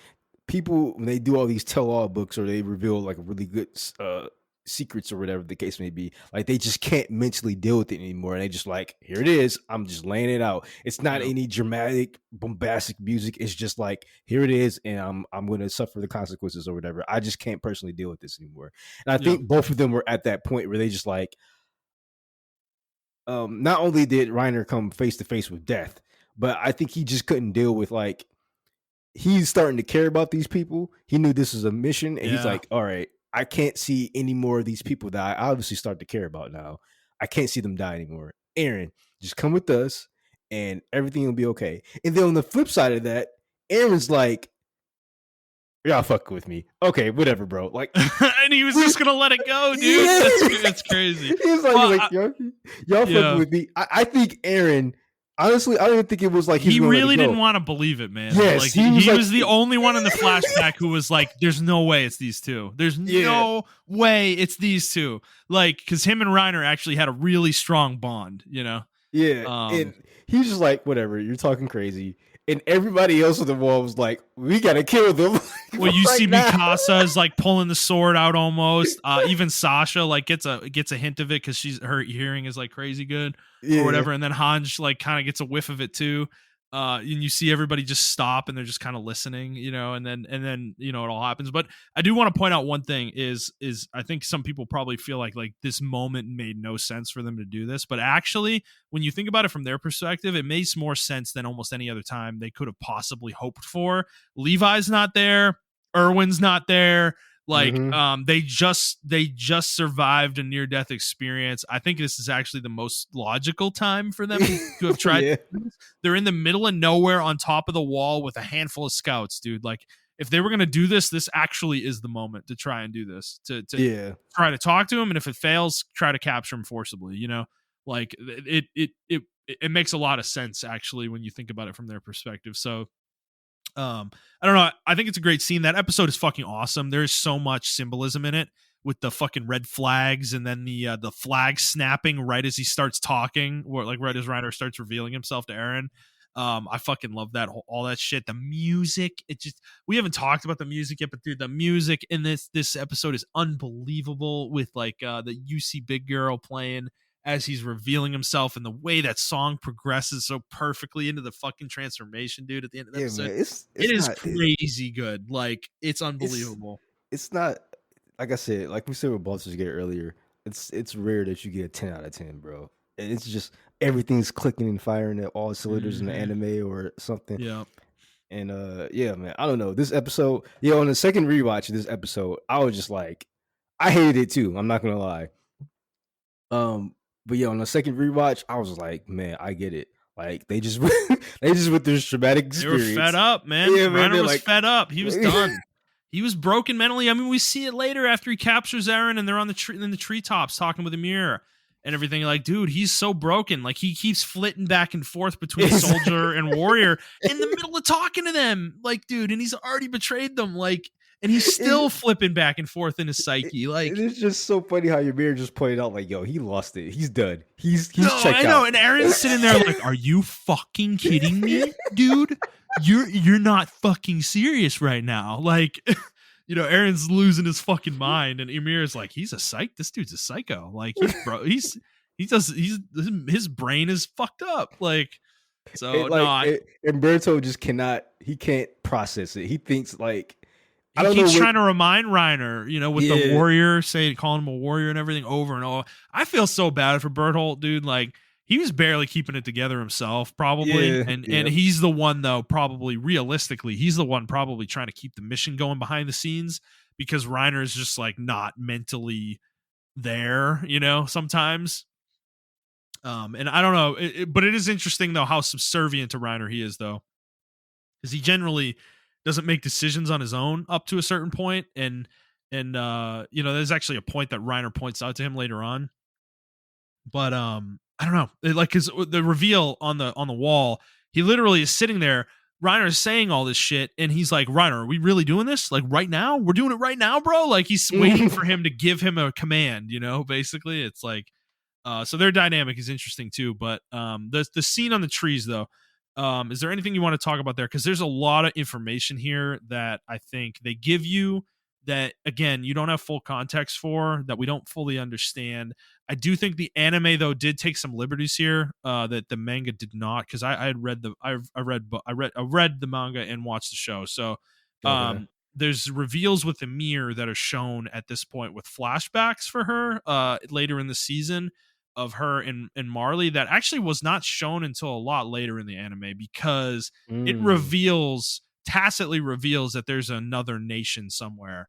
people, when they do all these tell-all books or they reveal like really good secrets or whatever the case may be, like they just can't mentally deal with it anymore, and they just like, here it is, I'm just laying it out. It's not any dramatic bombastic music, it's just like, here it is, and I'm going to suffer the consequences or whatever. I just can't personally deal with this anymore. And I think both of them were at that point where they just like, not only did Reiner come face to face with death, but I think he just couldn't deal with, like, he's starting to care about these people. He knew this was a mission, and he's like, all right, I can't see any more of these people that I obviously start to care about now. I can't see them die anymore. Aaron, just come with us and everything will be okay. And then on the flip side of that, Aaron's like, y'all fucking with me. Okay, whatever, bro. Like, and he was just gonna let it go, dude. Yeah. That's crazy. He's like, y'all fucking with me. I think Aaron, honestly, I don't even think it was like he really didn't want to believe it, man. Yes, like he was the only one in the flashback who was like, "There's no way it's these two. There's no way it's these two." Like, because him and Reiner actually had a really strong bond, Yeah, and he was just like, "Whatever, you're talking crazy." And everybody else on the wall was like, "We gotta kill them." Well, you see Mikasa is like pulling the sword out almost. Even Sasha like gets a hint of it because her hearing is like crazy good or whatever. And then Hanj like kind of gets a whiff of it too. And you see everybody just stop and they're just kind of listening, and then it all happens. But I do want to point out one thing is I think some people probably feel like this moment made no sense for them to do this, but actually when you think about it from their perspective, it makes more sense than almost any other time they could have possibly hoped for. Levi's not there, Erwin's not there. Like, they just survived a near-death experience. I think this is actually the most logical time for them to have tried. They're in the middle of nowhere on top of the wall with a handful of scouts, dude. Like, if they were going to do this, this actually is the moment to try and do this. To try to talk to him, and if it fails, try to capture him forcibly. Like it makes a lot of sense actually when you think about it from their perspective. So. I don't know. I think it's a great scene. That episode is fucking awesome. There's so much symbolism in it with the fucking red flags and then the flag snapping right as he starts talking, or like right as Reiner starts revealing himself to Aaron. I fucking love that all that shit. The music, we haven't talked about the music yet, but dude, the music in this episode is unbelievable with like the UC Big Girl playing as he's revealing himself, and the way that song progresses so perfectly into the fucking transformation, dude, at the end of the episode. Man, it is crazy good. Like, it's unbelievable. It's not, like I said, like we said with Baldur's Gate earlier, it's rare that you get a 10 out of 10, bro. And it's just everything's clicking and firing at all cylinders in the anime or something. Yeah. And yeah, man, I don't know. This episode, on the second rewatch of this episode, I was just like, I hated it too. I'm not gonna lie. But yeah, on the second rewatch, I was like, man, I get it. Like, they just with this traumatic experience. They were fed up, man. Yeah, Reiner was fed up. He was done. He was broken mentally. I mean, we see it later after he captures Eren and they're on the in the treetops talking with Ymir and everything. Like, dude, he's so broken. Like, he keeps flitting back and forth between soldier and warrior in the middle of talking to them. Like, dude, and he's already betrayed them. Like, and he's It's, still flipping back and forth in his psyche. Like, it's just so funny how your mirror just pointed out, like, yo, he lost it. He's done. He's no, checked I know. out. And Aaron's sitting there like, "Are you fucking kidding me, dude? You're not fucking serious right now." Like, Aaron's losing his fucking mind, and Emir's like, "He's a psych. This dude's a psycho. Like, his brain is fucked up. Like, so no, And Berto just cannot. He can't process it. He thinks like I he don't know keeps what. trying to remind Reiner, with the Yeah, warrior, calling him a warrior and everything over and over. I feel so bad for Berthold, dude. Like, he was barely keeping it together himself, probably. yeah, And yeah, he's the one, though, probably realistically, he's the one probably trying to keep the mission going behind the scenes, because Reiner is just like not mentally there, sometimes. And I don't know, but it is interesting though how subservient to Reiner he is, though, because he generally doesn't make decisions on his own up to a certain point. And there's actually a point that Reiner points out to him later on. But I don't know, like, cuz the reveal on the wall, he literally is sitting there. Reiner is saying all this shit, and he's like, "Reiner, are we really doing this? Like, right now? We're doing it right now, bro?" Like, he's waiting for him to give him a command, basically. It's like, so their dynamic is interesting too. But the scene on the trees, though, is there anything you want to talk about there? Because there's a lot of information here that I think they give you that, again, you don't have full context for, that we don't fully understand. I do think the anime, though, did take some liberties here that the manga did not, because I had read I read the manga and watched the show. So okay. there's reveals with Ymir that are shown at this point with flashbacks for her later in the season, of her and Marley, that actually was not shown until a lot later in the anime, because it Mm, tacitly reveals that there's another nation somewhere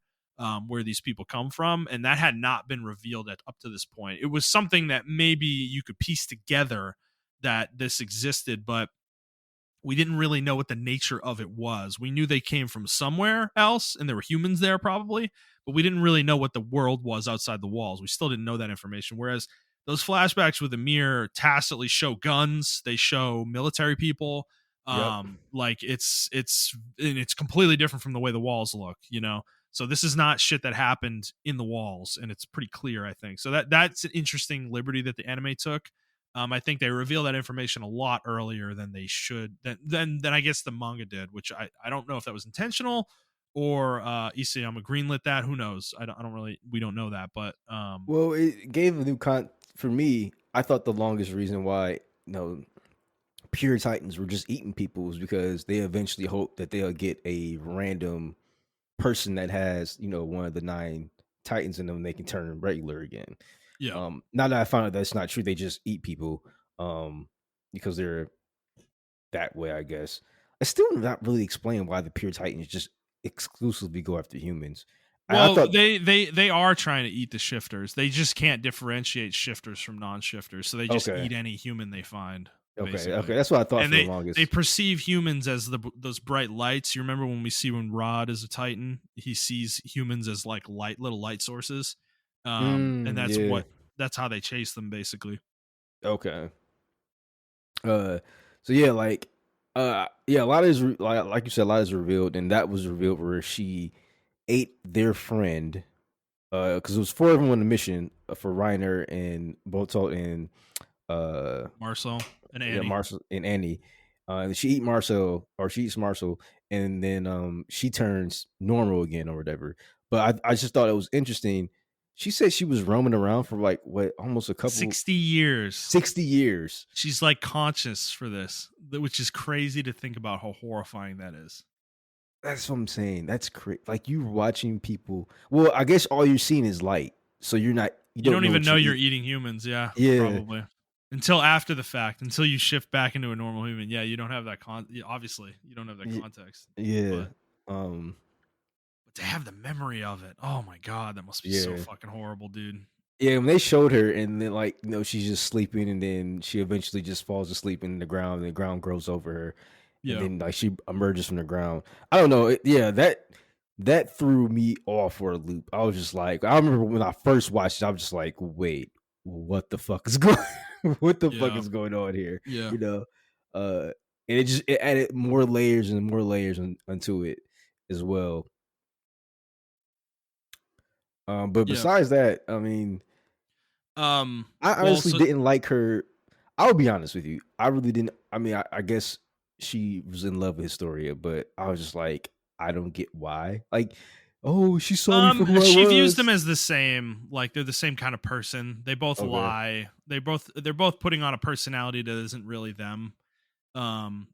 where these people come from, and that had not been revealed up to this point. It was something that maybe you could piece together that this existed, but we didn't really know what the nature of it was. We knew they came from somewhere else and there were humans there probably, but we didn't really know what the world was outside the walls. We still didn't know that information. Whereas those flashbacks with Amir tacitly show guns, they show military people. yep. Like, it's completely different from the way the walls look. So this is not shit that happened in the walls, and it's pretty clear, I think. So that's an interesting liberty that the anime took. I think they reveal that information a lot earlier than they should, than I guess the manga did, which I don't know if that was intentional, or Isayama greenlit that. Who knows? I don't really, we don't know that, but Well, it gave a new for me. I thought the longest reason why pure titans were just eating people was because they eventually hope that they'll get a random person that has one of the nine titans in them. They can turn regular again. yeah. Now that I found out that's not true, they just eat people because they're that way, I guess. I still not really explain why the pure titans just exclusively go after humans. I Well, thought they are trying to eat the shifters. They just can't differentiate shifters from non-shifters, so they just okay, eat any human they find, okay, basically. that's what I thought And for the they longest. perceive humans as those bright lights. You remember when we see when Rod is a Titan, he sees humans as like little light sources, and Yeah, that's how they chase them, basically. okay. Uh, so yeah, yeah, a lot is like you said, a lot is revealed, and that was revealed where she ate their friend. Because it was four of them on the mission for Reiner and Boto and Marcel and yeah, Annie. Marcel and Annie. She eat Marcel, or she eats Marcel, and then she turns normal again or whatever. But I just thought it was interesting. She said she was roaming around for like what, almost a couple 60 years. 60 years. She's like conscious for this, which is crazy to think about how horrifying that is. That's what I'm saying. That's crazy. Like you watching people. Well, I guess all you're seeing is light, so you You don't don't know even what know you're you're eating. eating humans, yeah, Yeah, probably. Until after the fact, until you shift back into a normal human. Yeah, you don't have that obviously, you don't have that y- context. yeah, But um, to have the memory of it, oh my god, that must be so yeah. fucking horrible, dude. Yeah, when they showed her, and then she's just sleeping, and then she eventually just falls asleep in the ground, and the ground grows over her, and Yeah. then like she emerges from the ground. I don't know. Yeah, that threw me off for a loop. I was just like, I remember when I first watched it, I was just like, wait, what the fuck is going, what the fuck Yeah. is going on here? Yeah. You know, uh, and it added more layers and more layers onto it as well. But Yeah. besides that, I mean, I Well, honestly so didn't like her. I'll be honest with you. I really didn't. I mean, I guess she was in love with Historia, but I was just like, I don't get why. Like, oh, she saw me for who I she views them was. as the same, like they're the same kind of person. They both Okay. lie. They're both putting on a personality that isn't really them.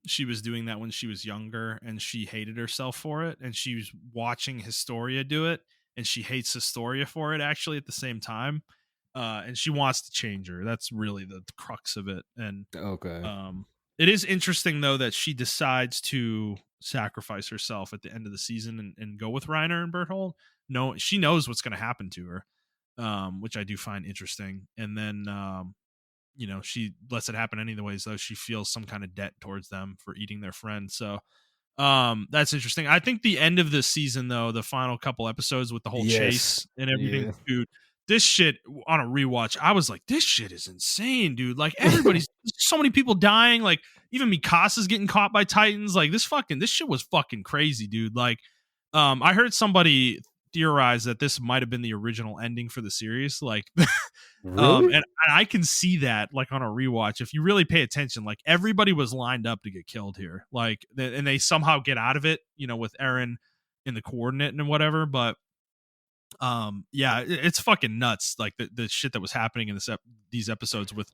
She was doing that when she was younger and she hated herself for it, and she was watching Historia do it and she hates Historia for it actually at the same time. And she wants to change her. That's really the crux of it. And Okay. um it is interesting though that she decides to sacrifice herself at the end of the season and go with Reiner and Berthold. No, she knows what's going to happen to her, which I do find interesting. And then she lets it happen anyways, though she feels some kind of debt towards them for eating their friend. So that's interesting. I think the end of the season, though, the final couple episodes with the whole Yes. chase and everything, Yeah. dude, this shit on a rewatch, I was like, this shit is insane, dude. Like everybody's so many people dying. Like even Mikasa's getting caught by Titans. Like this shit was fucking crazy, dude. Like, I heard somebody theorize that this might have been the original ending for the series. Like, Really? and I can see that like on a rewatch. If you really pay attention, like everybody was lined up to get killed here. Like, and they somehow get out of it, with Eren in the coordinate and whatever. But yeah, it's fucking nuts. Like the shit that was happening in these episodes with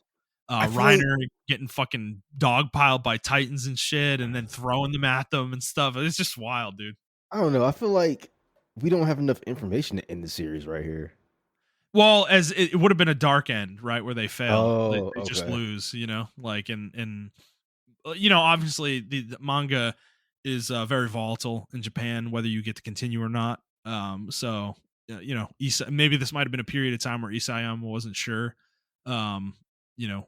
I feel like Reiner getting fucking dogpiled by Titans and shit, and then throwing them at them and stuff. It's just wild, dude. I don't know. I feel like we don't have enough information to end the series right here. Well, as it would have been a dark end, right, where they fail, Oh, they just okay. lose, like and obviously the manga is very volatile in Japan, whether you get to continue or not. So maybe this might have been a period of time where Isayama wasn't sure, um,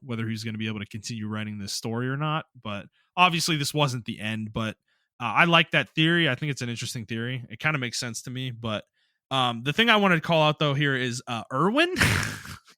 whether he's going to be able to continue writing this story or not. But obviously, this wasn't the end. But I like that theory. I think it's an interesting theory. It kind of makes sense to me. But the thing I wanted to call out though here is Irwin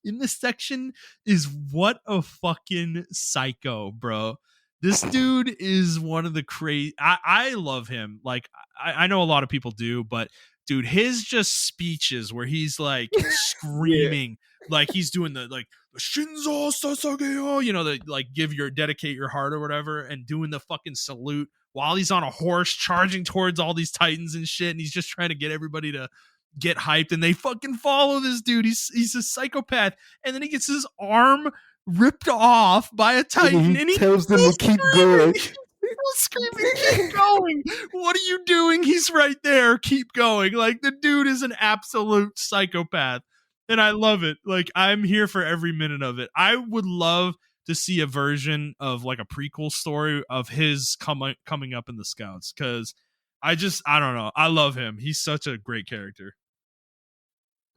in this section is what a fucking psycho, bro. This dude is one of the crazy. I love him. Like I know a lot of people do, but dude, his just speeches where he's like Yeah. screaming, like he's doing the like Shinzo Sasageo, the like dedicate your heart or whatever, and doing the fucking salute while he's on a horse charging towards all these titans and shit, and he's just trying to get everybody to get hyped, and they fucking follow this dude. He's a psychopath, and then he gets his arm ripped off by a And then titan, he and he's tells them still to keep going. screaming, keep going. What are you doing? He's right there. Keep going. Like the dude is an absolute psychopath. And I love it. Like I'm here for every minute of it. I would love to see a version of like a prequel story of his coming up in the scouts, because I don't know. I love him. He's such a great character.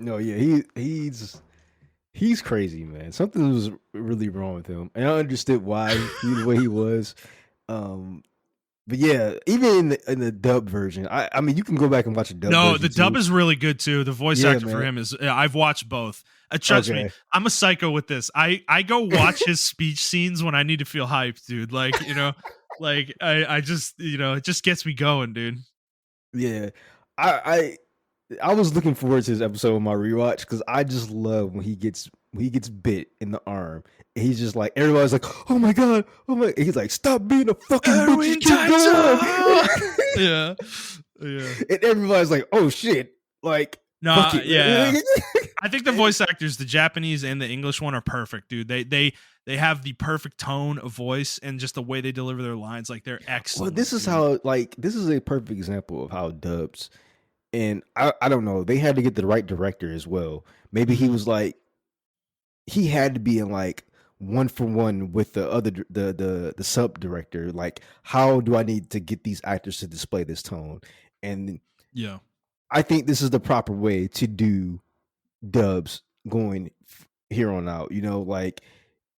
No, yeah, he's crazy, man. Something was really wrong with him, and I understood why he the way he was. Um, but yeah, even in the dub version, I mean, you can go back and watch a dub No, version the dub too. is really good too. The voice Yeah, actor for man. him is. I've watched both. Trust me, Okay. I'm a psycho with this. I go watch his speech scenes when I need to feel hyped, dude. Like like I just it just gets me going, dude. Yeah, I I was looking forward to this episode of my rewatch because I just love when he gets bit in the arm. And he's just like everybody's like, oh my god, oh my! And he's like, stop being a fucking bitch, Erwin and keep going. yeah, yeah. And everybody's like, oh shit, like fuck Nah, it, yeah. man. I think the voice actors, the Japanese and the English one, are perfect, dude. They have the perfect tone of voice and just the way they deliver their lines. Like they're Well, excellent, this is dude. how this is a perfect example of how dubs, and I don't know, they had to get the right director as well. Maybe he Mm-hmm. was like he had to be in like one for one with the other the sub director. Like, how do I need to get these actors to display this tone? And Yeah, I think this is the proper way to do dubs going here on out. Like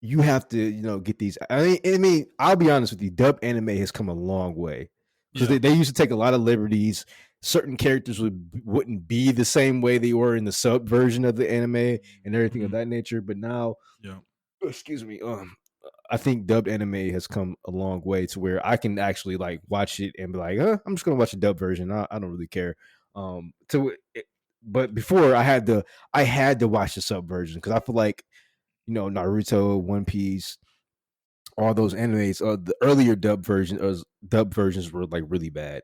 you have to get these. I mean, I'll be honest with you. Dub anime has come a long way because yeah. they used to take a lot of liberties. Certain characters wouldn't be the same way they were in the sub version of the anime and everything of Mm-hmm. that nature. But now, Yeah. excuse me, I think dubbed anime has come a long way to where I can actually like watch it and be like, I'm just gonna watch the dub version. I don't really care. To but before I had to watch the sub version because I feel like Naruto, One Piece, all those animes, the earlier dub versions were like really bad.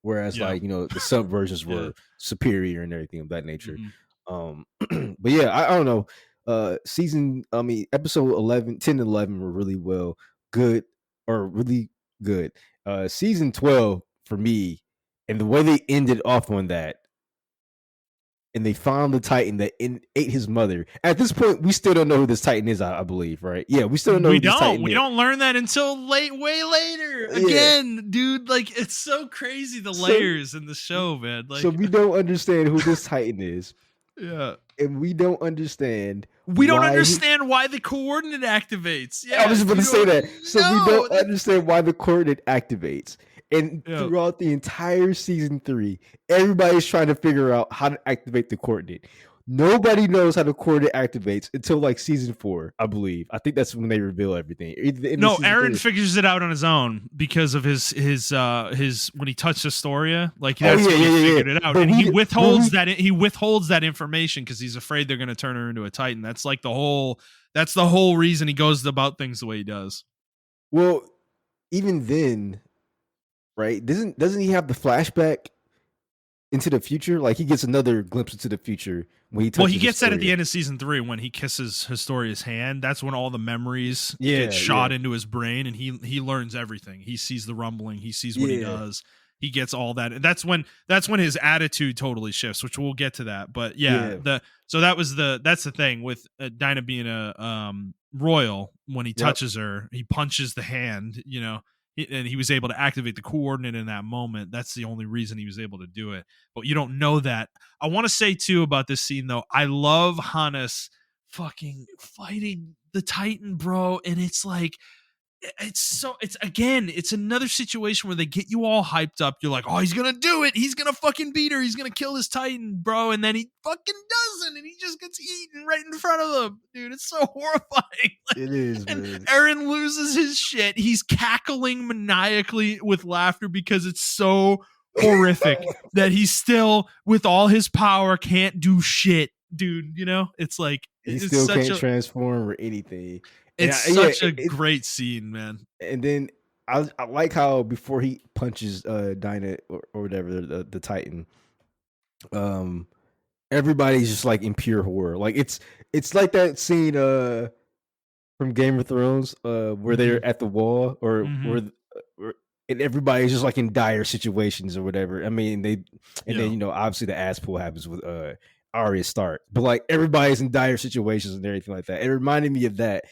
Whereas Yeah. like the sub versions Yeah. were superior and everything of that nature. Hmm. But yeah, I don't know. Episode 11, 10 and 11 were really good or really good. Season 12 for me, and the way they ended off on that, and they found the Titan that ate his mother. At this point, we still don't know who this Titan is. I believe, right? Yeah, we still don't know We who this don't. Titan We is. don't learn that until way later. Yeah. Again, dude, like it's so crazy the So layers in the show, man. so Like, we don't understand who this Titan is, yeah. and we don't understand We don't why he. understand why the coordinate activates. I Yeah, was just about you to say don't that. So we know. don't understand why the coordinate activates. And Yeah. throughout the entire season 3, everybody's trying to figure out how to activate the coordinate. Nobody knows how the coordinate activates until like season 4, I believe. I think that's when they reveal everything. Either the end of No, season Aaron 3. figures it out on his own because of his when he touched Astoria, like Oh that's yeah, when yeah, he yeah, figured yeah. it out, But and he we, but withholds we, that information because he's afraid they're going to turn her into a Titan. That's the whole reason he goes about things the way he does. well, even then, right? Doesn't he have the flashback into the future? Like he gets another glimpse into the future when he Well, he touches gets that at the Astoria. end of season 3 when he kisses Historia's hand. That's when all the memories get Yeah, shot yeah, into his brain, and he learns everything. He sees the rumbling. He sees what he yeah, does. He gets all that, and that's when his attitude totally shifts. Which we'll get to that. But yeah, yeah. that's the thing with Dinah being a royal. When he Yep. touches her, he punches the hand. And he was able to activate the coordinate in that moment. That's the only reason he was able to do it. But you don't know that. I want to say too about this scene though. I love Hannes fucking fighting the Titan, bro, and it's like it's another situation where they get you all hyped up. You're like, oh, he's gonna do it. He's gonna fucking beat her. He's gonna kill this Titan, bro. And then he fucking doesn't, and he just gets eaten right in front of them, dude. It's so horrifying. It is, And man. Aaron loses his shit. He's cackling maniacally with laughter because it's so horrific that he still, with all his power, can't do shit, dude. It's like He it's still such can't a transform or anything. And it's yeah, such a great scene, man. and then I like how before he punches Dinah or whatever the Titan, um, everybody's just like in pure horror. Like it's like that scene from Game of Thrones where Mm-hmm. they're at the wall Mm-hmm. or and everybody's just like in dire situations or whatever. I mean and Yeah. then obviously the ass pull happens with Arya Stark, but like everybody's in dire situations and everything like that. It reminded me of that,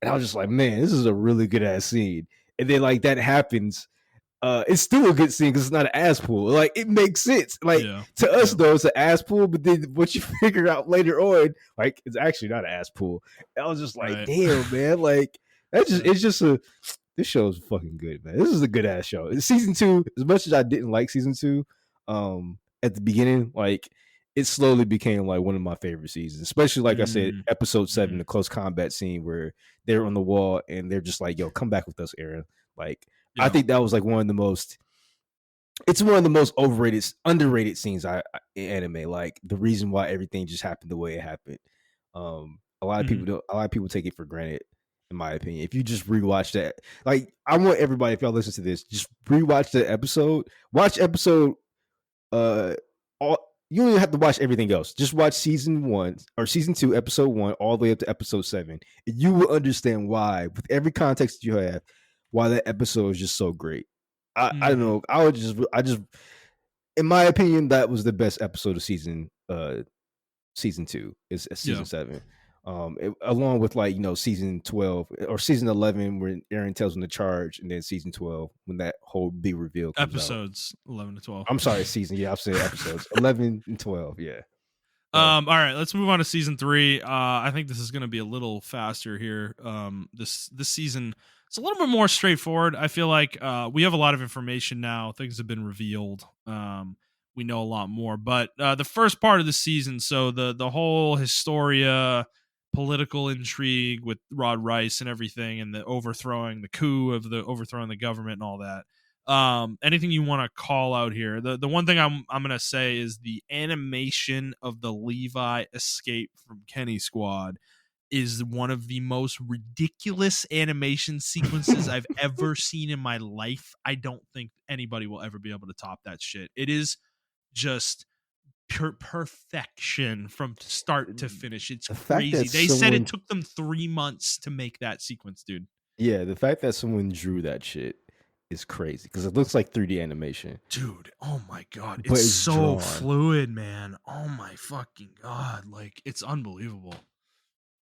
and I was just like, man, this is a really good ass scene. And then like that happens, it's still a good scene because it's not an ass pull. Like it makes sense. Like Yeah. to us Yeah. though, it's an ass pull, but then what you figure out later on, like it's actually not an ass pull. I was just like, Right. damn, man, like that's just Yeah. it's just a this show is fucking good, man. This is a good ass show. Season 2, as much as I didn't like season 2, at the beginning, like it slowly became like one of my favorite seasons, especially like I said, episode 7, Mm-hmm. the close combat scene where they're on the wall and they're just like, yo, come back with us, Aaron. Like I Yeah. think that was like one of the most overrated, underrated scenes in anime. Like the reason why everything just happened the way it happened. A lot of Mm-hmm. people don't. A lot of people take it for granted, in my opinion. If you just rewatch that, like I want everybody, if y'all listen to this, just rewatch the episode. Watch episode. All you don't even have to watch everything else. Just watch season 1 or season 2, episode 1, all the way up to episode 7, and you will understand why, with every context you have, why that episode is just so great. I don't Mm-hmm. know. I just in my opinion, that was the best episode of season 2 is season Yeah. 7. Along with like season 12 or season 11 when Aaron tells him to charge, and then season 12 when that whole big reveal comes out. Episodes 11 to 12. I'm sorry, season. Yeah, I've said episodes 11 and 12. Yeah. So All right, let's move on to season 3. I think this is going to be a little faster here. This season it's a little bit more straightforward. I feel like we have a lot of information now. Things have been revealed. We know a lot more. But the first part of the season, so the whole Historia political intrigue with Rod Rice and everything, and the overthrowing the coup of the overthrowing the government and all that. Anything you want to call out here? The one thing I'm gonna say is the animation of the Levi escape from Kenny Squad is one of the most ridiculous animation sequences I've ever seen in my life. I don't think anybody will ever be able to top that shit. It is just pure perfection from start to finish. It's The fact that crazy. They said it someone, took them 3 months to make that sequence, dude. yeah, the fact that someone drew that shit is crazy because it looks like 3D animation, Dude, oh my god, but it's it's so drawn. fluid, man. Oh my fucking god, like it's unbelievable.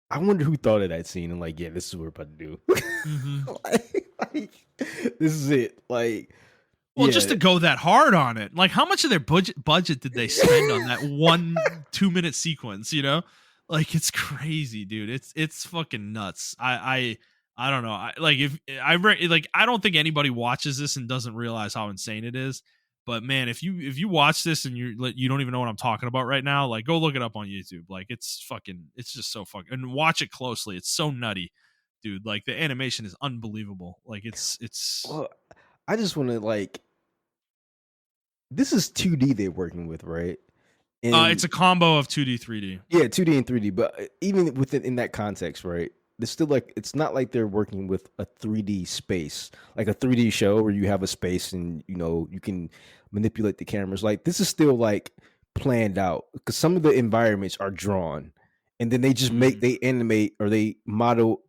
I wonder who thought of that scene and like, yeah, this is what we're about to do. Mm-hmm. like, this is it. Like, Well, just yeah, to go that hard on it, like how much of their budget did they spend on that 1 2 minute sequence? You know, like it's crazy, dude. It's fucking nuts. I don't know. I like if like I don't think anybody watches this and doesn't realize how insane it is. But man, if you watch this and you don't even know what I'm talking about right now, like go look it up on YouTube. Like it's just so fucking and watch it closely. It's so nutty, dude. Like the animation is unbelievable. Like it's well, I just want to like, this is 2D they're working with, right? It's And a combo of 2D, 3D. yeah, 2D and 3D, but even within in that context, right? It's still like it's not like they're working with a 3D space, like a 3D show where you have a space and you can manipulate the cameras. Like this is still like planned out because some of the environments are drawn, and then they just Mm, they animate or they model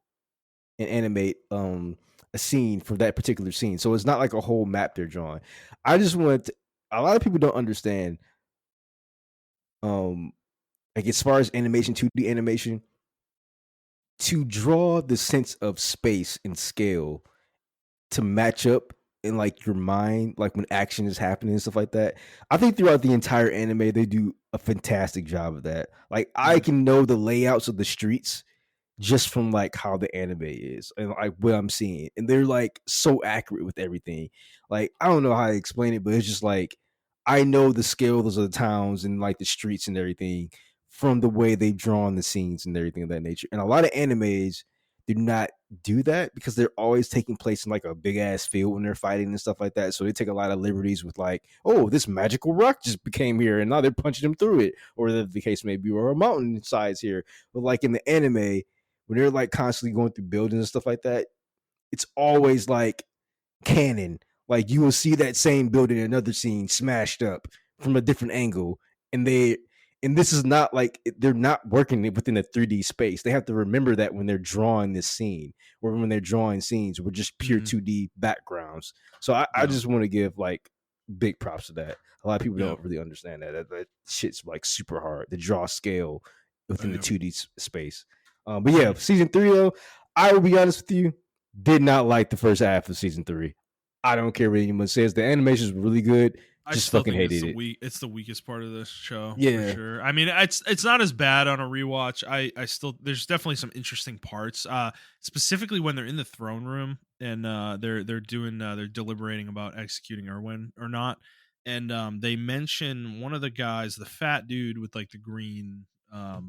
and animate a scene for that particular scene. So it's not like a whole map they're drawing. I just want to, a lot of people don't understand um like as far as animation, 2D animation, to draw the sense of space and scale to match up in like your mind, like when action is happening and stuff like that. I think throughout the entire anime, they do a fantastic job of that. Like I mm, can know the layouts of the streets just from like how the anime is and like what I'm seeing. And they're like so accurate with everything. Like I don't know how to explain it, but it's just like I know the scales of the towns and like the streets and everything from the way they've drawn the scenes and everything of that nature. And a lot of animes do not do that because they're always taking place in like a big ass field when they're fighting and stuff like that. So they take a lot of liberties with like, oh, this magical rock just became here and now they're punching them through it, or the case may be, or a mountain size here. But like in the anime, when they're like constantly going through buildings and stuff like that, it's always like canon. Like you will see that same building in another scene smashed up from a different angle, and this is not like they're not working within a 3D space. They have to remember that when they're drawing this scene or when they're drawing scenes with just pure mm, 2D backgrounds. So I yeah, just want to give like big props to that. A lot of people yeah, don't really understand that shit's like super hard to draw scale within the yeah. 2D space. But yeah, Mm. season 3 though, I will be honest with you, did not like the first half of season 3. I don't care what anyone says. The animation is really good. I Just still fucking think it's hated the it. weak. It's the weakest part of this show for Yeah. sure. I mean, it's not as bad on a rewatch. I still there's definitely some interesting parts. Specifically when they're in the throne room and they're doing they're deliberating about executing Erwin or not, and they mention one of the guys, the fat dude with like the green you know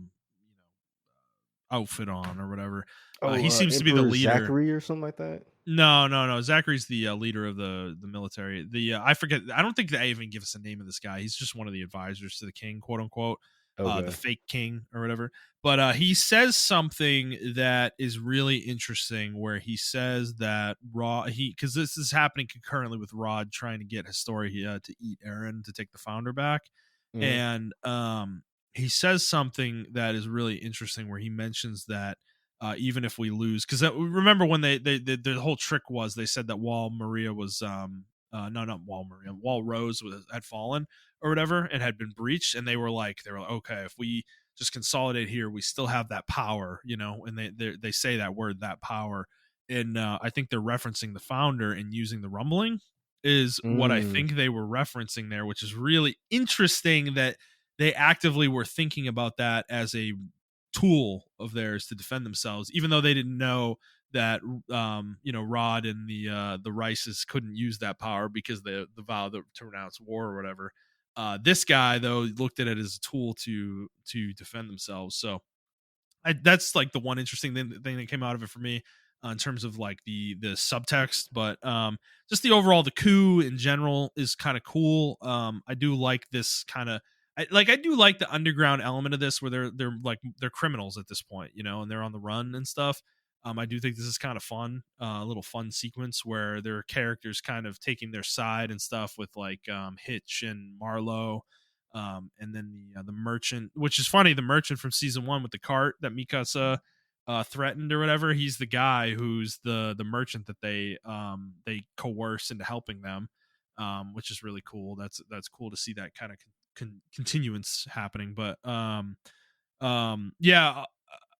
outfit on or whatever. Oh, He seems to be the Emperor leader. Zachary or something like that. No, no, no. Zachary's the leader of the military. The I forget. I don't think they even give us a name of this guy. He's just one of the advisors to the king, quote unquote, the Okay. fake king or whatever. But he says something that is really interesting, where he says that Rod because this is happening concurrently with Rod trying to get Historia to eat Aaron to take the founder back, Mhm. and he says something that is really interesting, where he mentions that even if we lose, because remember when they the whole trick was they said that while Maria was no, not while Maria, while Rose had fallen or whatever and had been breached, and they were like, okay, if we just consolidate here, we still have that power, you know, and they say that word, that power, and I think they're referencing the founder and using the rumbling is what I Mm. think they were referencing there, which is really interesting that they actively were thinking about that as a tool of theirs to defend themselves, even though they didn't know that Rod and the Rices couldn't use that power because the vow to renounce war or whatever. This guy though looked at it as a tool to defend themselves. So that's like the one interesting thing that came out of it for me. in terms of like the subtext, but just the overall the coup in general is kind of cool. I do like this kind of I do like the underground element of this where they're criminals at this point, you know, and they're on the run and stuff. I do think this is kind of fun, a little fun sequence where there are characters kind of taking their side and stuff with like Hitch and Marlowe, and then the merchant, which is funny. The merchant from season one with the cart that Mikasa threatened or whatever. He's the guy who's the merchant that they coerce into helping them, which is really cool. That's cool to see that kind of continuance happening. But yeah.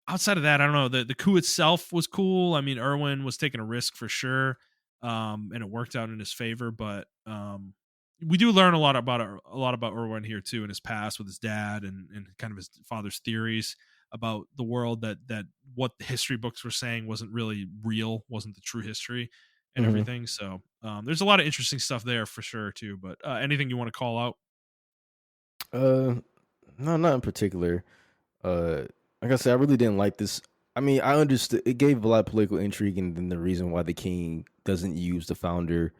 Outside of that, I don't know. The coup itself was cool. I mean, Erwin was taking a risk for sure, and it worked out in his favor. But we do learn a lot about Erwin here too, in his past with his dad and kind of his father's theories about the world that what the history books were saying wasn't really real, wasn't the true history, and Hmm. everything. So there's a lot of interesting stuff there for sure too. But anything you want to call out? Uh, no, not in particular. Uh, like I said, I really didn't like this. I mean, I understood it gave a lot of political intrigue, and then the reason why the king doesn't use the founder's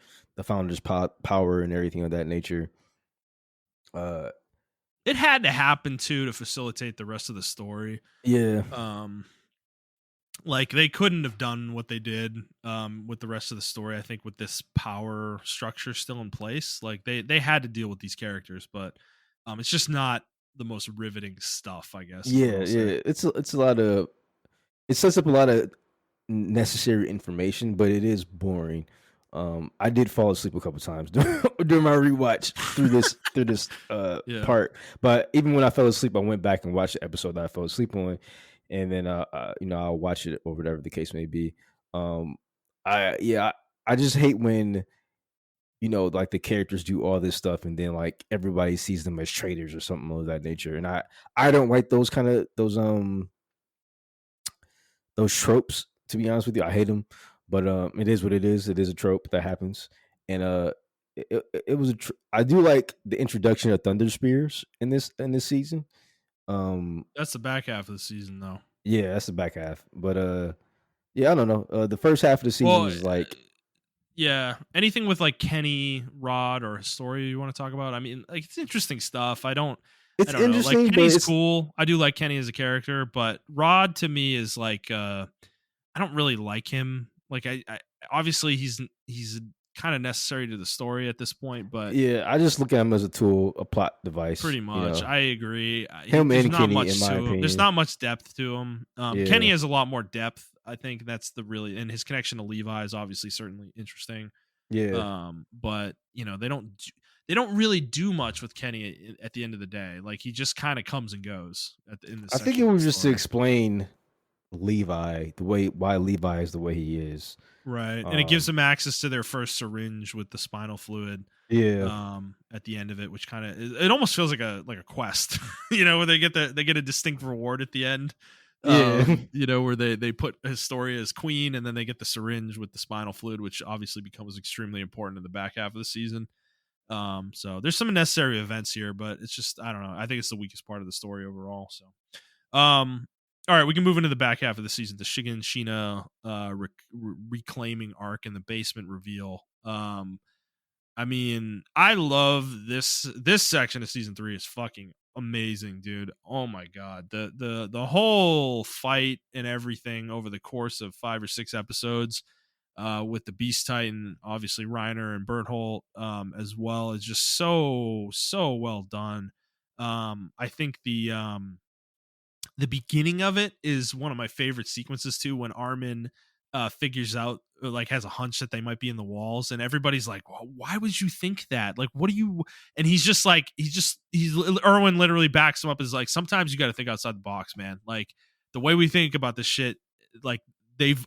power and everything of that nature. Uh, It had to happen too to facilitate the rest of the story. yeah, Um, like they couldn't have done what they did with the rest of the story. I think with this power structure still in place, like they had to deal with these characters, but it's just not the most riveting stuff, I guess is what yeah, I'll say. yeah. It's a lot of it sets up a lot of necessary information, but it is boring. I did fall asleep a couple times during my rewatch through this Yeah, part. But even when I fell asleep, I went back and watched the episode that I fell asleep on, and then you know, I'll watch it or whatever the case may be. Um, I yeah, I just hate when, you know, like the characters do all this stuff and then like everybody sees them as traitors or something of that nature, and I don't like those kind of those tropes. To be honest with you, I hate them, but it is what it is. It is a trope that happens, and it was I do like the introduction of Thunder Spears in this season. Um, that's the back half of the season, though. yeah, that's the back half, but yeah, I don't know. The first half of the season Well, was like, yeah, anything with like Kenny, Rod, or Story you want to talk about? I mean, like it's interesting stuff. I it's don't know. Like interesting, but Kenny's it's cool. I do like Kenny as a character, but Rod to me is like I don't really like him. Like I obviously he's kind of necessary to the story at this point, but yeah. I just look at him as a tool, a plot device. pretty You much know, I agree. him There's and not Kenny, in much my to him. There's opinion. not much depth to him. Kenny Yeah, has a lot more depth. I think that's the really, and his connection to Levi is obviously certainly interesting. yeah. But you know they don't really do much with Kenny at the end of the day. Like he just kind of comes and goes in this I think it section of the was just to story. explain Levi the way why Levi is the way he is. Right. And it gives Um, them access to their first syringe with the spinal fluid yeah, at the end of it, which kind of it almost feels like a quest, you know, where they get a distinct reward at the end. yeah, You know, where they put Historia as queen and then they get the syringe with the spinal fluid, which obviously becomes extremely important in the back half of the season. So there's some necessary events here, but it's just I don't know. I think it's the weakest part of the story overall. So all right, we can move into the back half of the season. The Shigen Sheena reclaiming arc in the basement reveal. I mean, I love this section of season 3 is fucking amazing, dude. Oh my god. The whole fight and everything over the course of 5 or 6 episodes with the Beast Titan, obviously Reiner and Berthold, as well, is just so well done. I think the beginning of it is one of my favorite sequences too, when Armin figures out like has a hunch that they might be in the walls and everybody's like, well, why would you think that, like what do you, and he's just like he's Erwin literally backs him up, is like, sometimes you got to think outside the box, man. Like the way we think about this shit, like they've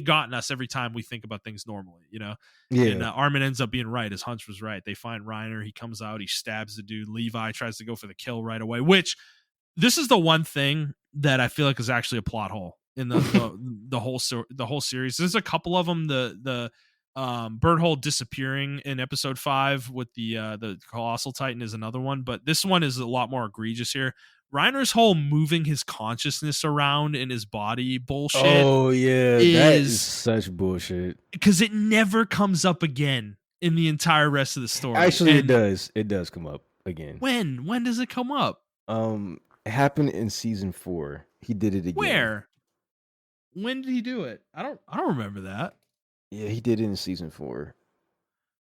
gotten us every time we think about things normally, you know. And yeah, Armin ends up being right. His hunch was right. They find Reiner. He comes out. He stabs the dude. Levi tries to go for the kill right away, which this is the one thing that I feel like is actually a plot hole in the whole series. There's a couple of them. The Berthold disappearing in episode 5 with the Colossal Titan is another one, but this one is a lot more egregious here. Reiner's whole moving his consciousness around in his body bullshit Oh yeah, that is is such bullshit. because it never comes up again in the entire rest of the story. Actually, it And does. It does come up again. when does it come up? It happened in season 4. He did it again. Where? When did he do it? I don't remember that. Yeah, he did it in season 4.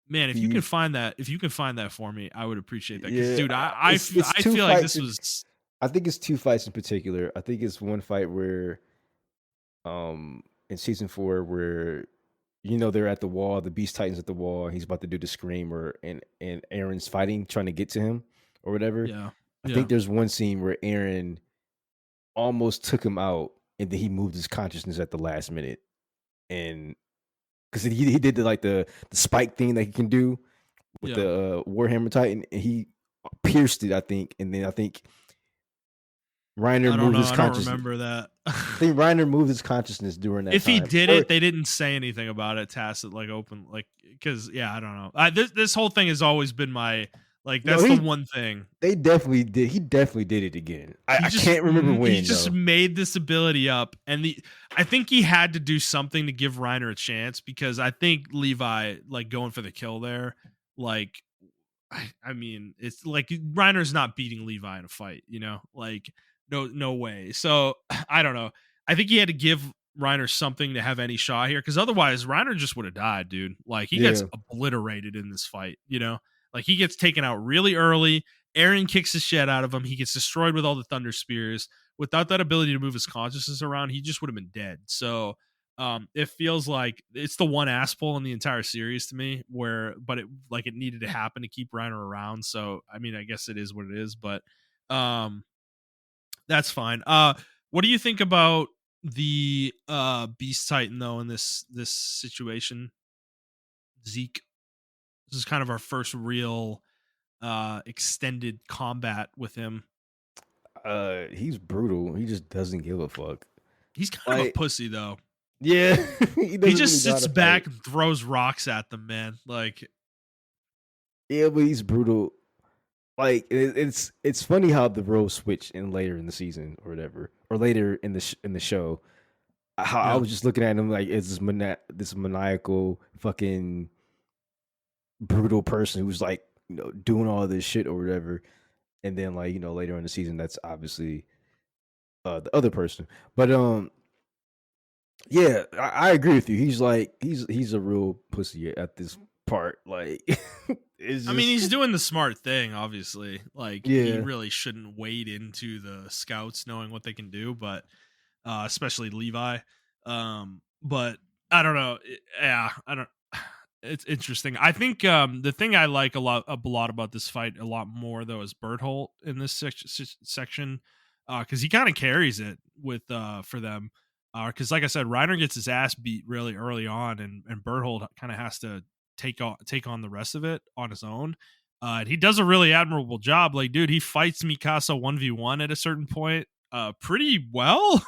Man, if you can He, find that, for me, I would appreciate that. Because, yeah, dude, it's I two feel like fights. this was, I think it's 2 fights in particular. I think it's one fight where, in season 4, where they're at the wall, the Beast Titan's at the wall, he's about to do the screamer, and Aaron's fighting, trying to get to him or whatever. yeah, I yeah. think there's one scene where Aaron almost took him out, and then he moved his consciousness at the last minute, and because he did the spike thing that he can do with Yeah. the Warhammer Titan, and he pierced it, I think, and then I think Reiner I don't moved know. his I don't consciousness. remember that. I think Reiner moved his consciousness during that If he time. did it, they didn't say anything about it, tacit, like open, like, because I don't know. This whole thing has always been my like. No, That's the one thing. They definitely did. He definitely did it again. I Just can't remember when. he just made this ability up, and I think he had to do something to give Reiner a chance, because I think Levi, like, going for the kill there, like, I mean, it's like Reiner's not beating Levi in a fight, like, no way. So I don't know. I think he had to give Reiner something to have any shot here, because otherwise Reiner just would have died, dude. Like, he gets Yeah. obliterated in this fight, like, he gets taken out really early. Aaron kicks the shit out of him. He gets destroyed with all the thunder spears. Without that ability to move his consciousness around, he just would have been dead. So it feels like it's the one ass pull in the entire series to me, but it needed to happen to keep Reiner around. So I mean, I guess it is what it is, but that's fine. What do you think about the Beast Titan though in this situation? Zeke, this is kind of our first real extended combat with him. He's brutal. He just doesn't give a fuck. He's kind of a pussy though. Yeah, he just sits back and throws rocks at them, man. Like, yeah, but he's brutal. Like, it's funny how the role switched in later in the season or whatever, or later in the show. How I was just looking at him like it's this maniacal fucking brutal person who's like doing all this shit or whatever, and then like later in the season that's obviously the other person. But yeah, I agree with you. He's like he's a real pussy at this part. Like, I mean, he's doing the smart thing, obviously. Like, Yeah. he really shouldn't wade into the scouts knowing what they can do, but especially Levi. But I don't know. I don't. It's interesting. I think the thing I like a lot about this fight a lot more though is Berthold in this section, because he kind of carries it with for them. Because like I said, Reiner gets his ass beat really early on, and Berthold kind of has to take on the rest of it on his own. And he does a really admirable job. Like, dude, he fights Mikasa 1v1 at a certain point pretty well.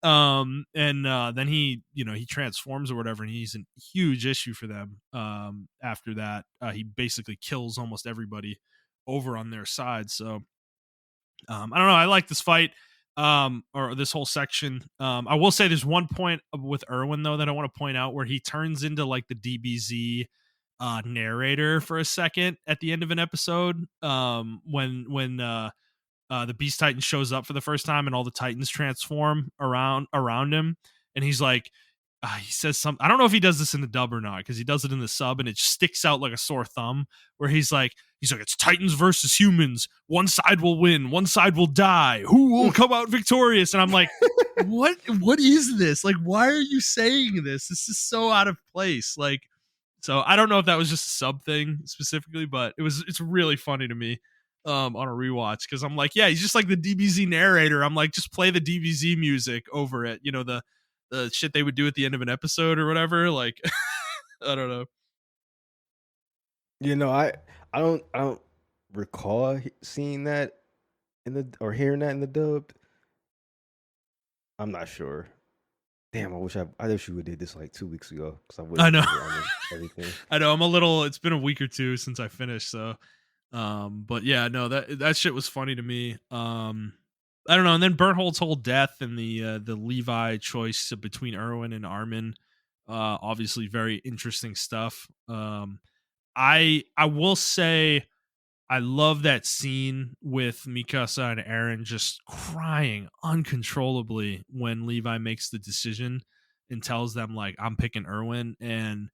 And then he transforms or whatever, and he's a huge issue for them. After that, he basically kills almost everybody over on their side. So I don't know. I like this fight, or this whole section. I will say there's one point with Erwin though that I want to point out where he turns into like the DBZ narrator for a second at the end of an episode. When the Beast Titan shows up for the first time and all the Titans transform around him, and he's like, he says something. I don't know if he does this in the dub or not, because he does it in the sub and it sticks out like a sore thumb, where he's like, it's Titans versus humans. One side will win, one side will die. Who will come out victorious? And I'm like, what is this? Like, why are you saying this? This is so out of place. Like, so I don't know if that was just a sub thing specifically, but it's really funny to me on a rewatch, because I'm like, yeah, he's just like the DBZ narrator. I'm like, just play the DBZ music over it, the shit they would do at the end of an episode or whatever. Like, I don't know. I don't recall seeing that or hearing that in the dubbed. I'm not sure. Damn, I wish you would did this like 2 weeks ago, because I know. Everything. I know. It's been a week or two since I finished, so but yeah, no, that shit was funny to me. I don't know. And then Berthold's whole death and the Levi choice between Erwin and Armin, obviously very interesting stuff. I will say I love that scene with Mikasa and Aaron just crying uncontrollably when Levi makes the decision and tells them like I'm picking Erwin, and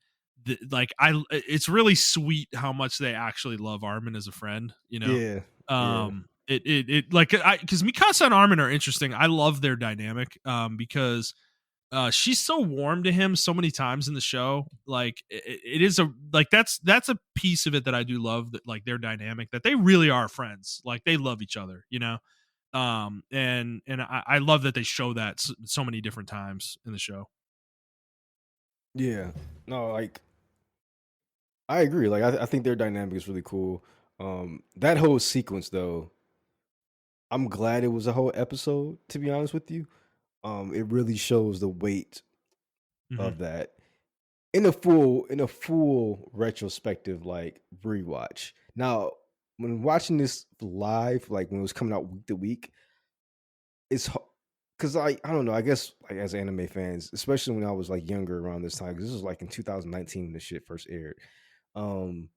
it's really sweet how much they actually love Armin as a friend, you know. Yeah, yeah, It like I because Mikasa and Armin are interesting. I love their dynamic because she's so warm to him so many times in the show. Like it is a like that's a piece of it that I do love, that like their dynamic, that they really are friends. Like they love each other, you know. And I love that they show that so many different times in the show. yeah. No, like I agree. Like I think their dynamic is really cool. That whole sequence though, I'm glad it was a whole episode. To be honest with you, it really shows the weight Hmm. of that in a full retrospective like rewatch. Now, when watching this live, like when it was coming out week to week, it's because I don't know. I guess like as anime fans, especially when I was like younger around this time, because this was like in 2019 when this shit first aired. Um,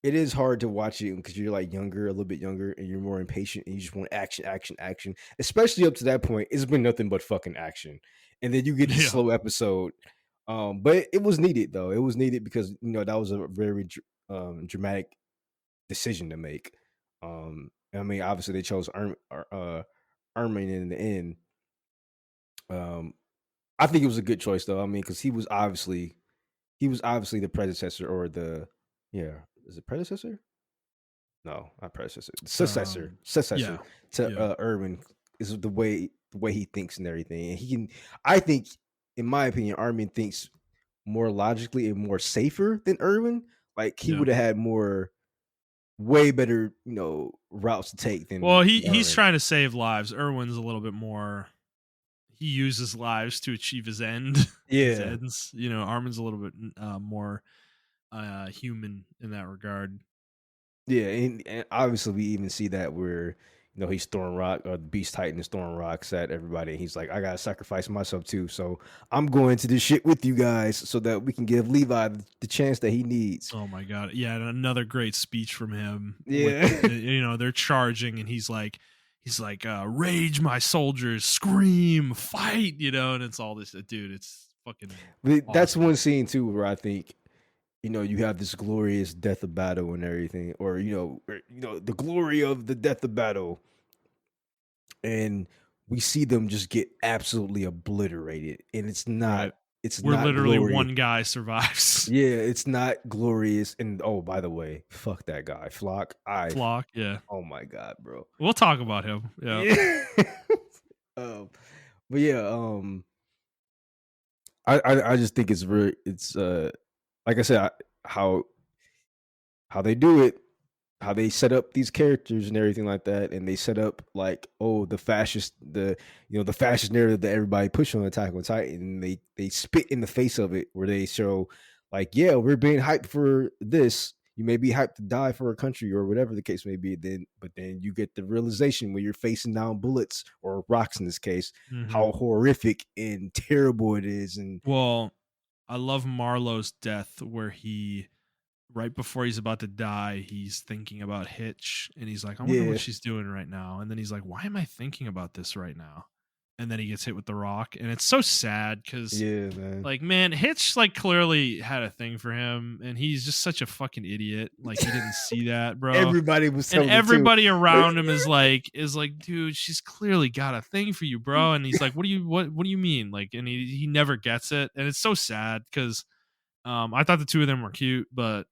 it is hard to watch it because you're like younger, a little bit younger, and you're more impatient, and you just want action, action, action. Especially up to that point, it's been nothing but fucking action, and then you get this Yeah, slow episode. But it was needed though. It was needed because that was a very dramatic decision to make. I mean, obviously they chose Ermin in the end. Um, I think it was a good choice though. I mean, because he was obviously the predecessor or the yeah, is it predecessor? No, not predecessor. Successor. yeah, Successor to yeah, Irvin is the way he thinks and everything. And he can I think, in my opinion, Armin thinks more logically and more safer than Irvin. Like he yeah. would have had more way better, routes to take Well, than he's Irvin. trying to save lives. Erwin's a little bit more. He uses lives to achieve his his Yeah. ends. You know, Armin's a little bit more human in that regard. Yeah, and obviously we even see that where he's throwing rock or the Beast Titan is throwing rocks at everybody. And he's like, I gotta sacrifice myself too, so I'm going to this shit with you guys so that we can give Levi the chance that he needs. Oh my god. Yeah, and another great speech from him with Yeah, they're charging and he's like rage my soldiers, scream, fight, and it's all this dude, it's fucking but that's awesome. one scene too where I think you have this glorious death of battle and everything, or the glory of the death of battle, and we see them just get absolutely obliterated, and it's not Right. it's Where not literally glory. one guy survives. Yeah, it's not glorious. And oh, by the way, fuck that guy, Flock. Flock, yeah. Oh my god, bro. We'll talk about him. Yeah. Yeah. um, but yeah, I just think it's very it's like I said, how they do it, how they set up these characters and everything like that, and they set up like the fascist narrative that everybody pushed on Attack on Titan, and they spit in the face of it where they show like, yeah, we're being hyped for this. You may be hyped to die for a country or whatever the case may be. But then you get the realization when you're facing down bullets or rocks in this case, Hmm. how horrific and terrible it is. And Well, I love Marlowe's death where he right before he's about to die, he's thinking about Hitch and he's like, I wonder what yeah, she's doing right now. And then he's like, why am I thinking about this right now? And then he gets hit with the rock. And it's so sad because, yeah, man. like, man, Hitch, like, clearly had a thing for him. And he's just such a fucking idiot. Like, he didn't see that, bro. Everybody was And telling it too. everybody around him is like, dude, she's clearly got a thing for you, bro. And he's like, what do you mean? Like, and he never gets it. And it's so sad because I thought the two of them were cute, but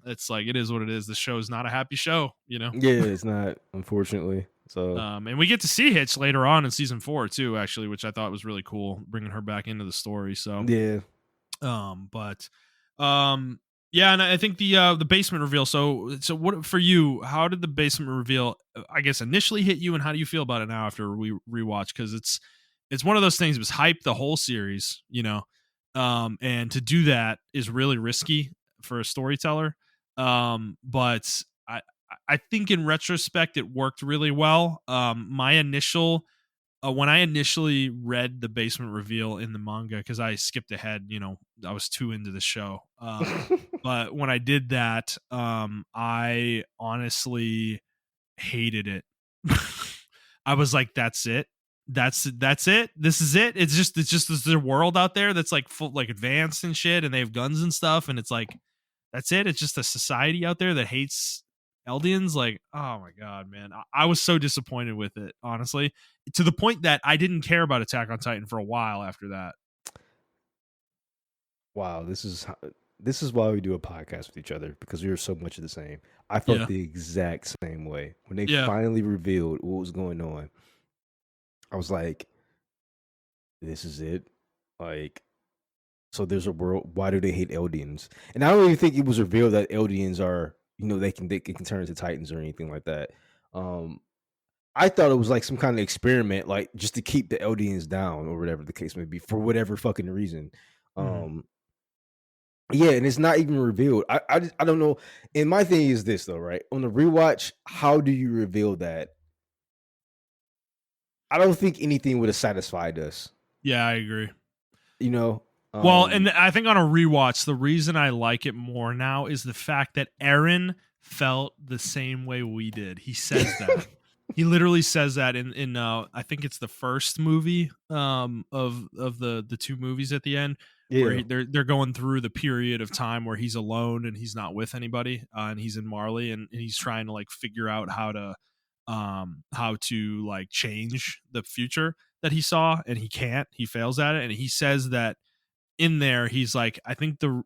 it's like it is what it is. The show is not a happy show. Yeah, it's not, unfortunately. So And we get to see Hitch later on in season 4 too, actually, which I thought was really cool, bringing her back into the story. So, yeah, but, yeah, and I think the basement reveal. So what for you? How did the basement reveal? I guess initially hit you, and how do you feel about it now after we rewatch? Because it's one of those things. It was hyped the whole series. And to do that is really risky for a storyteller. But I think in retrospect it worked really well. My initial when I initially read the basement reveal in the manga, because I skipped ahead, I was too into the show. But when I did that, I honestly hated it. I was like, that's it. That's it. This is it. It's just this their world out there that's like full, like advanced and shit, and they have guns and stuff, and it's like that's it. It's just a society out there that hates Eldians. Like, oh my god, man, I was so disappointed with it, honestly, to the point that I didn't care about Attack on Titan for a while after that. Wow, this is why we do a podcast with each other, because we are so much the same. I felt Yeah, the exact same way when they yeah, finally revealed what was going on. I was like, "This is it." Like, so there's a world. Why do they hate Eldians? And I don't even think it was revealed that Eldians are, they can turn into Titans or anything like that. Um, I thought it was like some kind of experiment, like just to keep the Eldians down or whatever the case may be, for whatever fucking reason. mhm. Um, Yeah, and it's not even revealed. I don't know. And my thing is this though, right? On the rewatch, how do you reveal that? I don't think anything would have satisfied us. Yeah, I agree. You know? Well, Um and I think on a rewatch, the reason I like it more now is the fact that Aaron felt the same way we did. He says that. He literally says that in I think it's the first movie of the two movies at the end, where yeah. they're going through the period of time where he's alone and he's not with anybody, and he's in Marley, and he's trying to like figure out how to like change the future that he saw, and he can't. He fails at it, and he says that in there he's like, I think the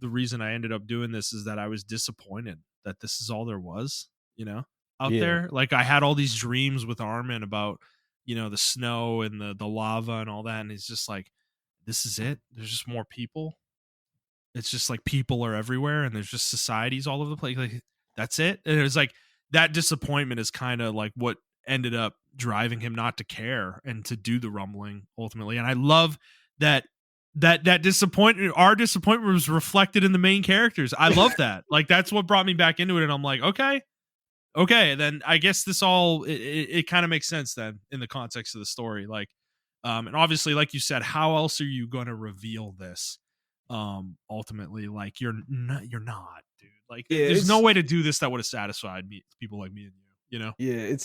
reason I ended up doing this is that I was disappointed that this is all there was, out Yeah. there. Like, I had all these dreams with Armin about, the snow and the lava and all that, and he's just like, this is it. There's just more people. It's just like people are everywhere, and there's just societies all over the place. Like, that's it. And it was like that disappointment is kind of like what ended up driving him not to care and to do the rumbling ultimately. And I love that that disappointment, our disappointment, was reflected in the main characters. I love that. Like, that's what brought me back into it. And I'm like, okay, then I guess this all it kind of makes sense then in the context of the story. Like, and obviously, like you said, how else are you going to reveal this? Ultimately, like, you're not, dude. Like, Yeah, there's no way to do this that would have satisfied me, people like me and you. yeah,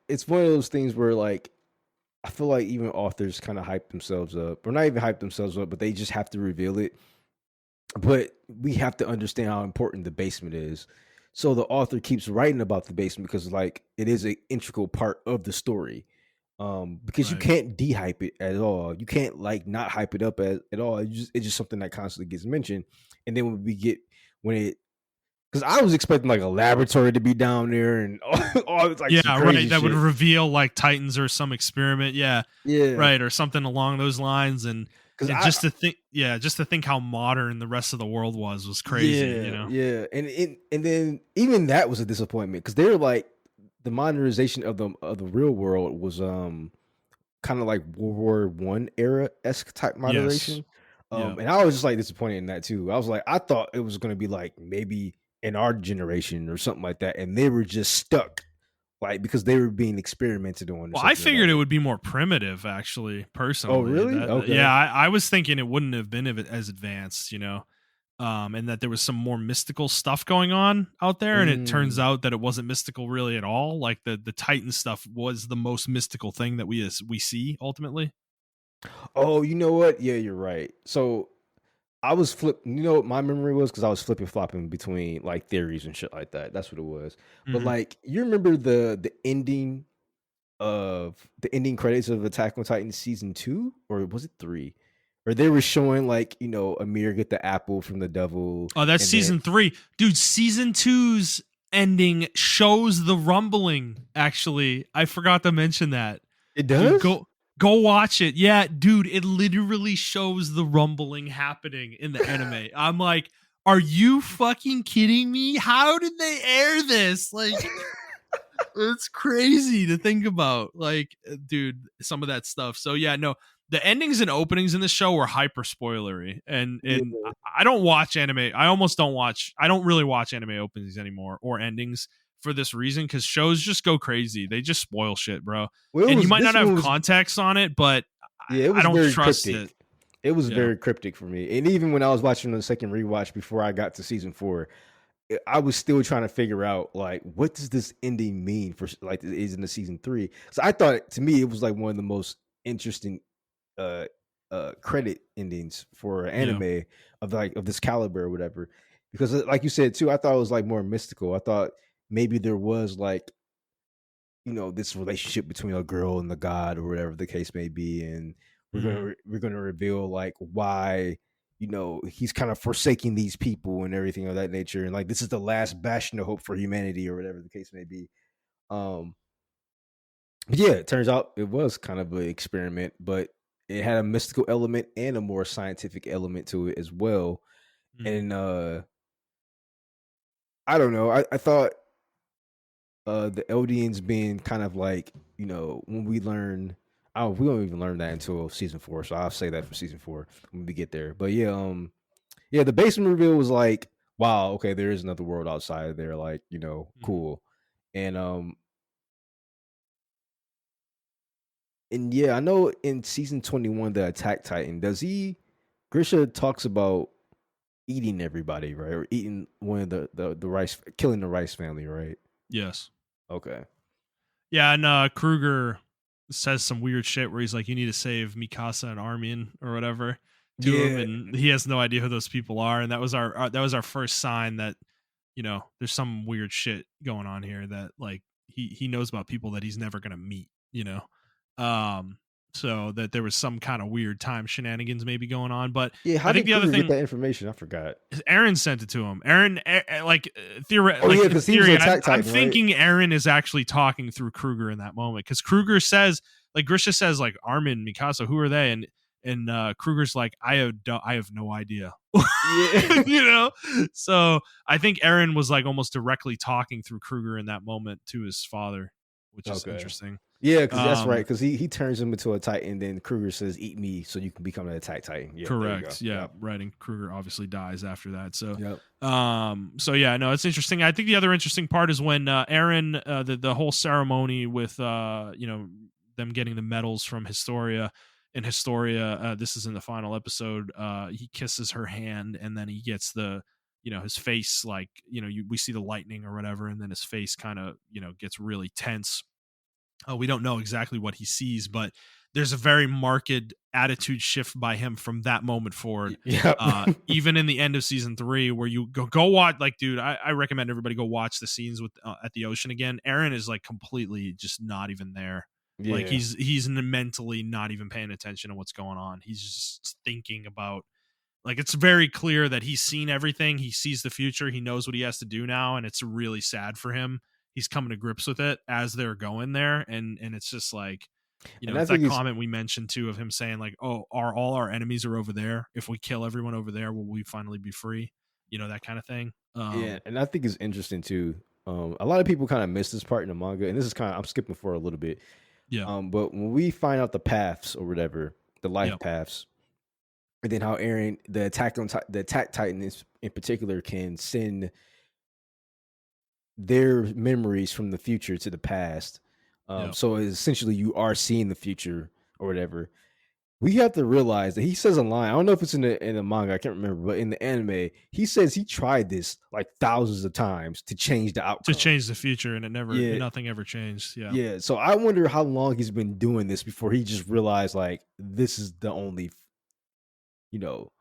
it's one of those things where like I feel like even authors kind of hype themselves up, or not even hype themselves up, but they just have to reveal it. But we have to understand how important the basement is. So the author keeps writing about the basement because like it is an integral part of the story. Because you Right. can't de-hype it at all. You can't like not hype it up at all. It's just something that constantly gets mentioned. And then when it because I was expecting like a laboratory to be down there and all this, like some Yeah, right. crazy That would shit. reveal like Titans or some experiment. Yeah, Yeah. right, or something along those lines. And Because and I just to think how modern the rest of the world was crazy. yeah. And then even that was a disappointment because they were like the modernization of the real world was kind of like World War One era esque type Yes. moderation. Yeah. And I was just like disappointed in that too. I was like, I thought it was gonna be like maybe in our generation or something like that, and they were just stuck, like because they were being experimented on or Well, I something like figured it that. would be more primitive, actually. Oh, Personally, really? yeah, Okay. I was thinking it wouldn't have been as advanced, and that there was some more mystical stuff going on out there. And it turns Mm. out that it wasn't mystical really at all. Like, the Titan stuff was the most mystical thing that we see ultimately. Oh, you know what? Yeah, you're right. So I was You know what my memory was because I was flipping flopping between like theories and shit like that. That's what it was. But Hmm. like, you remember the ending credits of Attack on Titan season 2, or was it 3? Or they were showing like, Amir get the apple from the devil Oh, that's and then season 3, dude. Season two's ending shows the rumbling. Actually, I forgot to mention that. it Dude, does? go watch it. Yeah, dude, it literally shows the rumbling happening in the anime. I'm like, are you fucking kidding me? How did they air this? Like, it's crazy to think about. Like, dude, some of that stuff. So yeah, no, the endings and openings in this show were hyper spoilery, and Yeah. I don't watch anime. I almost don't watch. I don't really watch anime openings anymore or endings for this reason, because shows just go crazy. They just spoil shit, bro. Well, it And you was might this not have one was context on it, but yeah, it I was don't very trust it. cryptic. It was Yeah. very cryptic for me. And even when I was watching the second rewatch before I got to season 4, I was still trying to figure out like what does this ending mean for like it is in the season 3. So I thought to me it was like one of the most interesting uh credit endings for Yeah. anime of this caliber or whatever. Because like you said too, I thought it was like more mystical. I thought maybe there was like this relationship between a girl and the god or whatever the case may be, and we're gonna reveal like why he's kind of forsaking these people and everything of that nature, and like this is the last bastion of hope for humanity or whatever the case may be. um but yeah, it turns out it was kind of an experiment, but it had a mystical element and a more scientific element to it as well. Mm-hmm. And I don't know, I thought the Eldians being kind of like, when we learn, oh, we don't even learn that until season 4, so I'll say that for season 4 when we get there. But yeah, the basement reveal was like, wow, okay, there is another world outside of there, like, Mm-hmm. cool. And yeah, I know in season 21, the Attack Titan, Grisha talks about eating everybody, right? Or eating one of the rice, killing the rice family, right? Yes. Okay. Yeah, and Kruger says some weird shit where he's like, "You need to save Mikasa and Armin or whatever" to him, Yeah. and he has no idea who those people are. And that was our first sign that there's some weird shit going on here, that like he knows about people that he's never gonna meet. Um, so that there was some kind of weird time shenanigans maybe going on. But Yeah, how I think did the other Kruger get thing, that information? I forgot. Aaron sent it to him. Aaron, like Oh like yeah, in because he was an theory, I'm Attack Titan, right? thinking Aaron is actually talking through Kruger in that moment, because Kruger says, like Grisha says, like Armin, Mikasa, who are they? And Kruger's like, I have no idea. Yeah. So I think Aaron was like almost directly talking through Kruger in that moment to his father, which is Okay. interesting. Yeah, because that's right. Because he turns him into a Titan, then Kruger says, "Eat me, so you can become an Attack Titan." Yeah, there you go. Correct. Yeah. Yep. Right. And Kruger obviously dies after that. So, Yep. so yeah, no, it's interesting. I think the other interesting part is when Aaron, the whole ceremony with, them getting the medals from Historia. And Historia, this is in the final episode. He kisses her hand, and then he gets his face, like, we see the lightning or whatever, and then his face kind of, gets really tense. We don't know exactly what he sees, but there's a very marked attitude shift by him from that moment forward. Yep. Even in the end of season 3, where you go watch, like, dude, I recommend everybody go watch the scenes with at the ocean again. Aaron is like completely just not even there. Like Yeah. he's mentally not even paying attention to what's going on. He's just thinking about, like, it's very clear that he's seen everything. He sees the future. He knows what he has to do now, and it's really sad for him. He's coming to grips with it as they're going there, and it's just like, And I it's that think it's comment we mentioned too of him saying like, "Oh, are all our enemies are over there? If we kill everyone over there, will we finally be free?" That kind of thing. yeah, and I think it's interesting too. A lot of people kind of miss this part in the manga, and this is kind of I'm skipping for a little bit. Yeah, But when we find out the paths or whatever, the life yeah, paths, and then how Aaron, the Attack Titan in particular, can send their memories from the future to the past. yeah. So essentially, you are seeing the future or whatever. We have to realize that he says a line. I don't know if it's in the manga. I can't remember, but in the anime, he says he tried this like thousands of times to change the To outcome. change the future, and Yeah, nothing ever changed. Yeah, yeah. So I wonder how long he's been doing this before he just realized like this is the only, you know,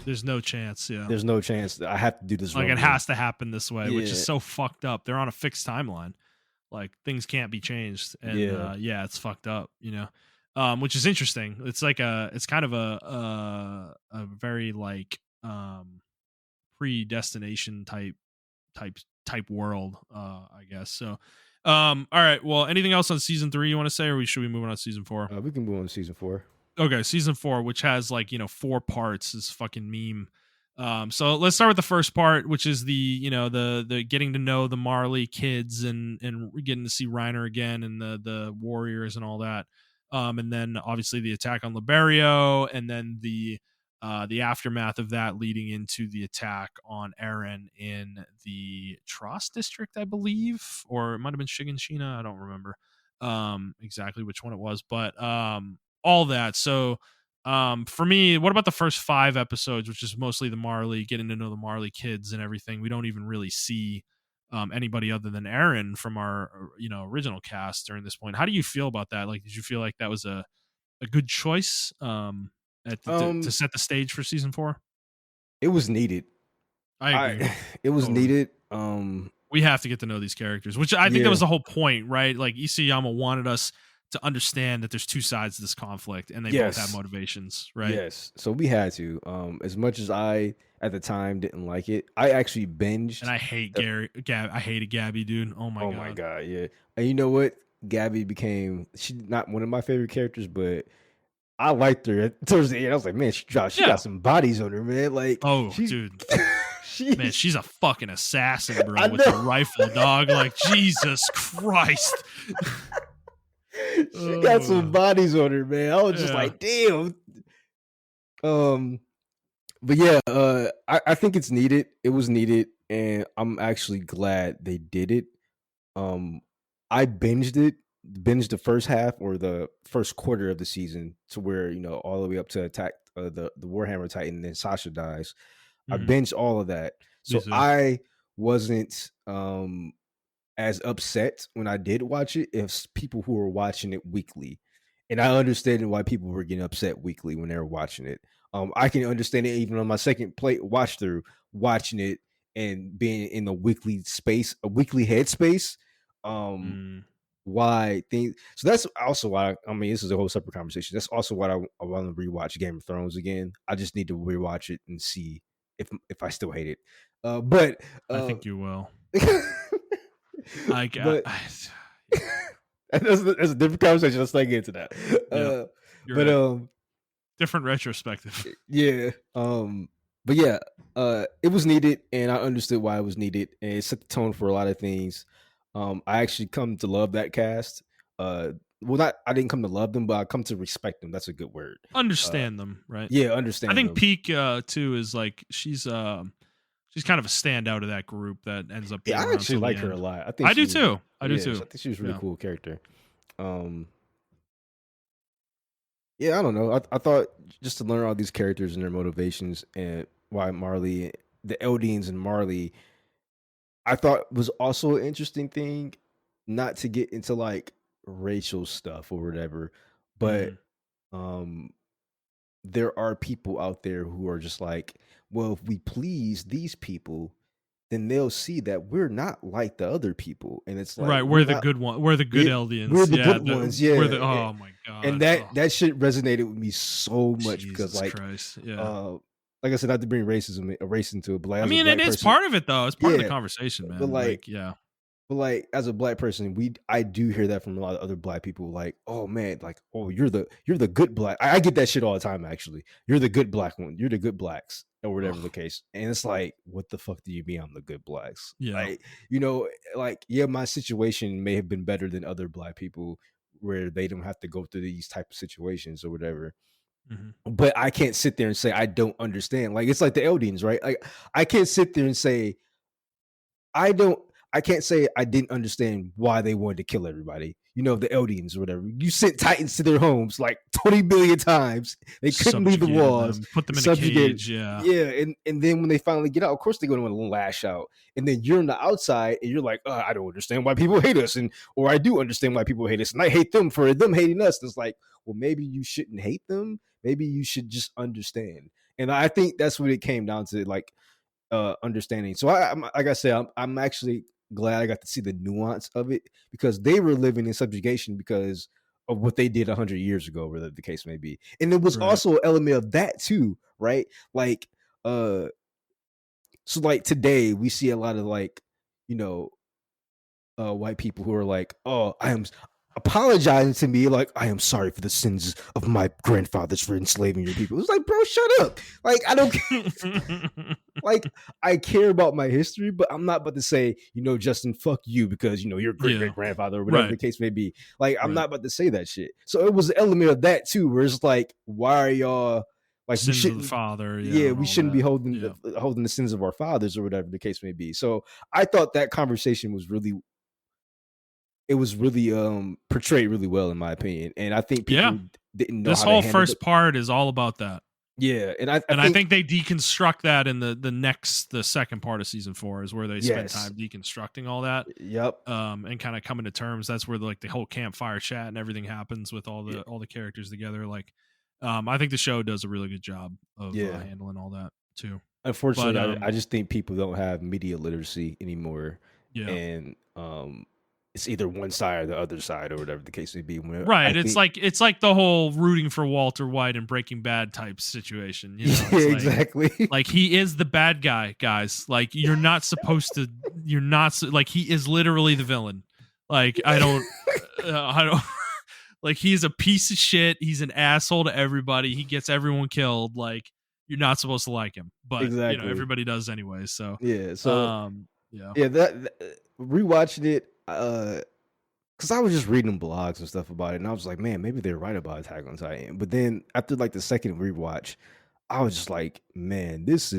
there's no chance. Yeah, there's no chance that I have to do this like wrong it again. has to happen this way, which is Yeah, so fucked up. They're on a fixed timeline. Like things can't be changed, and yeah, yeah, it's fucked up. Which is interesting. It's like it's kind of a very like predestination type type world, I guess. So all right, well, anything else on season 3 you want to say, or should we move on to season 4? we can move on to season 4. Okay, season 4, which has like 4 parts, is fucking meme. So let's start with the first part, which is the getting to know the Marley kids, and getting to see Reiner again, and the warriors and all that. and then obviously the attack on Liberio, and then the aftermath of that leading into the attack on Eren in the Tross district, I believe, or it might have been Shiganshina. I don't remember exactly which one it was, but all that. So for me, what about the first 5 episodes, which is mostly the Marley, getting to know the Marley kids and everything? We don't even really see anybody other than Aaron from our original cast during this point. How do you feel about that? Like, did you feel like that was a good choice to Um, set the stage for season 4? it was needed. I agree. It was Totally. needed. We have to get to know these characters, which I think that was the whole point, right? Like Isayama wanted us to understand that there's 2 sides to this conflict, and they both have motivations, right? Yes. So we had to. As much as I at the time didn't like it, I actually binged. And I hate I hated Gabby, dude. Oh my Oh god. my god, yeah. And you know what? Gabby became she's not one of my favorite characters, but I liked her towards the end. I was like, man, she got some bodies on her, man. Like, oh, she's dude. she's, Man, she's a fucking assassin, bro, I with the know. rifle, dog. Like, Jesus Christ. She got some bodies on her, man. I was just like, damn. But yeah, I think it's needed. It was needed, and I'm actually glad they did it. I binged the first half or the first quarter of the season to where all the way up to attack the Warhammer Titan, and then Sasha dies. I binged all of that, so I wasn't as upset when I did watch it as people who were watching it weekly. And I understand why people were getting upset weekly when they were watching it. I can understand it even on my second watch through, watching it and being in a weekly headspace. Why things? So that's also why. I mean, this is a whole separate conversation. That's also why I want to rewatch Game of Thrones again. I just need to rewatch it and see if I still hate it. But I think you will. But that's a different conversation. Let's not get into that. Right. Different retrospective. Yeah. But yeah, it was needed, and I understood why it was needed, and it set the tone for a lot of things. I actually come to love that cast. I didn't come to love them, but I come to respect them. That's a good word. Understand them, right? Yeah, understand. I think them. Peak too is like she's kind of a standout of that group that ends up being I around actually like her a lot. I do too. I think she was a really cool character. Yeah, I don't know. I thought just to learn all these characters and their motivations and why Marley, the Eldians and Marley, I thought was also an interesting thing. Not to get into like racial stuff or whatever, but there are people out there who are just like, well, if we please these people, then they'll see that we're not like the other people, and it's like, right, we're the good one, we're the good Eldians, we're the good ones, yeah. Oh my god, and that shit resonated with me so much. Jesus because like, Christ, like I said, not to bring race into it, but like, I mean, it's part of it though. It's part of the conversation, man. But like as a black person, I do hear that from a lot of other black people. Like, oh man, like, oh, you're the good black. I get that shit all the time. Actually, you're the good black one. You're the good blacks, or whatever the case. And it's like, what the fuck do you mean I'm the good blacks? Yeah, like, like, yeah, my situation may have been better than other black people, where they don't have to go through these type of situations or whatever. But I can't sit there and say I don't understand. Like, it's like the Eldians, right? Like, I can't sit there and say I can't say I didn't understand why they wanted to kill everybody. The Eldians or whatever. You sent Titans to their homes like 20 billion times. They couldn't leave the walls. Put them in a cage. Yeah. And then when they finally get out, of course they're going to lash out. And then you're on the outside and you're like, I don't understand why people hate us. Or I do understand why people hate us. And I hate them for them hating us. And it's like, well, maybe you shouldn't hate them. Maybe you should just understand. And I think that's what it came down to, like, understanding. So like I said, I'm actually glad I got to see the nuance of it, because they were living in subjugation because of what they did 100 years ago, whatever the case may be. And it was also an element of that too, right? Like, so like today we see a lot of like, white people who are like, oh, apologizing to me like, I am sorry for the sins of my grandfathers for enslaving your people. It's like, bro, shut up. Like, I don't like, I care about my history, but I'm not about to say, Justin, fuck you because your great Yeah. great grandfather or whatever Right. the case may be. Like, I'm Right. not about to say that shit. So it was an element of that too, where it's like, why are y'all like, we Sins of the shouldn't father, yeah, yeah, and we all shouldn't be that. holding Yeah. holding the sins of our fathers or whatever the case may be. So I thought that conversation was really it was really portrayed really well in my opinion, and I think Yeah. people didn't know This how to whole handle it. first part is all about that. Yeah, and I And I think think they deconstruct that in the second part of season 4 is where they spend yes, time deconstructing all that. yep, And kind of coming to terms. That's where the whole campfire chat and everything happens with all yeah, the characters together. I think the show does a really good job of yeah. handling all that too. But Unfortunately, I just think people don't have media literacy anymore, yeah, and it's either one side or the other side or whatever the case may be. When I right. It's think like the whole rooting for Walter White and Breaking Bad type situation. yeah, It's exactly. like he is the bad guy, guys. Like you're not supposed to. You're not like he is literally the villain. Like I don't. Like he's a piece of shit. He's an asshole to everybody. He gets everyone killed. Like you're not supposed to like him, but Exactly. everybody does anyway. So, Yeah. So yeah. yeah, rewatching it, because I was just reading blogs and stuff about it, and I was like, man, maybe they're right about Attack on Titan. But then after like the second rewatch, I was just like, man, this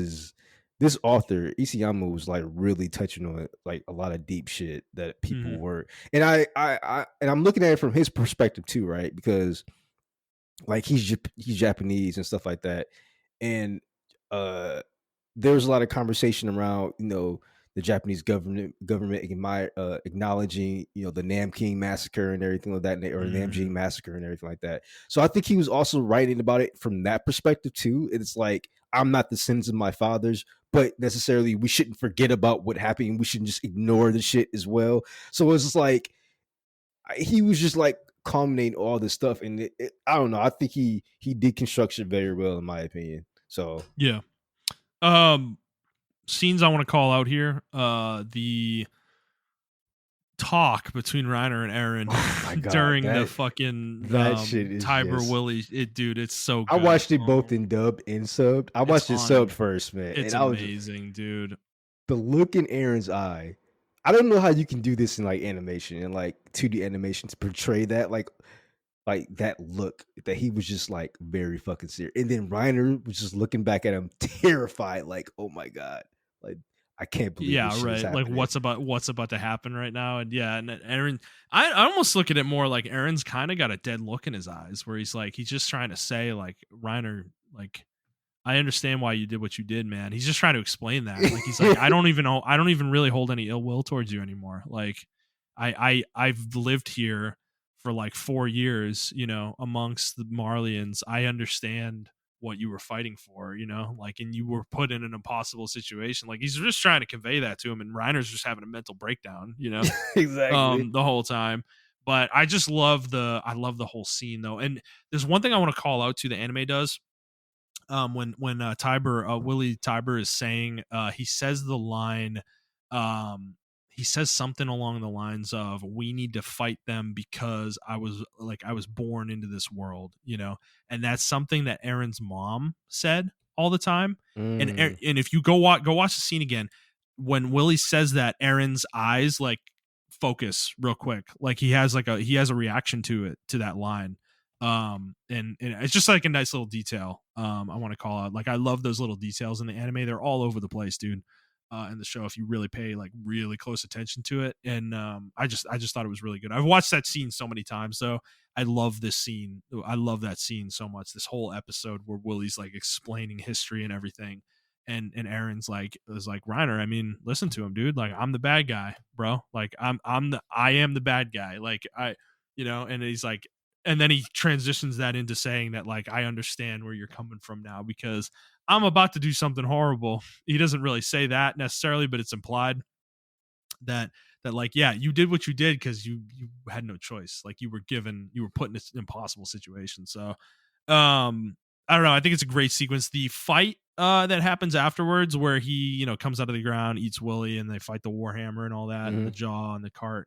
author Isayama was like really touching on like a lot of deep shit that people Hmm. were, and and I'm looking at it from his perspective too, right? Because like he's Japanese and stuff like that, and uh there was a lot of conversation around the Japanese government acknowledging the Namking massacre and everything like that, or Namjing Hmm. massacre and everything like that. So I think he was also writing about it from that perspective too. It's like, I'm not the sins of my fathers, but necessarily we shouldn't forget about what happened. We shouldn't just ignore the shit as well. So it's just like he was just like culminating all this stuff, and I don't know. I think he deconstructs it very well, in my opinion. So Yeah. Um, Scenes I want to call out here. The talk between Reiner and Aaron oh my god, during the fucking that shit is Tiber just. Willie. Dude, it's so I good. watched it both in dub and subbed. I It's watched it subbed on. first, man, It's and I was amazing, dude. the look in Aaron's eye. I don't know how you can do this in like animation and like 2D animation to portray that like that look that he was just like very fucking serious. And then Reiner was just looking back at him terrified, like, oh my God. Like, I can't believe this Yeah, shit is right. Like happening. what's about to happen right now, and yeah, and Aaron. I almost look at it more like Aaron's kind of got a dead look in his eyes, where he's just trying to say like Reiner, like I understand why you did what you did, man. He's just trying to explain that. Like he's like, I don't even really hold any ill will towards you anymore. Like I've lived here for like 4 years, amongst the Marlians. I understand what you were fighting for, like, and you were put in an impossible situation. Like he's just trying to convey that to him, and Reiner's just having a mental breakdown, Exactly. the whole time. But I love the whole scene though. And there's one thing I want to call out to the anime does when Willie Tiber is saying he says the line he says something along the lines of we need to fight them because I was born into this world, and that's something that Aaron's mom said all the time. Mm. And if you go watch the scene again, when Willie says that, Aaron's eyes like focus real quick, like he has a reaction to that line. And it's just like a nice little detail I want to call out. Like I love those little details in the anime. They're all over the place, dude. In the show, if you really pay like really close attention to it. And I just thought it was really good. I've watched that scene so many times, so I love this scene. I love that scene so much. This whole episode where Willie's like explaining history and everything, and Aaron's like is like, Reiner, I mean, listen to him, dude. Like I'm the bad guy, bro. Like I am the bad guy. Like and he's like, and then he transitions that into saying that like I understand where you're coming from now because I'm about to do something horrible. He doesn't really say that necessarily, but it's implied that like, yeah, you did what you did because you had no choice. Like you were put in this impossible situation. So I don't know. I think it's a great sequence. The fight that happens afterwards where he, comes out of the ground, eats Willie, and they fight the Warhammer and all that, and the Mhm. jaw and the cart.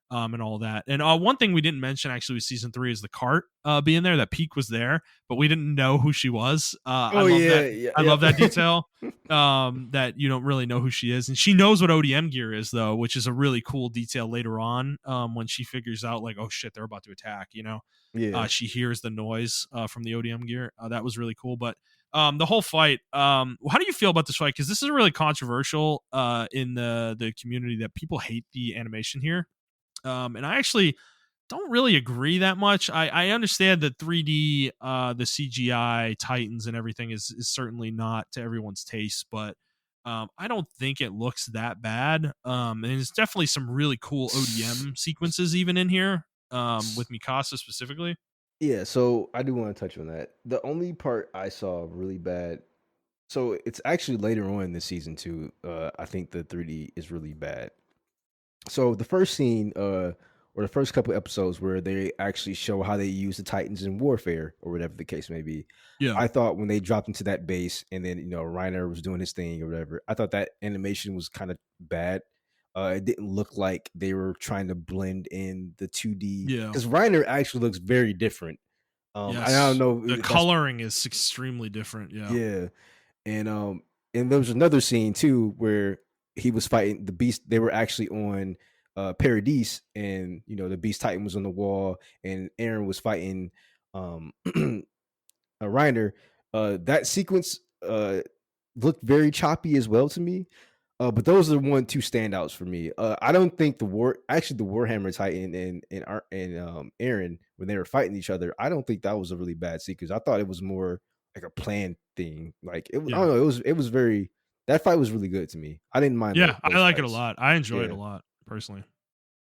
and all that. And one thing we didn't mention actually with season 3 is the cart being there. That Peak was there, but we didn't know who she was. I Oh love that. yeah, yeah, I love that yep. detail. That you don't really know who she is, and she knows what ODM gear is though, which is a really cool detail later on. When she figures out like, oh shit, they're about to attack. Yeah. She hears the noise from the ODM gear. That was really cool. But the whole fight, how do you feel about this fight? Because this is really controversial in the community, that people hate the animation here. And I actually don't really agree that much. I understand that 3D, the CGI Titans and everything is certainly not to everyone's taste, but I don't think it looks that bad. And there's definitely some really cool ODM sequences even in here, with Mikasa specifically. Yeah, so I do want to touch on that. The only part I saw really bad, so it's actually later on in the season two. I think the 3D is really bad. So the first scene, or the first couple episodes where they actually show how they use the Titans in warfare, or whatever the case may be. Yeah. I thought when they dropped into that base and then Reiner was doing his thing or whatever, I thought that animation was kind of bad. It didn't look like they were trying to blend in the 2D Yeah. because Reiner actually looks very different. I don't Yes. know The if that's coloring is extremely different. Yeah. yeah, and there was another scene too where he was fighting the beast. They were actually on Paradise, and the Beast Titan was on the wall, and Aaron was fighting a Reiner. That sequence looked very choppy as well to me. But those are the two standouts for me. I don't think the Warhammer Titan and Aaron, when they were fighting each other, I don't think that was a really bad sequence. I thought it was more like a planned thing. Like it was, I Yeah. don't know. It was very, that fight was really good to me. I didn't mind Yeah. I those like it a fights. lot. I enjoy it a Yeah. lot personally.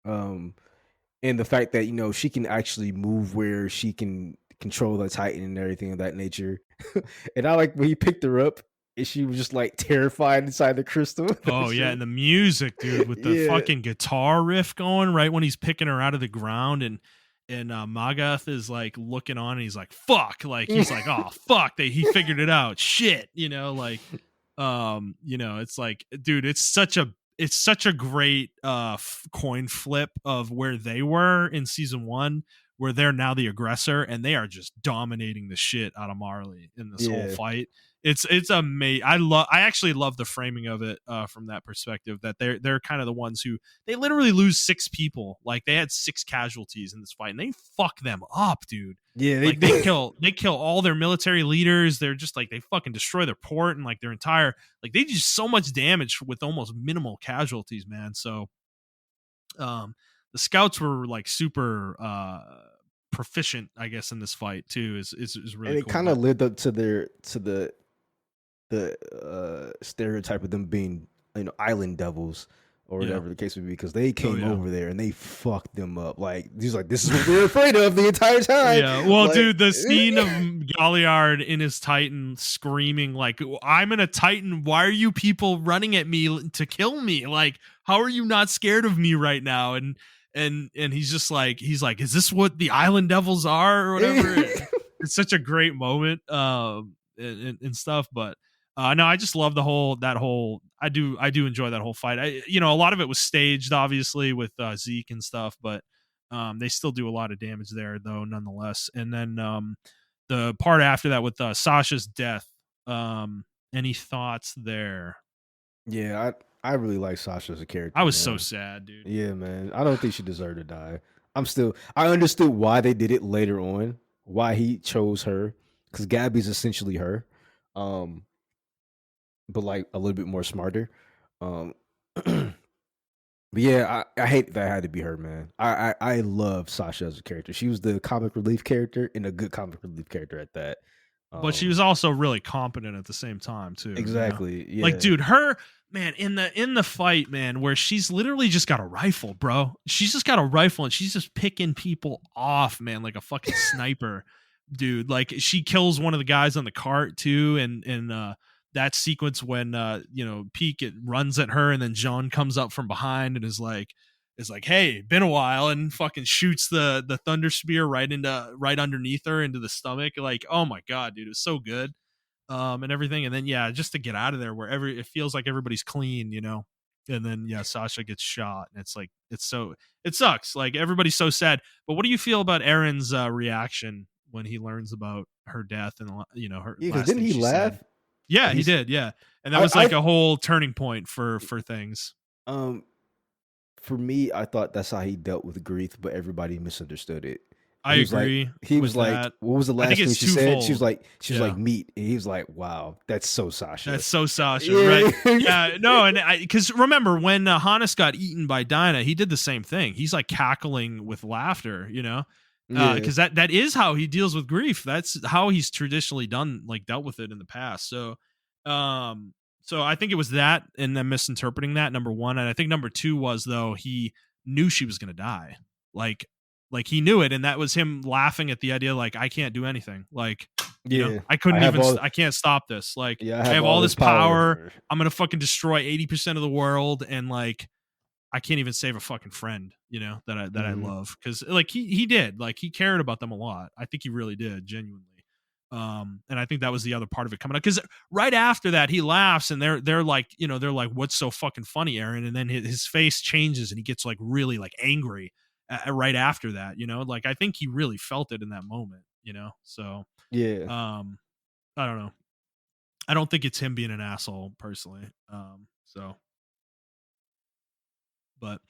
Um, and the fact that she can actually move where she can control the Titan and everything of that nature. And I like when he picked her up and she was just like terrified inside the crystal. That Oh yeah, shit. and the music, dude, with the Yeah. fucking guitar riff going right when he's picking her out of the ground, and Magath is like looking on, and he's like, "Fuck!" Like he's like, "Oh fuck!" He figured it out. Shit, like, it's like, dude, it's such a great coin flip of where they were in season 1, where they're now the aggressor and they are just dominating the shit out of Marley in this whole Yeah. fight. It's amazing. I actually love the framing of it from that perspective, that they're kind of the ones who, they literally lose 6 people. Like they had 6 casualties in this fight and they fuck them up, dude. Yeah, Like they kill all their military leaders. They're just like, they fucking destroy their port and like their entire, like they do so much damage with almost minimal casualties, man. So the scouts were like super proficient, I guess, in this fight too. Is and really it cool. kind of But lived up to the stereotype of them being island devils or yeah. whatever the case would be, because they Oh came yeah. over there and they fucked them up. Like he's like, this is what we were afraid of the entire time. Yeah, well, Like dude, the scene of Galliard in his Titan screaming like, "I'm in a Titan. Why are you people running at me to kill me? Like, how are you not scared of me right now?" And he's like, "Is this what the Island Devils are or whatever?" It's such a great moment, and stuff. But no, I just love that whole. I do enjoy that whole fight. A lot of it was staged, obviously, with Zeke and stuff, but they still do a lot of damage there, though, nonetheless. And then the part after that with Sasha's death. Any thoughts there? yeah, I really like Sasha as a I character, was so man. sad, dude. Yeah, man. I don't think she deserved to die. I understood why they did it later on, why he chose her, because Gabby's essentially her. Um, but like a little bit more smarter. Um, but yeah, I hate that I had to be her, man. I love Sasha as a character. She was the comic relief character and a good comic relief character at that. But she was also really competent at the same time too. Exactly. Like, Yeah. dude, her, man, in the fight, man, where she's literally just got a rifle, bro. She's just got a rifle and she's just picking people off, man, like a fucking sniper, dude. Like she kills one of the guys on the cart too, and that sequence when Peak, it runs at her and then John comes up from behind and is like, "Hey, been a while," and fucking shoots the thunder spear right underneath her into the stomach. Like, oh my god, dude, it was so good. And everything, and then yeah, just to get out of there wherever it feels like everybody's clean. And then Sasha gets shot, and it's like it sucks. Like everybody's so sad. But what do you feel about Aaron's reaction when he learns about her death and her Yeah, because last didn't thing he she said? laugh? Yeah, Like he he's did. Yeah, and that was like I a whole turning point for things. um for me, I thought that's how he dealt with grief, but everybody misunderstood it. I agree He was with like, that. what was the I think last thing it's she said? twofold. She was like Yeah. meat, and he was like, wow, that's so Sasha. That's so Sasha, right? Yeah, Yeah, no, and because remember when Hannes got eaten by Dinah, he did the same thing. He's like cackling with laughter, yeah, because that is how he deals with grief. That's how he's traditionally dealt with it in the past. Um, so I think it was that, and then misinterpreting that, number one, and I think number two was though he knew she was gonna die, like he knew it, and that was him laughing at the idea, like I can't do anything, like yeah. I I couldn't have even, all, I can't stop this. Like, yeah, I I have have all all this this power. power. I'm going to fucking destroy 80% of the world. And like, I can't even save a fucking friend, that I Mhm. love. Cause like he did, like he cared about them a lot. I think he really did, genuinely. And I think that was the other part of it coming up. Cause right after that, he laughs and they're like, what's so fucking funny, Aaron? And then his face changes and he gets like really like angry right after that, like I think he really felt it in that moment, so, Yeah, um, I don't know. I don't think it's him being an asshole personally. So, but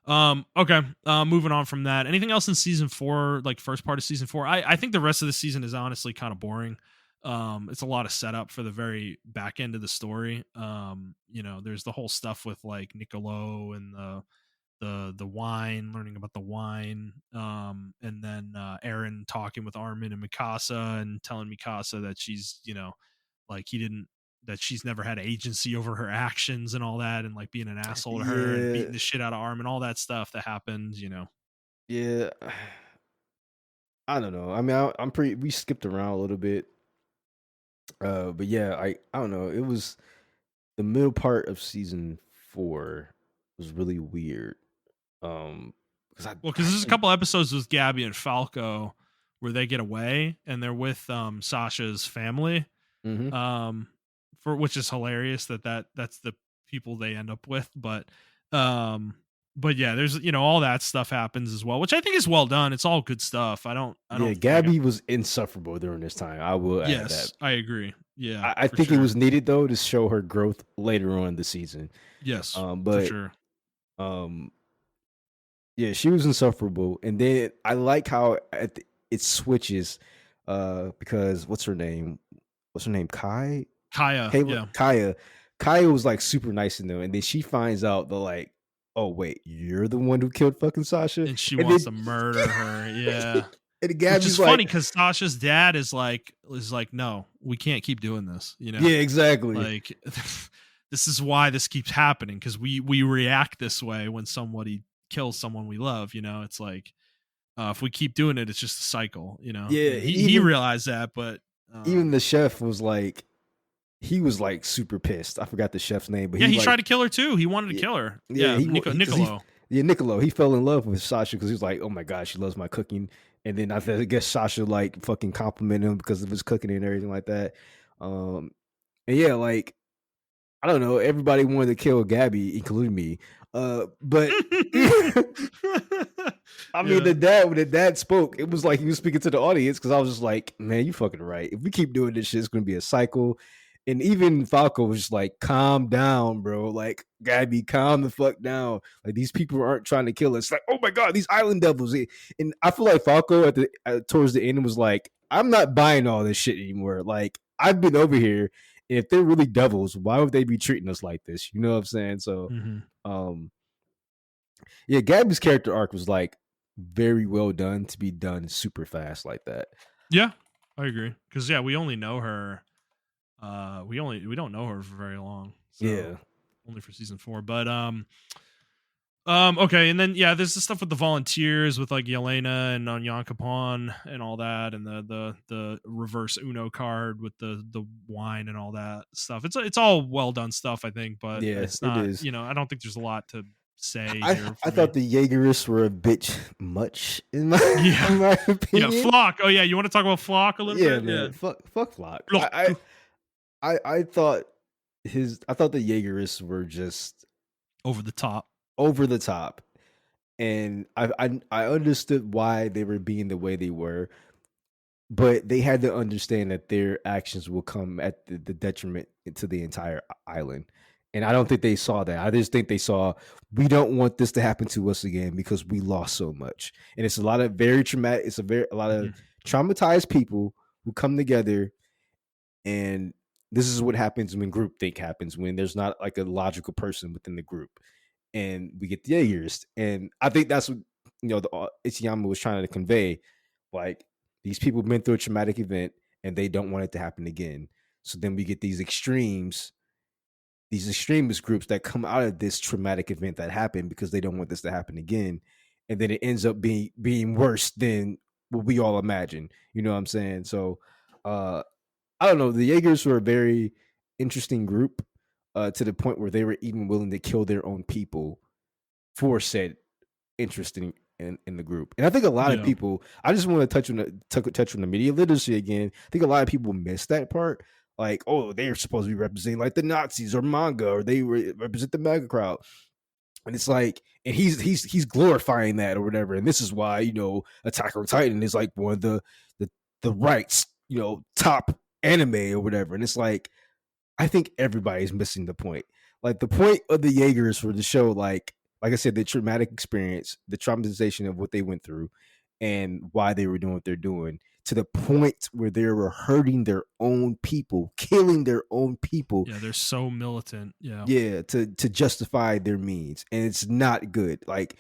okay. Moving on from that. Anything else in season 4, like first part of season 4? I think the rest of the season is honestly kind of boring. It's a lot of setup for the very back end of the story. There's the whole stuff with like Niccolo and the wine, learning about the wine, and then Aaron talking with Armin and Mikasa and telling Mikasa that she's, like he didn't that she's never had agency over her actions and all that, and like being an asshole to her and yeah, beating the shit out of Armin, all that stuff that happened, yeah. I don't know. I mean, I'm pretty. We skipped around a little bit, but yeah, I don't know. It was the middle part of season 4 was really weird. Because Well, because there's a couple episodes with Gabby and Falco where they get away and they're with Sasha's family, mhm. um for which is hilarious that's the people they end up with, um but yeah, there's all that stuff happens as well, which I think is well done. It's all good stuff. I Yeah, don't like Gabby was insufferable during this time. I will add that. Yes, I agree. Yeah, I for think it sure. was needed though to show her growth later on in the season. Yes, for But sure. um, yeah, she was insufferable, and then I like how it switches. Because what's her name? What's her name? Kaya, Kayla, yeah. Kaya was like super nice in them, and then she finds out the like, oh wait, you're the one who killed fucking Sasha, And she and wants then to murder her. Yeah. and Which is Gabby's funny like, because Sasha's dad is like, no, we can't keep doing this, yeah, exactly. Like this is why this keeps happening, because we react this way when somebody kills someone we love, it's like, if we keep doing it, it's just a cycle, Yeah, and he realized that, but even the chef was like, he was like super pissed. I forgot the chef's name, but yeah, he he like, tried to kill her too. He wanted to yeah, kill her. yeah, Yeah, because he, Niccolo. yeah, Niccolo, he fell in love with Sasha because he was like, oh my god, she loves my cooking, and then I guess Sasha like fucking complimented him because of his cooking and everything like that. And yeah, like I don't know, everybody wanted to kill Gabby, including me. But I mean, Yeah. when the dad spoke, it was like he was speaking to the audience because I was just like, man, you fucking right. If we keep doing this shit, it's gonna be a cycle. And even Falco was just like, calm down, bro. Like, Gabby, calm the fuck down. Like, these people aren't trying to kill us. Like, oh my god, these island devils. And I feel like Falco at the towards the end was like, I'm not buying all this shit anymore. Like, I've been over here, and if they're really devils, why would they be treating us like this? You know what I'm saying? So, Mhm. um, yeah, Gabby's character arc was like very well done to be done super fast like that. Yeah, I agree. Because yeah, we only know her. We don't know her for very long. So Yeah. only for season 4. But okay, and then yeah, there's the stuff with the volunteers with like Yelena and Nyan Capon and all that, and the reverse Uno card with the wine and all that stuff. It's all well done stuff, I think, but Yeah, it's it not. is. I don't think there's a lot to say I here I for me. thought the Jaegerists were a bit much in my Yeah, in my yeah. opinion. Flock. Oh yeah, you want to talk about Flock a little Yeah, bit? Yeah. man. Fuck Flock. Flock. I thought the Jaegerists were just over the top. over the top. And I understood why they were being the way they were, but they had to understand that their actions will come at the detriment to the entire island. And I don't think they saw that. I just think they saw, we don't want this to happen to us again because we lost so much. And it's a lot of very traumatic. It's a lot of traumatized people who come together, and this is what happens when groupthink happens, when there's not like a logical person within the group, and we get the Jaegers. And I think that's what the Ichiyama was trying to convey. Like, these people have been through a traumatic event and they don't want it to happen again. So then we get these extremist groups that come out of this traumatic event that happened because they don't want this to happen again. And then it ends up being worse than what we all imagine. You know what I'm saying? So I don't know. The Jaegers were a very interesting group, to the point where they were even willing to kill their own people for said interest in the group. And I think a lot of people, I just want to touch on the media literacy again. I think a lot of people miss that part. Like, oh, they're supposed to be representing like the Nazis or manga, or they represent the mega crowd. And it's like, and he's glorifying that or whatever. And this is why, Attack on Titan is like one of the rights, top anime or whatever. And it's like, I think everybody's missing the point. Like, the point of the Jaegers for the show, like I said, the traumatic experience, the traumatization of what they went through and why they were doing what they're doing, to the point where they were hurting their own people, killing their own people. Yeah, they're so militant. Yeah. Yeah, to justify their means. And it's not good. Like,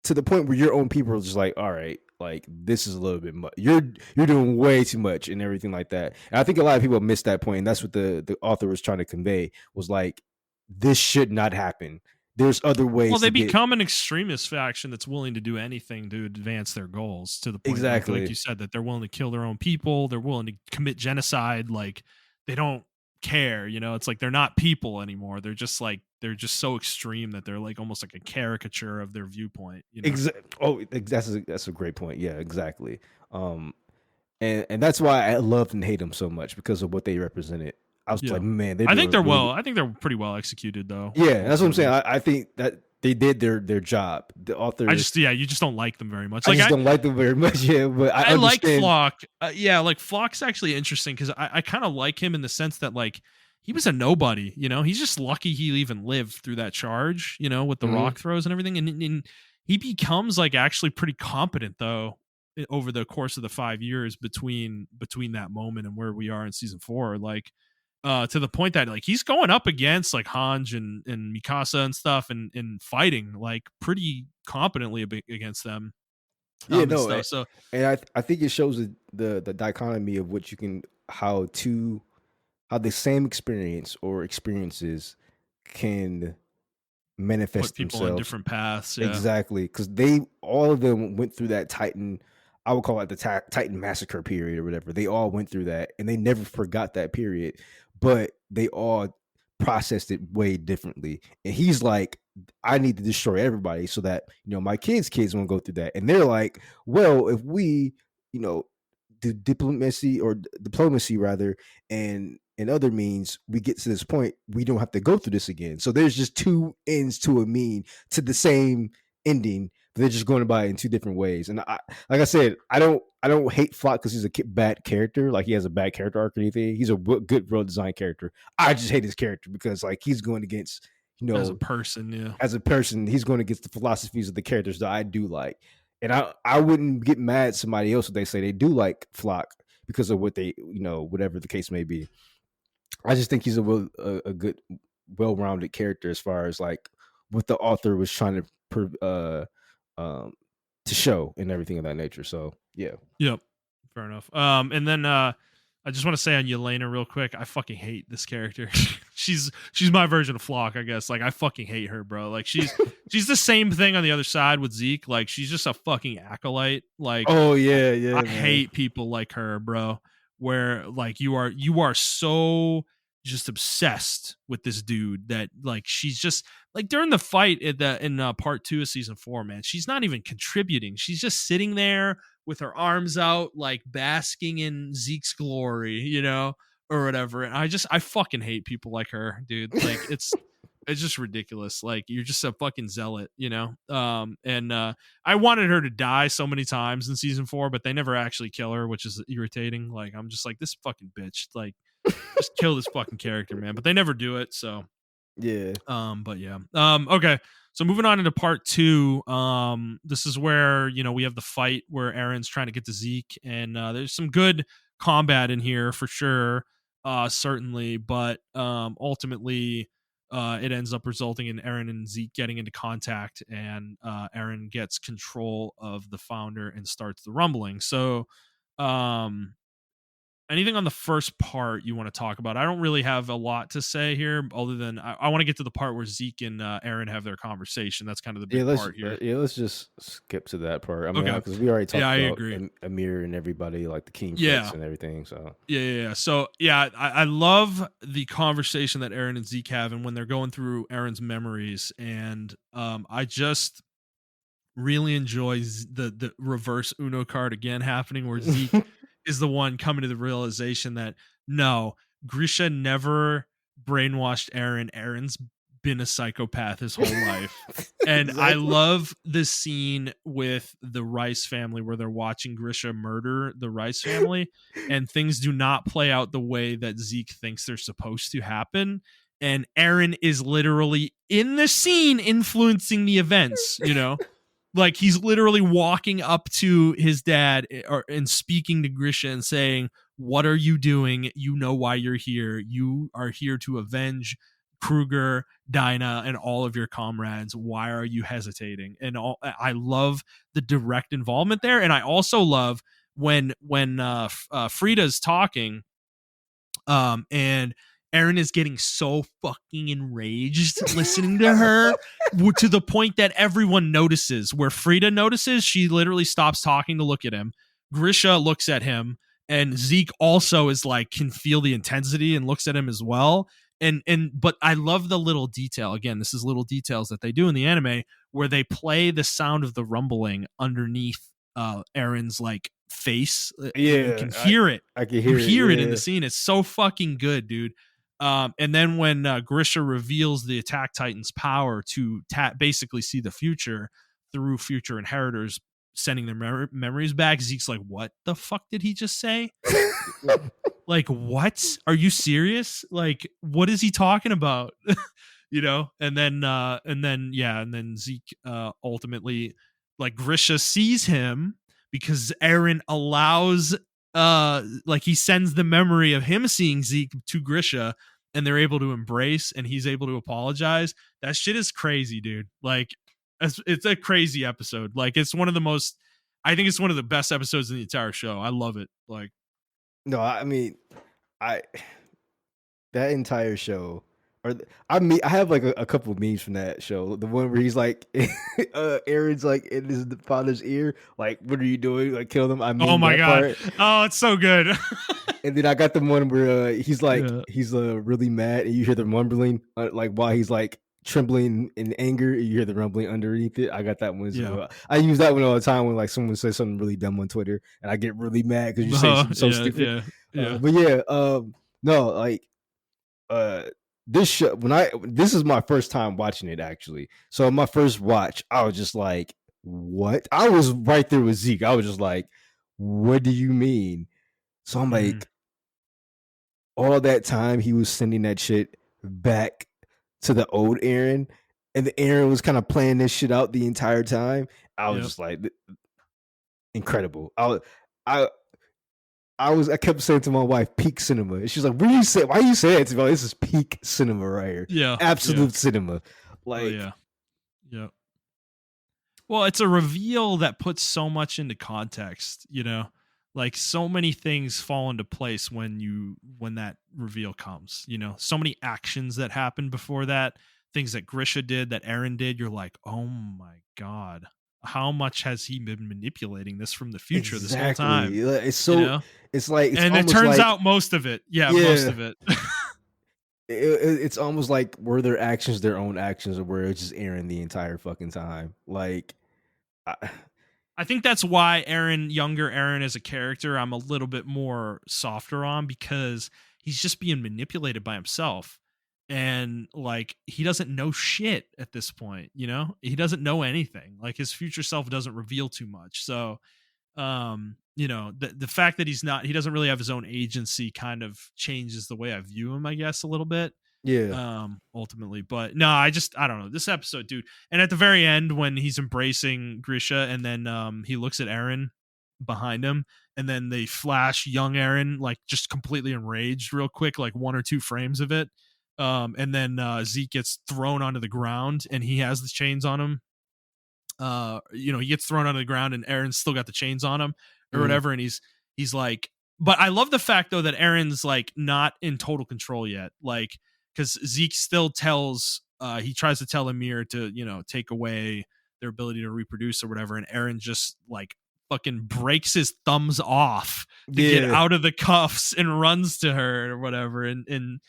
to the point where your own people are just like, all right, like, this is a little bit much. You're doing way too much and everything like that. And I think a lot of people miss that point, and that's what the author was trying to convey, was like, this should not happen. There's other ways. Well, they become an extremist faction that's willing to do anything to advance their goals, to the point, exactly, like you said, that they're willing to kill their own people. They're willing to commit genocide. Like, they don't care. It's like they're not people anymore. They're just so extreme that they're like almost like a caricature of their viewpoint. Oh, that's a great point. Yeah, exactly. And that's why I love and hate them so much, because of what they represented. I was like, man, I think they're pretty well executed, though. Yeah, that's what I'm saying. I think that they did their job. The author, you just don't like them very much. I don't like them very much. Yeah, but I like Flock. Like Flock's actually interesting because I kind of like him in the sense that, like, he was a nobody. He's just lucky he even lived through that charge. With the rock throws and everything, and he becomes like actually pretty competent though over the course of the 5 years between that moment and where we are in season 4. Like, to the point that, like, he's going up against like Hanj and Mikasa and stuff and fighting like pretty competently against them. Yeah, no. And, so, and I think it shows the dichotomy of what you can, how the same experience or experiences can manifest put people themselves in different paths. Yeah. Exactly, because all of them went through that Titan. I would call it the Titan massacre period or whatever. They all went through that, and they never forgot that period, but they all processed it way differently. And he's like, I need to destroy everybody so that my kids won't go through that. And they're like, well, if we do diplomacy rather, and other means, we get to this point, we don't have to go through this again. So there's just two ends to a mean to the same ending. They're just going about it in two different ways. And like I said, I don't hate Flock because he's a bad character. Like, he has a bad character arc or anything. He's a good, well designed character. I just hate his character because, like, he's going against, as a person, he's going against the philosophies of the characters that I do like. And I wouldn't get mad at somebody else if they say they do like Flock because of what they, whatever the case may be. I just think he's a good, well-rounded character as far as like what the author was trying to show and everything of that nature. So yeah. Yep. Fair enough. And then I just want to say on Yelena real quick, I fucking hate this character. she's my version of Flock, I guess. Like, I fucking hate her, bro. Like, she's the same thing on the other side with Zeke. Like, she's just a fucking acolyte. Like, oh yeah, I hate people like her, bro. Where, like, you are so just obsessed with this dude that, like, she's just like, during the fight in part 2 of season 4, man, she's not even contributing. She's just sitting there with her arms out, like, basking in Zeke's glory, or whatever. And I fucking hate people like her, dude. Like, It's just ridiculous. Like, you're just a fucking zealot, you know? And I wanted her to die so many times in season 4, but they never actually kill her, which is irritating. Like, I'm just like, this fucking bitch. Like, just kill this fucking character, man. But they never do it, so Yeah. but yeah. Okay. So moving on into part 2. This is where, you know, we have the fight where Aaron's trying to get to Zeke, and there's some good combat in here for sure. Certainly, but ultimately it ends up resulting in Aaron and Zeke getting into contact, and Aaron gets control of the founder and starts the rumbling. So um anything on the first part you want to talk about? I don't really have a lot to say here, other than I want to get to the part where Zeke and Aaron have their conversation. That's kind of the big part here. Let's just skip to that part. I mean, Okay. because we already Yeah, talked I about agree. Amir and everybody, like the King Yeah. Fits and everything. So Yeah. So yeah, I love the conversation that Aaron and Zeke have, and when they're going through Aaron's memories, and I just really enjoys the reverse Uno card again happening, where Zeke is the one coming to the realization that no, Grisha never brainwashed Aaron. Aaron's been a psychopath his whole life. And I exactly. love this scene with the Rice family where they're watching Grisha murder the Rice family, and things do not play out the way that Zeke thinks they're supposed to happen. And Aaron is literally in the scene influencing the events, you know? Like, he's literally walking up to his dad and speaking to Grisha and saying, "What are you doing? You know why you're here. You are here to avenge Kruger, Dinah, and all of your comrades. Why are you hesitating?" And I love the direct involvement there, and I also love when Frida's talking, and Aaron is getting so fucking enraged listening to her, to the point that everyone notices. Where Frida notices, she literally stops talking to look at him. Grisha looks at him, and Zeke also is like, can feel the intensity and looks at him as well. But I love the little detail. Again, this is little details that they do in the anime, where they play the sound of the rumbling underneath Aaron's like face. You Yeah, can hear it. I can You hear it. hear it in Yeah. the scene. It's so fucking good, dude. And then when Grisha reveals the Attack Titan's power to basically see the future through future inheritors sending their memories back, Zeke's like, "What the fuck did he just say? Like, what? Are you serious? Like, what is he talking about?" You know? And then Zeke ultimately, like, Grisha sees him because Aaron allows like, he sends the memory of him seeing Zeke to Grisha, and they're able to embrace, and he's able to apologize. That shit is crazy, dude. Like, it's a crazy episode. Like, it's one of the most, I think it's one of the best episodes in the entire show. I love it. Like, No, I mean, I that entire show, I mean, I have like a couple of memes from that show. The one where he's like, Aaron's like in his father's ear, like, "What are you doing? Like, kill them." I oh mean my that god. part. Oh, it's so good. And then I got the one where he's like, Yeah. he's really mad, and you hear the rumbling, like while he's like trembling in anger, you hear the rumbling underneath it. I got that one as Yeah. well. I use that one all the time when like someone says something really dumb on Twitter, and I get really mad because you say something so Yeah, stupid. yeah. But yeah, no, like uh this show, this is my first time watching it actually. So my first watch, I was just like, what? I was right there with Zeke. I was just like, what do you mean? So I'm Mhm. like, all that time he was sending that shit back to the old Aaron, and the Aaron was kind of playing this shit out the entire time. I was Yep. just like, incredible. I I kept saying to my wife, peak cinema. And she's like, "What are you saying? Why are you saying it to me? This is peak cinema right here. Yeah. Yeah. Absolute cinema." Oh Like, yeah. Yeah. Well, it's a reveal that puts so much into context, you know? Like, so many things fall into place when that reveal comes, you know? So many actions that happened before that, things that Grisha did, that Aaron did, you're like, "Oh my god. How much has he been manipulating this from the future this whole time?" exactly. It's You so know? it's like it's And it almost turns like, out most of it. Yeah, most yeah. of it. It's almost like, were their actions their own actions, or were it just Aaron the entire fucking time? Like, I, I think that's why younger Aaron as a character, I'm a little bit more softer on, because he's just being manipulated by himself. and like he doesn't know shit at this point, he doesn't know anything. Like his future self doesn't reveal too much. So the fact that he doesn't really have his own agency kind of changes the way I view him, I guess, a little bit, Yeah. ultimately. But no, I don't know, this episode, dude. And at the very end when he's embracing Grisha, and then he looks at Eren behind him, and then they flash young Eren like just completely enraged real quick, like 1 or 2 frames of it. And then Zeke gets thrown onto the ground, and he has the chains on him. He gets thrown onto the ground, and Aaron's still got the chains on him or Mhm. whatever. And he's like, but I love the fact though that Aaron's like not in total control yet. Like, cause Zeke still he tries to tell Amir to, take away their ability to reproduce or whatever. And Aaron just like fucking breaks his thumbs off to get Yeah. out of the cuffs and runs to her or whatever. And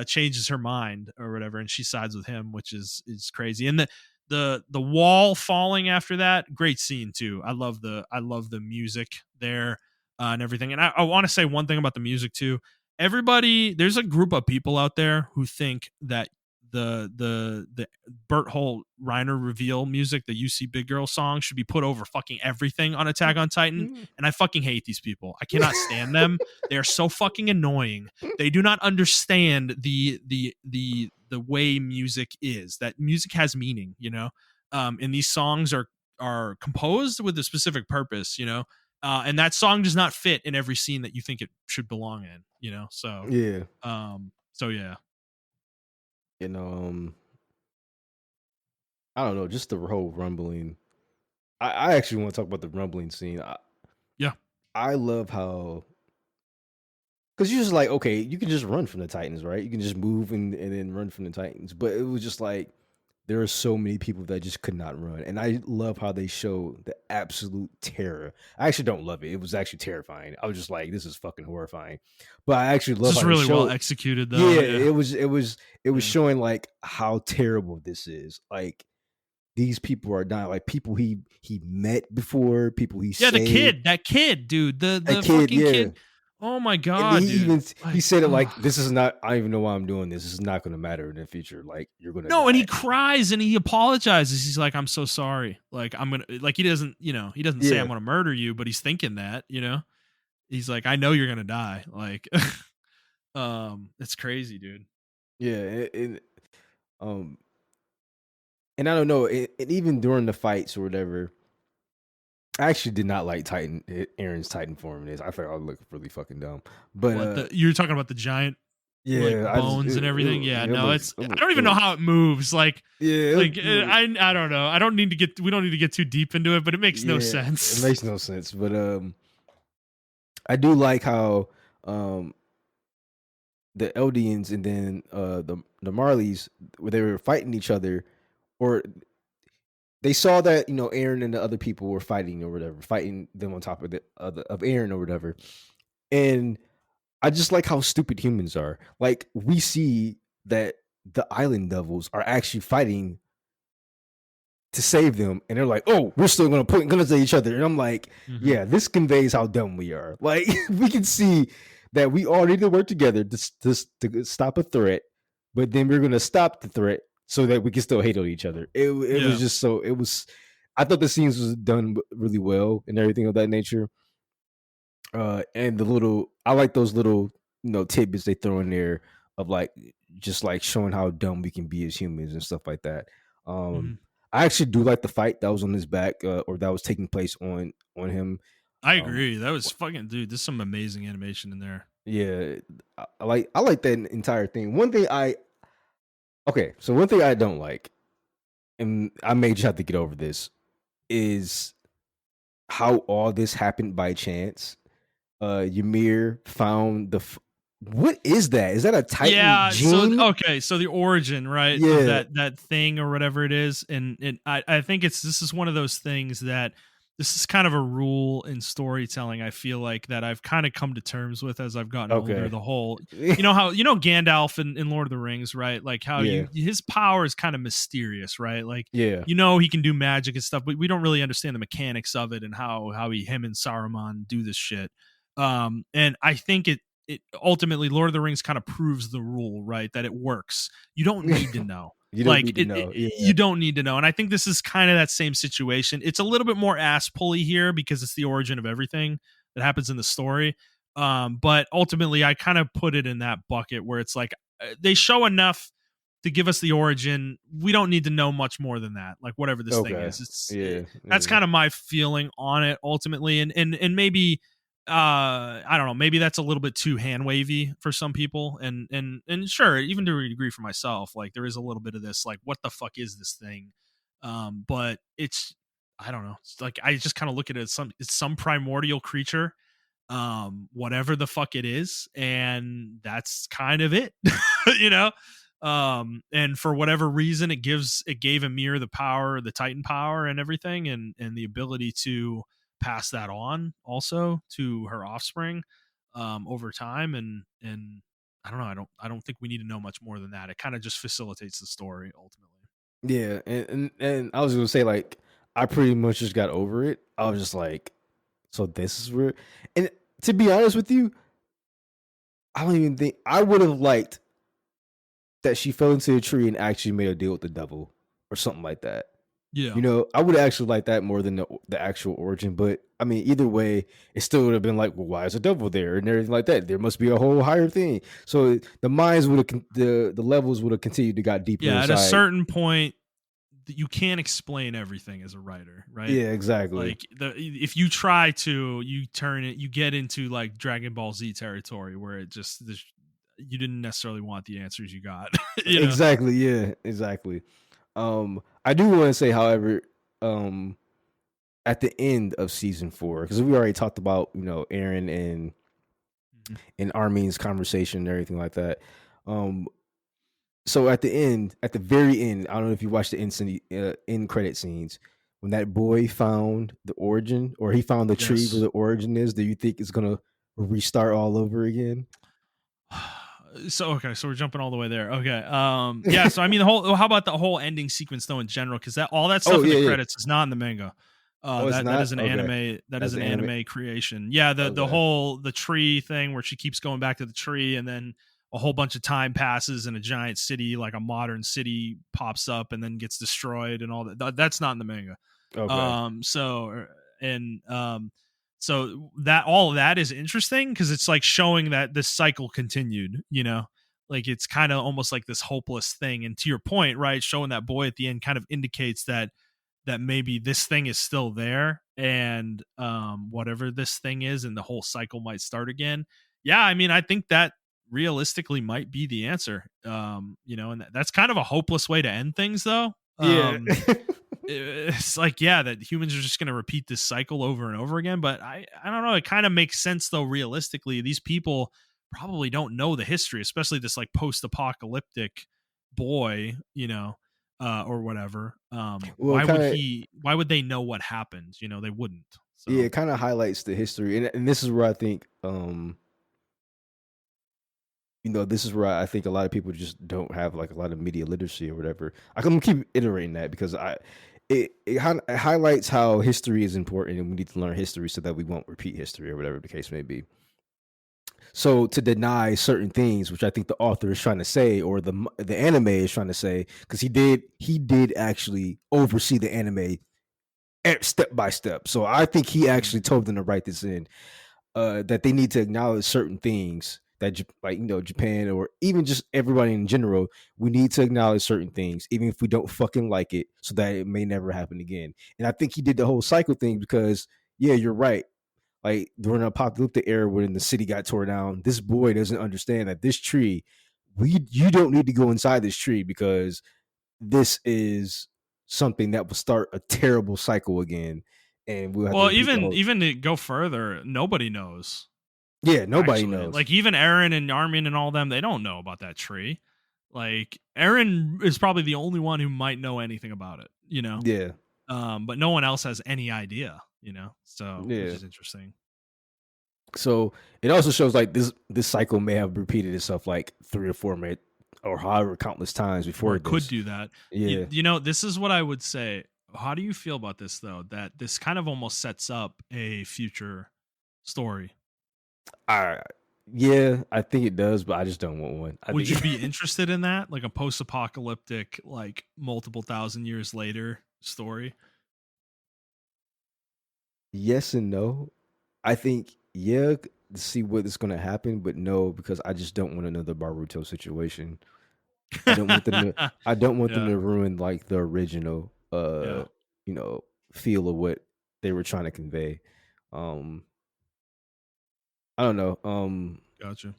changes her mind or whatever. And she sides with him, which is crazy. And the wall falling after that, great scene too. I love the music there, and everything. And I want to say one thing about the music too. There's a group of people out there who think that the Bert Holt Reiner reveal music, the UC Big Girl song, should be put over fucking everything on Attack on Titan. And I fucking hate these people. I cannot stand them. They are so fucking annoying. They do not understand the way music is. That music has meaning, and these songs are composed with a specific purpose, and that song does not fit in every scene that you think it should belong in, So Yeah. so yeah. I don't know, just the whole rumbling. I actually want to talk about the rumbling scene. Yeah. I love how, because you're just like, okay, you can just run from the Titans, right? You can just move and then run from the Titans. But it was just like there are so many people that just could not run. And I love how they show the absolute terror. I actually don't love it. It was actually terrifying. I was just like, this is fucking horrifying. But I actually love This is how they really well showed. executed though. Yeah, it was Yeah. showing like how terrible this is. Like these people are not like people he met before, people he Yeah, saved. that kid, dude, the That kid, fucking yeah. kid. Oh my And god, dude. he Like, said it like, oh. this is not, I don't even know why I'm doing this. This is not going to matter in the future. Like you're going to No, and he die. cries and he apologizes. He's like, I'm so sorry. Like, I'm gonna, like, he doesn't say Yeah. I'm gonna murder you, but he's thinking that, he's like, I know you're gonna die. Like, it's crazy, dude. Yeah. Um, and I don't know. And even during the fights or whatever, I actually did not like Aaron's Titan form in this. I thought I looked really fucking dumb. But What, you're talking about the giant like yeah, bones and everything? Yeah, no, looks, I don't even know how it moves. Like, yeah, I don't know. We don't need to get too deep into it, but it makes no yeah, sense. it makes no sense. But I do like how the Eldians and then the Marleys, where they were fighting each other, or they saw that Aaron and the other people were fighting or whatever, fighting them on top of of Aaron or whatever, and I just like how stupid humans are. Like we see that the Island Devils are actually fighting to save them, and they're like, "Oh, we're still gonna point guns at each other," and I'm like, Mhm. "Yeah, this conveys how dumb we are." Like we can see that we all need to work together to stop a threat, but then we're gonna stop the threat so that we can still hate on each other. It was just so it was. I thought the scenes was done really well and everything of that nature. And I like those little tidbits they throw in there of like just like showing how dumb we can be as humans and stuff like that. Mhm. I actually do like the fight that was on his back, or that was taking place on him. I Um, agree. That was fucking, dude. There's some amazing animation in there. yeah, I like that entire thing. One thing I don't like, and I may just have to get over this, is how all this happened by chance. Ymir found what is that? Is that a Titan Yeah. gene? So the origin, right, of Yeah. that thing or whatever it is, and I think this is one of those things that this is kind of a rule in storytelling. I feel like that I've kind of come to terms with as I've gotten older. Okay. The whole, how Gandalf in Lord of the Rings, right? Like how Yeah. his power is kind of mysterious, right? Like Yeah. he can do magic and stuff, but we don't really understand the mechanics of it and how him and Saruman do this shit. And I think it ultimately Lord of the Rings kind of proves the rule, right? That it works. You don't need to know. You don't Like need to know. Yeah. you don't need to know. And I think this is kind of that same situation. It's a little bit more ass pulley here because it's the origin of everything that happens in the story. But ultimately I kind of put it in that bucket where it's like they show enough to give us the origin. We don't need to know much more than that. Like whatever this thing Okay. is, Yeah. that's Yeah. kind of my feeling on it ultimately. And maybe I don't know, maybe that's a little bit too hand wavy for some people. And sure, even to a degree for myself, like there is a little bit of this, like, what the fuck is this thing? But it's I don't know. It's like I just kind of look at it as it's some primordial creature, whatever the fuck it is, and that's kind of it. you know and for whatever reason it gave Ymir the power, the Titan power and everything, and the ability to pass that on also to her offspring over time. And I don't know, I don't think we need to know much more than that. It kind of just facilitates the story ultimately. Yeah. And I was gonna say, like, I pretty much just got over it. I was just like, so this is where, and to be honest with you, I don't even think I would have liked that she fell into a tree and actually made a deal with the devil or something like that. Yeah. I would actually like that more than the actual origin. But I mean, either way, it still would have been like, well, why is a devil there and everything like that? There must be a whole higher thing. So the minds would have, the levels would have continued to got deeper Yeah, at a inside. certain point you can't explain everything as a writer, right? Yeah, exactly. Like if you try to, you turn it, you get into like Dragon Ball Z territory where it just you didn't necessarily want the answers you got. you know? Exactly. Yeah, exactly. I do want to say, however, um, at the end of season 4, because we already talked about, Aaron Mhm. and Armin's conversation and everything like that. Um, so at the end, at the very end, I don't know if you watched the end credit scenes when that boy found the origin, or he found the tree where Yes. the origin is. Do you think it's gonna restart all over again? So okay, so we're jumping all the way there. Okay. Yeah, so I mean the whole how about the whole ending sequence though in general, cuz that all that Oh stuff in the yeah, yeah. credits is not in the manga. Oh, it's That not is an okay. anime, that is That's an the anime. anime creation. Yeah, the Okay. whole the tree thing where she keeps going back to the tree, and then a whole bunch of time passes and a giant city, like a modern city, pops up and then gets destroyed and all that. That's not in the manga. Okay. So that all of that is interesting because it's like showing that this cycle continued, like it's kind of almost like this hopeless thing. And to your point, right, showing that boy at the end kind of indicates that maybe this thing is still there, and whatever this thing is, and the whole cycle might start again. Yeah, I mean, I think that realistically might be the answer. And that's kind of a hopeless way to end things though. Yeah. It's like, yeah, that humans are just going to repeat this cycle over and over again. But I don't know, it kind of makes sense though. Realistically, these people probably don't know the history, especially this like post-apocalyptic boy, or whatever. Well, it kind of, Why would they know what happened? They wouldn't. yeah, So it kind of highlights the history, and this is where I think, this is where I think a lot of people just don't have like a lot of media literacy or whatever. I'm gonna keep iterating that because it highlights how history is important, and we need to learn history so that we won't repeat history or whatever the case may be. So to deny certain things, which I think the author is trying to say, or the anime is trying to say, because he did actually oversee the anime step by step. So I think he mhm. actually told them to write this in, that they need to acknowledge certain things that like Japan, or even just everybody in general, we need to acknowledge certain things even if we don't fucking like it, so that it may never happen again. And I think he did the whole cycle thing because, yeah, you're right. Like during the apocalyptic era when the city got torn down, this boy doesn't understand that this tree, you don't need to go inside this tree because this is something that will start a terrible cycle again, and we'll have to Well, repeat the whole. even to go further, nobody knows. Yeah, nobody Actually, knows. like even Aaron and Armin and all them, they don't know about that tree. Like Aaron is probably the only one who might know anything about it. Yeah, But no one else has any idea. So, which yeah. is interesting. So it also shows like this cycle may have repeated itself like 3 or 4 minutes or however countless times Or before it could this. do that. Yeah. This is what I would say. How do you feel about this though? That this kind of almost sets up a future story. All right. Yeah, I think it does, but I just don't want one. I Would you think be interested in that, like a post-apocalyptic, like multiple thousand years later story? yes and no. I think yeah, to see what is going to happen, but no, because I just don't want another Baruto situation. I don't want them to. I don't want them Yeah, to ruin like the original, yeah, you know, feel of what they were trying to convey. Um, I don't know. gotcha.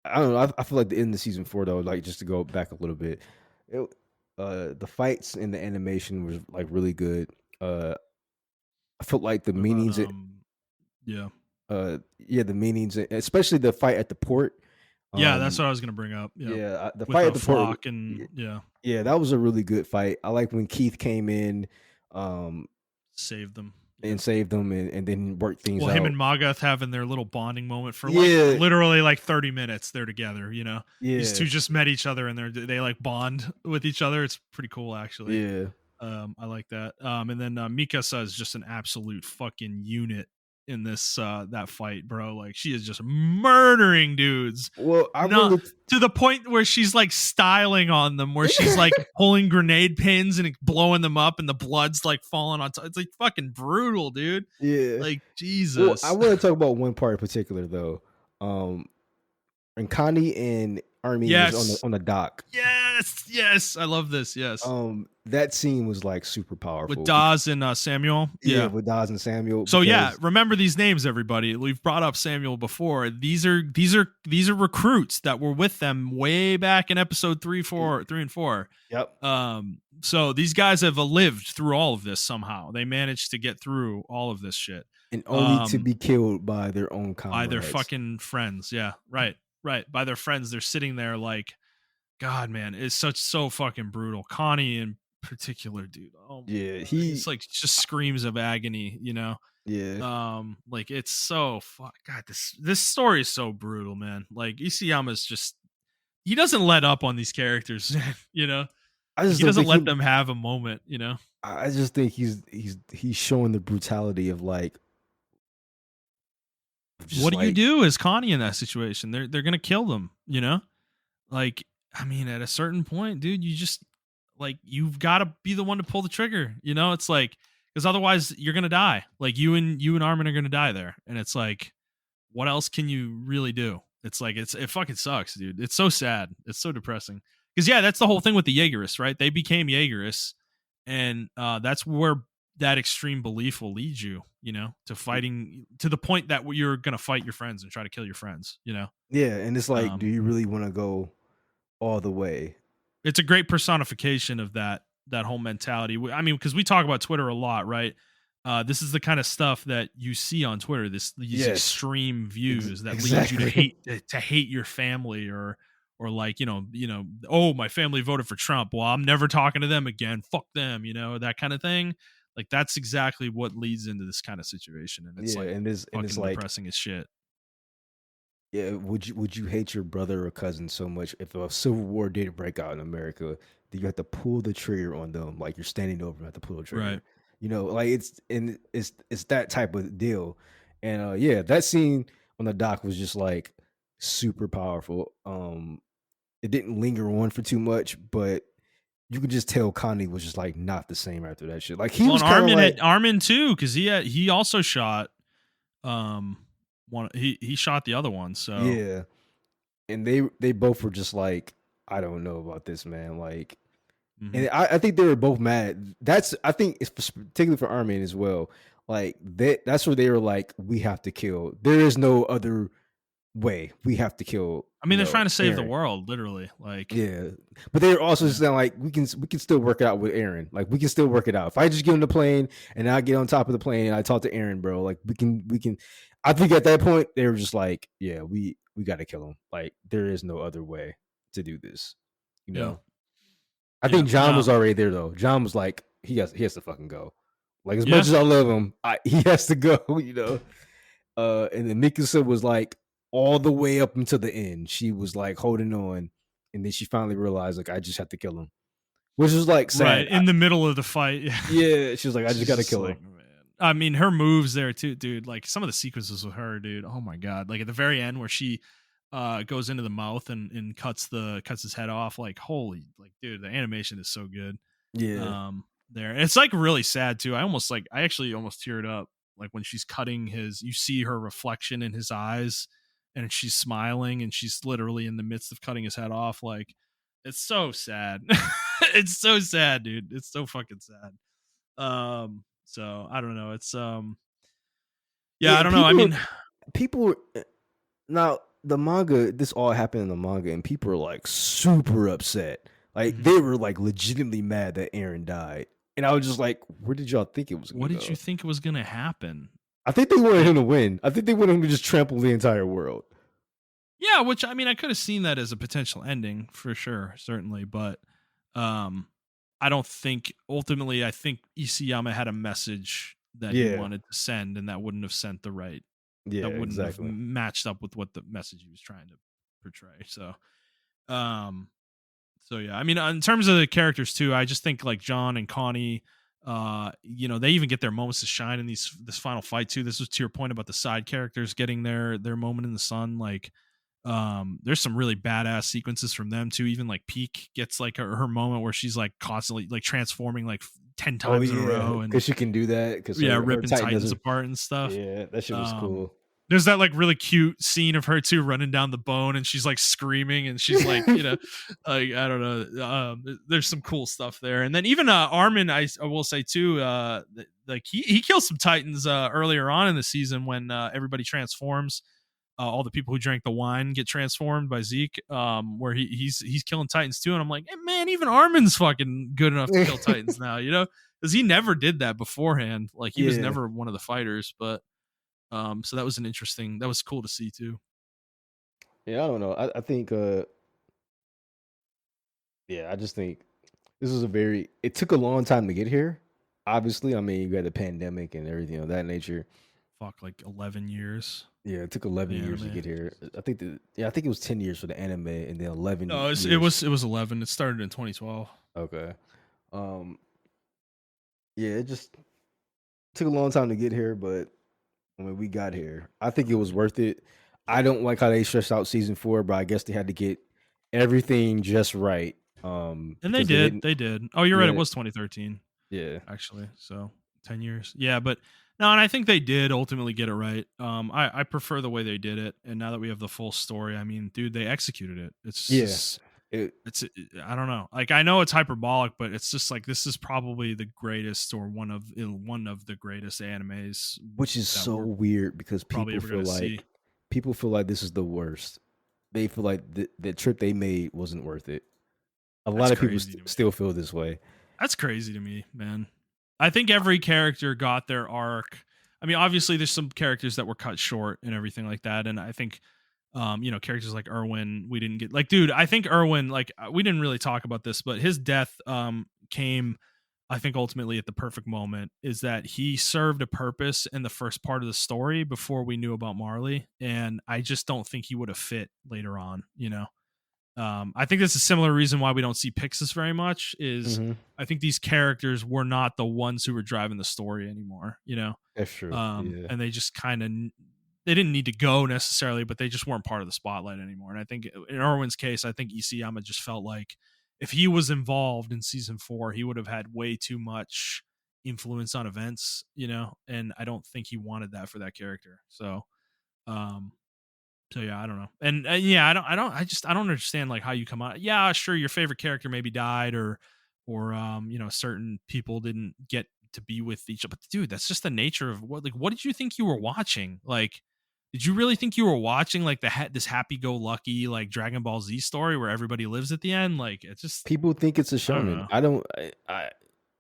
I don't know. I feel like the end of season 4 though, like just to go back a little bit, it, the fights and the animation was like really good. I felt like the What about meanings, yeah. yeah, the meanings, especially the fight at the port. Yeah, that's Um, what I was gonna bring up. Yeah. yeah, the With fight a at the port. flock and yeah, Yeah, that was a really good fight. I like when Keith came in, save them. Yeah. and saved them, and then worked things Well, him out. and Magath having their little bonding moment for like Yeah, literally like 30 minutes they're together, you know. These yeah, two just met each other and they like bond with each other. It's pretty cool actually. yeah. I like that. And then Mikasa is just an absolute fucking unit in this that fight, bro. Like she is just murdering dudes. Well, I Not wanted. to the point where she's like styling on them, where she's like pulling grenade pins and blowing them up, and the blood's like falling on top. It's like fucking brutal, dude. Yeah. Like Well, I Jesus. want to talk about one part in particular though. Um, and Connie and Armin was Yes. on the dock. Yes. Yes. I love this. Yes. That scene was like super With powerful. Daz and Samuel. Yeah, Yeah. with Dawes and Samuel, So yeah, because remember these names, everybody. We've brought up Samuel before. These are recruits that were with them way back in episode 3 and 4. yep, So these guys have lived through all of this somehow. They managed to get through all of this shit. and only to Um, be killed by their own by their comrades. fucking friends. Yeah, right, right. By their friends, they're sitting there like, God, man, it's so fucking brutal. Connie in particular, dude. Oh my Yeah, god, it's like just screams of agony, you know. yeah. Like it's so fuck. God, this story is so brutal, man. Like Isayama's just he doesn't let up on these characters, you know. I Like, just he don't doesn't think let them have a moment, you know. I just think he's showing the brutality of like just What do you like do as Connie in that situation? They're gonna kill them, you know. Like, I mean, at a certain point, dude, you just like you've got to be the one to pull the trigger. You know, it's like because otherwise you're gonna die. Like you and Armin are gonna die there, and it's like, what else can you really do? It's like it fucking sucks, dude. It's so sad. It's so depressing. Because yeah, that's the whole thing with the Jaegerists, right? They became Jaegerists, and that's where that extreme belief will lead you. You know, to fighting to the point that you're gonna fight your friends and try to kill your friends. You know. yeah, and it's like, do Um, you really want to go all the way? it's a great personification of that whole mentality. I mean, because we talk about Twitter a lot, right? This is the kind of stuff that you see on Twitter. These Yes, extreme views that lead you to exactly. hate your family or like oh, my family voted for Trump. Well, I'm never talking to them again. Fuck them. You know, that kind of thing. Like that's exactly what leads into this kind of situation, and it's Yeah, like and it's fucking like, depressing as shit. yeah, would you hate your brother or cousin so much if a civil war did break out in America that you have to pull the trigger on them, like you're standing over, and have to pull the Right. trigger? Like it's that type of deal. And yeah, that scene on the dock was just like super powerful. It didn't linger on for too much, but you could just tell Connie was just like not the same after that shit. Like he Well, was and kind of like, Armin too, because he also shot um one he shot the other one. So yeah. And they both were just like, I don't know about this, man. Like, mhm. and I think they were both mad. I think it's particularly for Armin as well. Like that's where they were like, we have to kill. There is no other way. We have to kill. I mean, they're trying to save the Aaron. world, literally. Like, Yeah, but they were also yeah, saying like, we can still work it out with Aaron. Like we can still work it out. If I just get on the plane and I get on top of the plane and I talk to Aaron, bro, like we can. I think at that point they were just like, yeah, we got to kill him. Like there is no other way to do this. You yeah, know. I yeah. think John No, was already there though. John was like, he has to fucking go. Like as yeah, much as I love him, he has to go. And then Mikasa was like all the way up until the end. She was like holding on, and then she finally realized like I just have to kill him, which was like right sad. in the middle of the fight. Yeah, Yeah, she was like I just she's got to just kill like, him. man. I mean, her moves there too, dude. Like some of the sequences with her, dude. Oh my god! Like at the very end where she goes into the mouth and cuts his head off. Like holy, like dude, the animation is so good. Yeah. There, it's like really sad too. I actually almost teared up. Like when she's cutting his, you see her reflection in his eyes, and she's smiling, and she's literally in the midst of cutting his head off. Like it's so sad. It's so sad, dude. It's so fucking sad. So I don't know. It's yeah, I Yeah, don't know. I mean, people now the manga, this all happened in the manga, and people are like super upset. Like mhm. they were like legitimately mad that Aaron died. And I was just like, where did y'all think it was What gonna did you go? think was gonna happen? I think they wanted Like, him to win. I think they wanted him to just trample the entire world. yeah, which I mean, I could have seen that as a potential ending for sure, certainly, but um, I don't think ultimately. I think Isayama had a message that he Yeah. wanted to send, and that wouldn't have sent the right. Yeah, That wouldn't have exactly. matched up with what the message he was trying to portray. Um, So yeah, I mean, in terms of the characters too, I just think like John and Connie, they even get their moments to shine in this final fight too. This was to your point about the side characters getting their moment in the sun. Like, there's some really badass sequences from them too. Even like Peak gets like her moment where she's like constantly like transforming like 10 Oh times in a yeah, row and because she can do that. Because yeah, her ripping Titan Titans doesn't. apart and stuff. Yeah, that shit was Um, cool. there's that like really cute scene of her too running down the bone and she's like screaming and she's like, like I don't know. There's some cool stuff there. And then even Armin, I will say too, like he kills some Titans earlier on in the season when everybody transforms. All the people who drank the wine get transformed by Zeke, where he's killing Titans too. And I'm like, hey, man, even Armin's fucking good enough to kill Titans now, because he never did that beforehand. Like he was Yeah, never one of the fighters, but so that was cool to see too. yeah. I don't know. I think. Yeah, I just think this is a very. It took a long time to get here. Obviously, I mean, you had the pandemic and everything of that nature. Fuck, like 11 years. Yeah, it took 11 The years to anime. get here. Jesus. I think it was 10 years for the anime, and then No, 11 it years. was it was 11. It started in 2012. Okay. Um. Yeah, it just took a long time to get here, but I mean, we got here. I think it was worth it. I don't like how they stretched out season 4, but I guess they had to get everything just right. And they Because they did. didn't. They did. Oh, you're right. It Yeah, was 2013 yeah, actually. So 10 years. Yeah, but no, and I think they did ultimately get it right. I prefer the way they did it. And now that we have the full story, I mean, dude, they executed it. It's yeah. just It, I don't know. Like I know it's hyperbolic, but it's just like this is probably the greatest or one of the greatest animes which is that so we're weird because probably ever gonna see. people feel like this is the worst. They feel like the trip they made wasn't worth it. A That's lot of people crazy to me. still feel this way. That's crazy to me, man. I think every character got their arc. I mean, obviously, there's some characters that were cut short and everything like that, and I think, characters like Irwin, we didn't get. Like, dude, I think Irwin, like, we didn't really talk about this, but his death, came, I think, ultimately at the perfect moment. Is that he served a purpose in the first part of the story before we knew about Marley, and I just don't think he would have fit later on. I think that's a similar reason why we don't see Pixis very much. Is Hmm. I think these characters were not the ones who were driving the story anymore. That's true. Yeah. And they just kind of they didn't need to go necessarily, but they just weren't part of the spotlight anymore. And I think in Irwin's case, I think Isayama just felt like if he was involved in season 4, he would have had way too much influence on events. And I don't think he wanted that for that character. Um, so yeah, I don't know, and yeah, I don't understand like how you come out. Yeah, sure, your favorite character maybe died, or certain people didn't get to be with each other. But dude, that's just the nature of what. Like, what did you think you were watching? Like, did you really think you were watching like this happy-go-lucky like Dragon Ball Z story where everybody lives at the end? Like, it's just People think it's a I don't shonen. know. I don't. I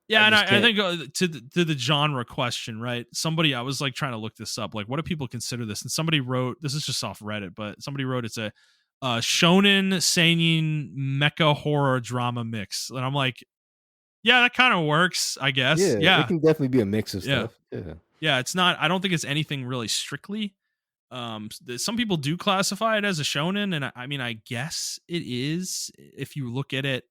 Yeah, and just I can't. think to the genre question, right? Somebody I was like trying to look this up, like what do people consider this? And somebody wrote, this is just off Reddit, but somebody wrote it's a shonen seinen mecha horror drama mix, and I'm like, yeah, that kind of works, I guess. Yeah, it Yeah, can definitely be a mix of yeah, stuff. Yeah. yeah. It's not. I don't think it's anything really strictly. Some people do classify it as a shonen, and I mean, I guess it is if you look at it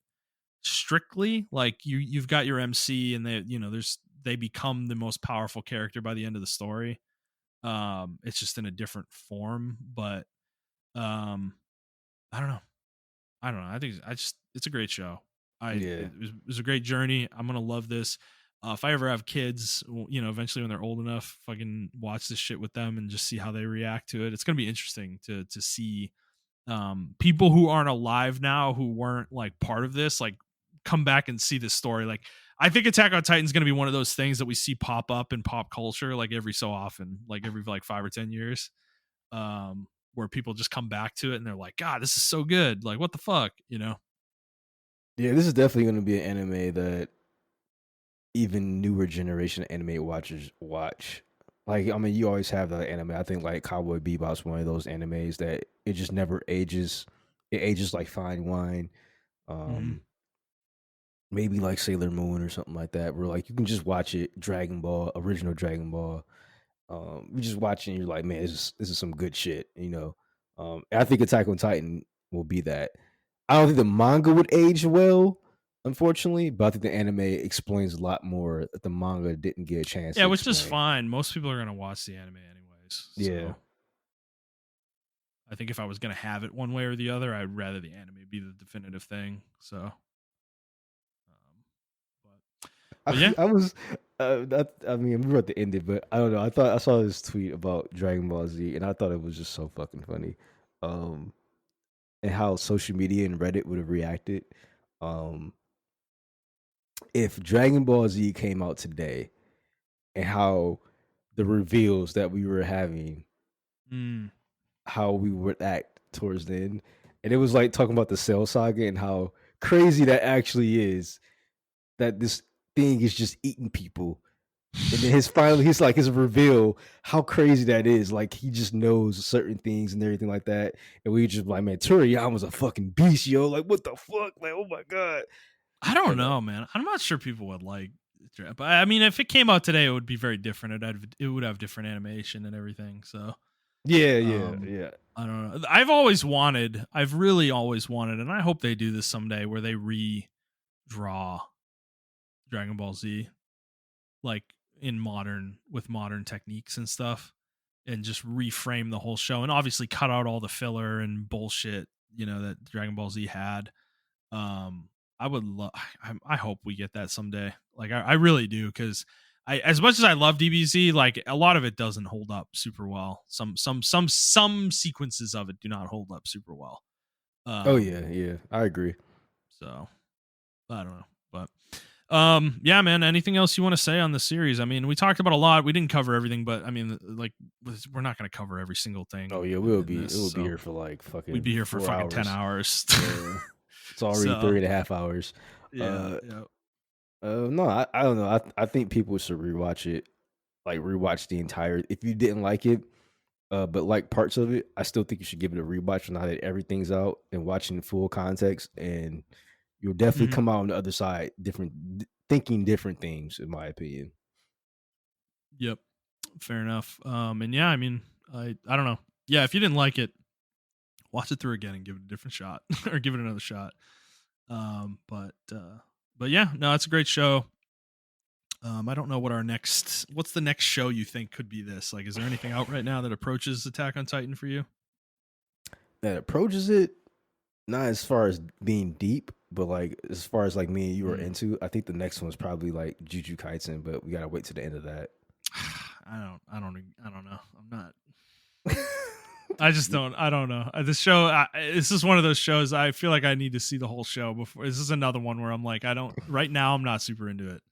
strictly. Like you've got your MC and there's they become the most powerful character by the end of the story. It's just in a different form, but um, I don't know. I don't know. I think it's a great show. Yeah. It was a great journey. I'm gonna love this. If I ever have kids, eventually when they're old enough, fucking watch this shit with them and just see how they react to it. It's gonna be interesting to see people who aren't alive now, who weren't like part of this, like come back and see this story. Like I think Attack on Titan is gonna be one of those things that we see pop up in pop culture like every so often, like every like 5 or 10 years. Where people just come back to it and they're like, God, this is so good. Like, what the fuck, Yeah, this is definitely going to be an anime that even newer generation anime watchers watch. Like, I mean, you always have that anime. I think like Cowboy Bebop's one of those animes that it just never ages. It ages like fine wine. Mm-hmm. Um, maybe like Sailor Moon or something like that, where like you can just watch it. Dragon Ball, original Dragon Ball. You just watching, you're like, man, this is some good shit, you know. And I think Attack on Titan will be that. I don't think the manga would age well, unfortunately, but I think the anime explains a lot more that the manga didn't get a chance Yeah, to which is explain. fine. Most people are gonna watch the anime anyways. Yeah. So I think if I was gonna have it one way or the other, I'd rather the anime be the definitive thing. So, but yeah, I was, I mean, we were at the end, but I don't know. I thought I saw this tweet about Dragon Ball Z, and I thought it was just so fucking funny, um, and how social media and Reddit would have reacted, um, if Dragon Ball Z came out today, and how the reveals that we were having, mm, how we would act towards the end, and it was like talking about the Cell Saga and how crazy that actually is. That this thing is just eating people. And then he's like his reveal, how crazy that is. Like he just knows certain things and everything like that. And we just like, man, Toriyama's a fucking beast, yo. Like, what the fuck? Like, oh my god. I don't And know, man. I'm not sure people would like. But I mean, if it came out today, it would be very different. It would have different animation and everything. So Um, yeah. I don't know. I've really always wanted, and I hope they do this someday, where they redraw Dragon Ball Z like with modern techniques and stuff, and just reframe the whole show, and obviously cut out all the filler and bullshit that Dragon Ball Z had. Um, I would love. I hope we get that someday. Like I really do, because as much as I love DBZ, like a lot of it doesn't hold up super well. Some sequences of it do not hold up super well. Oh Um, yeah. I agree. so I don't know, but yeah, man. Anything else you want to say on the series? I mean, we talked about a lot. We didn't cover everything, but I mean, like we're not going to cover every single Oh thing yeah, in it this. will be So here for like we'd fucking be here for 4 fucking 10 hours. hours. Yeah. It's already So 3.5 hours. yeah, Uh yeah. no, I don't know. I think people should rewatch it. Like rewatch the entire, if you didn't like it, but like parts of it, I still think you should give it a rewatch now that everything's out and watching full context, and you'll definitely Mhm. come out on the other side thinking different things, in my opinion. Yep. Fair enough. And yeah, I mean, I don't know. Yeah, if you didn't like it, watch it through again and give it a different shot or give it another shot. But yeah, no, it's a great show. I don't know what's the next show you think could be this? Like, is there anything out right now that approaches Attack on Titan for you? That approaches it not as far as being deep, but like as far as like me and you are Mm. into. I think the next one's probably like Jujutsu Kaisen, but we gotta wait to the end of that. I don't know. I'm not. I just don't. I don't know. This show. This is one of those shows. I feel like I need to see the whole show before. This is another one where I'm like, I don't. Right now, I'm not super into it.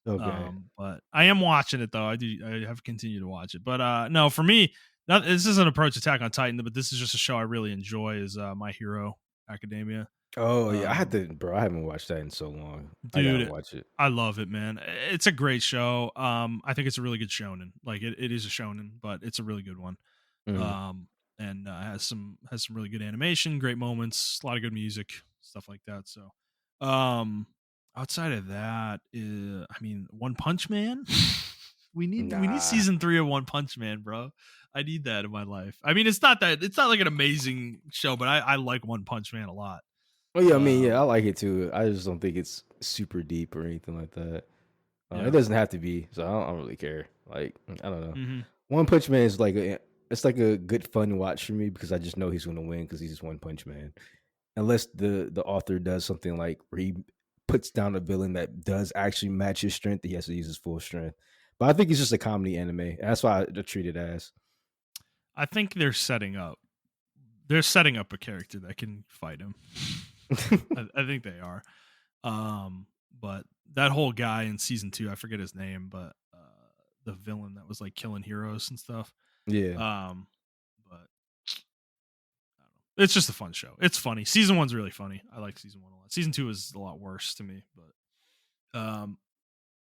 Okay. But I am watching it though. I have continued to watch it. But no, for me, this isn't approach Attack on Titan, but this is just a show I really enjoy. Is My Hero Academia. Oh yeah, I had Um, to, bro. I haven't watched that in so long. I gotta dude, watch it. I love it, man. It's a great show. I think it's a really good shonen. Like it is a shonen, but it's a really good one. Mhm. Um, and has some really good animation, great moments, a lot of good music, stuff like that. So, um, outside of that, I mean, One Punch Man. We need Nah. season 3 of One Punch Man, bro. I need that in my life. I mean, it's not like an amazing show, but I like One Punch Man a lot. Oh yeah, I mean, yeah, I Um, like it too. I just don't think it's super deep or anything like that. It doesn't have to be, so I don't really care. Like, I don't know. Mm-hmm. One Punch Man is it's like a good fun watch for me because I just know he's going to win because he's just One Punch Man. Unless the author does something like where he puts down a villain that does actually match his strength, he has to use his full strength. But I think it's just a comedy anime. That's why I treat it as. I think they're setting up a character that can fight him. I think they are. But that whole guy in season 2, I forget his name, but the villain that was like killing heroes and stuff. Yeah. But I don't know. It's just a fun show. It's funny. Season 1's really funny. I like season 1 a lot. Season 2 is a lot worse to me, but all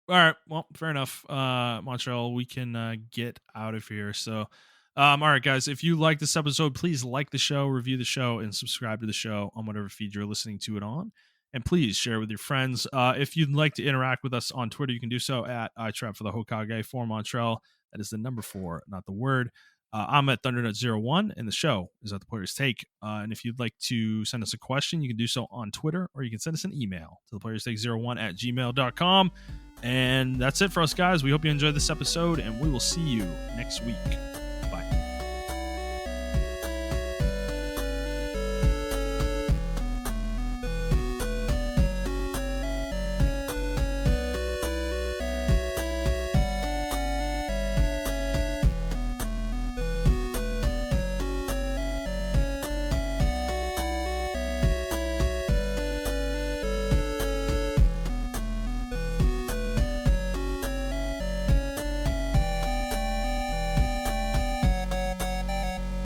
right, well, fair enough. Montreal, we can get out of here. So all right, guys, if you like this episode, please like the show, review the show, and subscribe to the show on whatever feed you're listening to it on. And please share with your friends. If you'd like to interact with us on Twitter, you can do so at iTrap for the Hokage for Montrell. That is the number 4, not the word. I'm at Thundernut01, and the show is at The Player's Take. And if you'd like to send us a question, you can do so on Twitter, or you can send us an email to theplayerstake01@gmail.com. And that's it for us, guys. We hope you enjoyed this episode, and we will see you next week.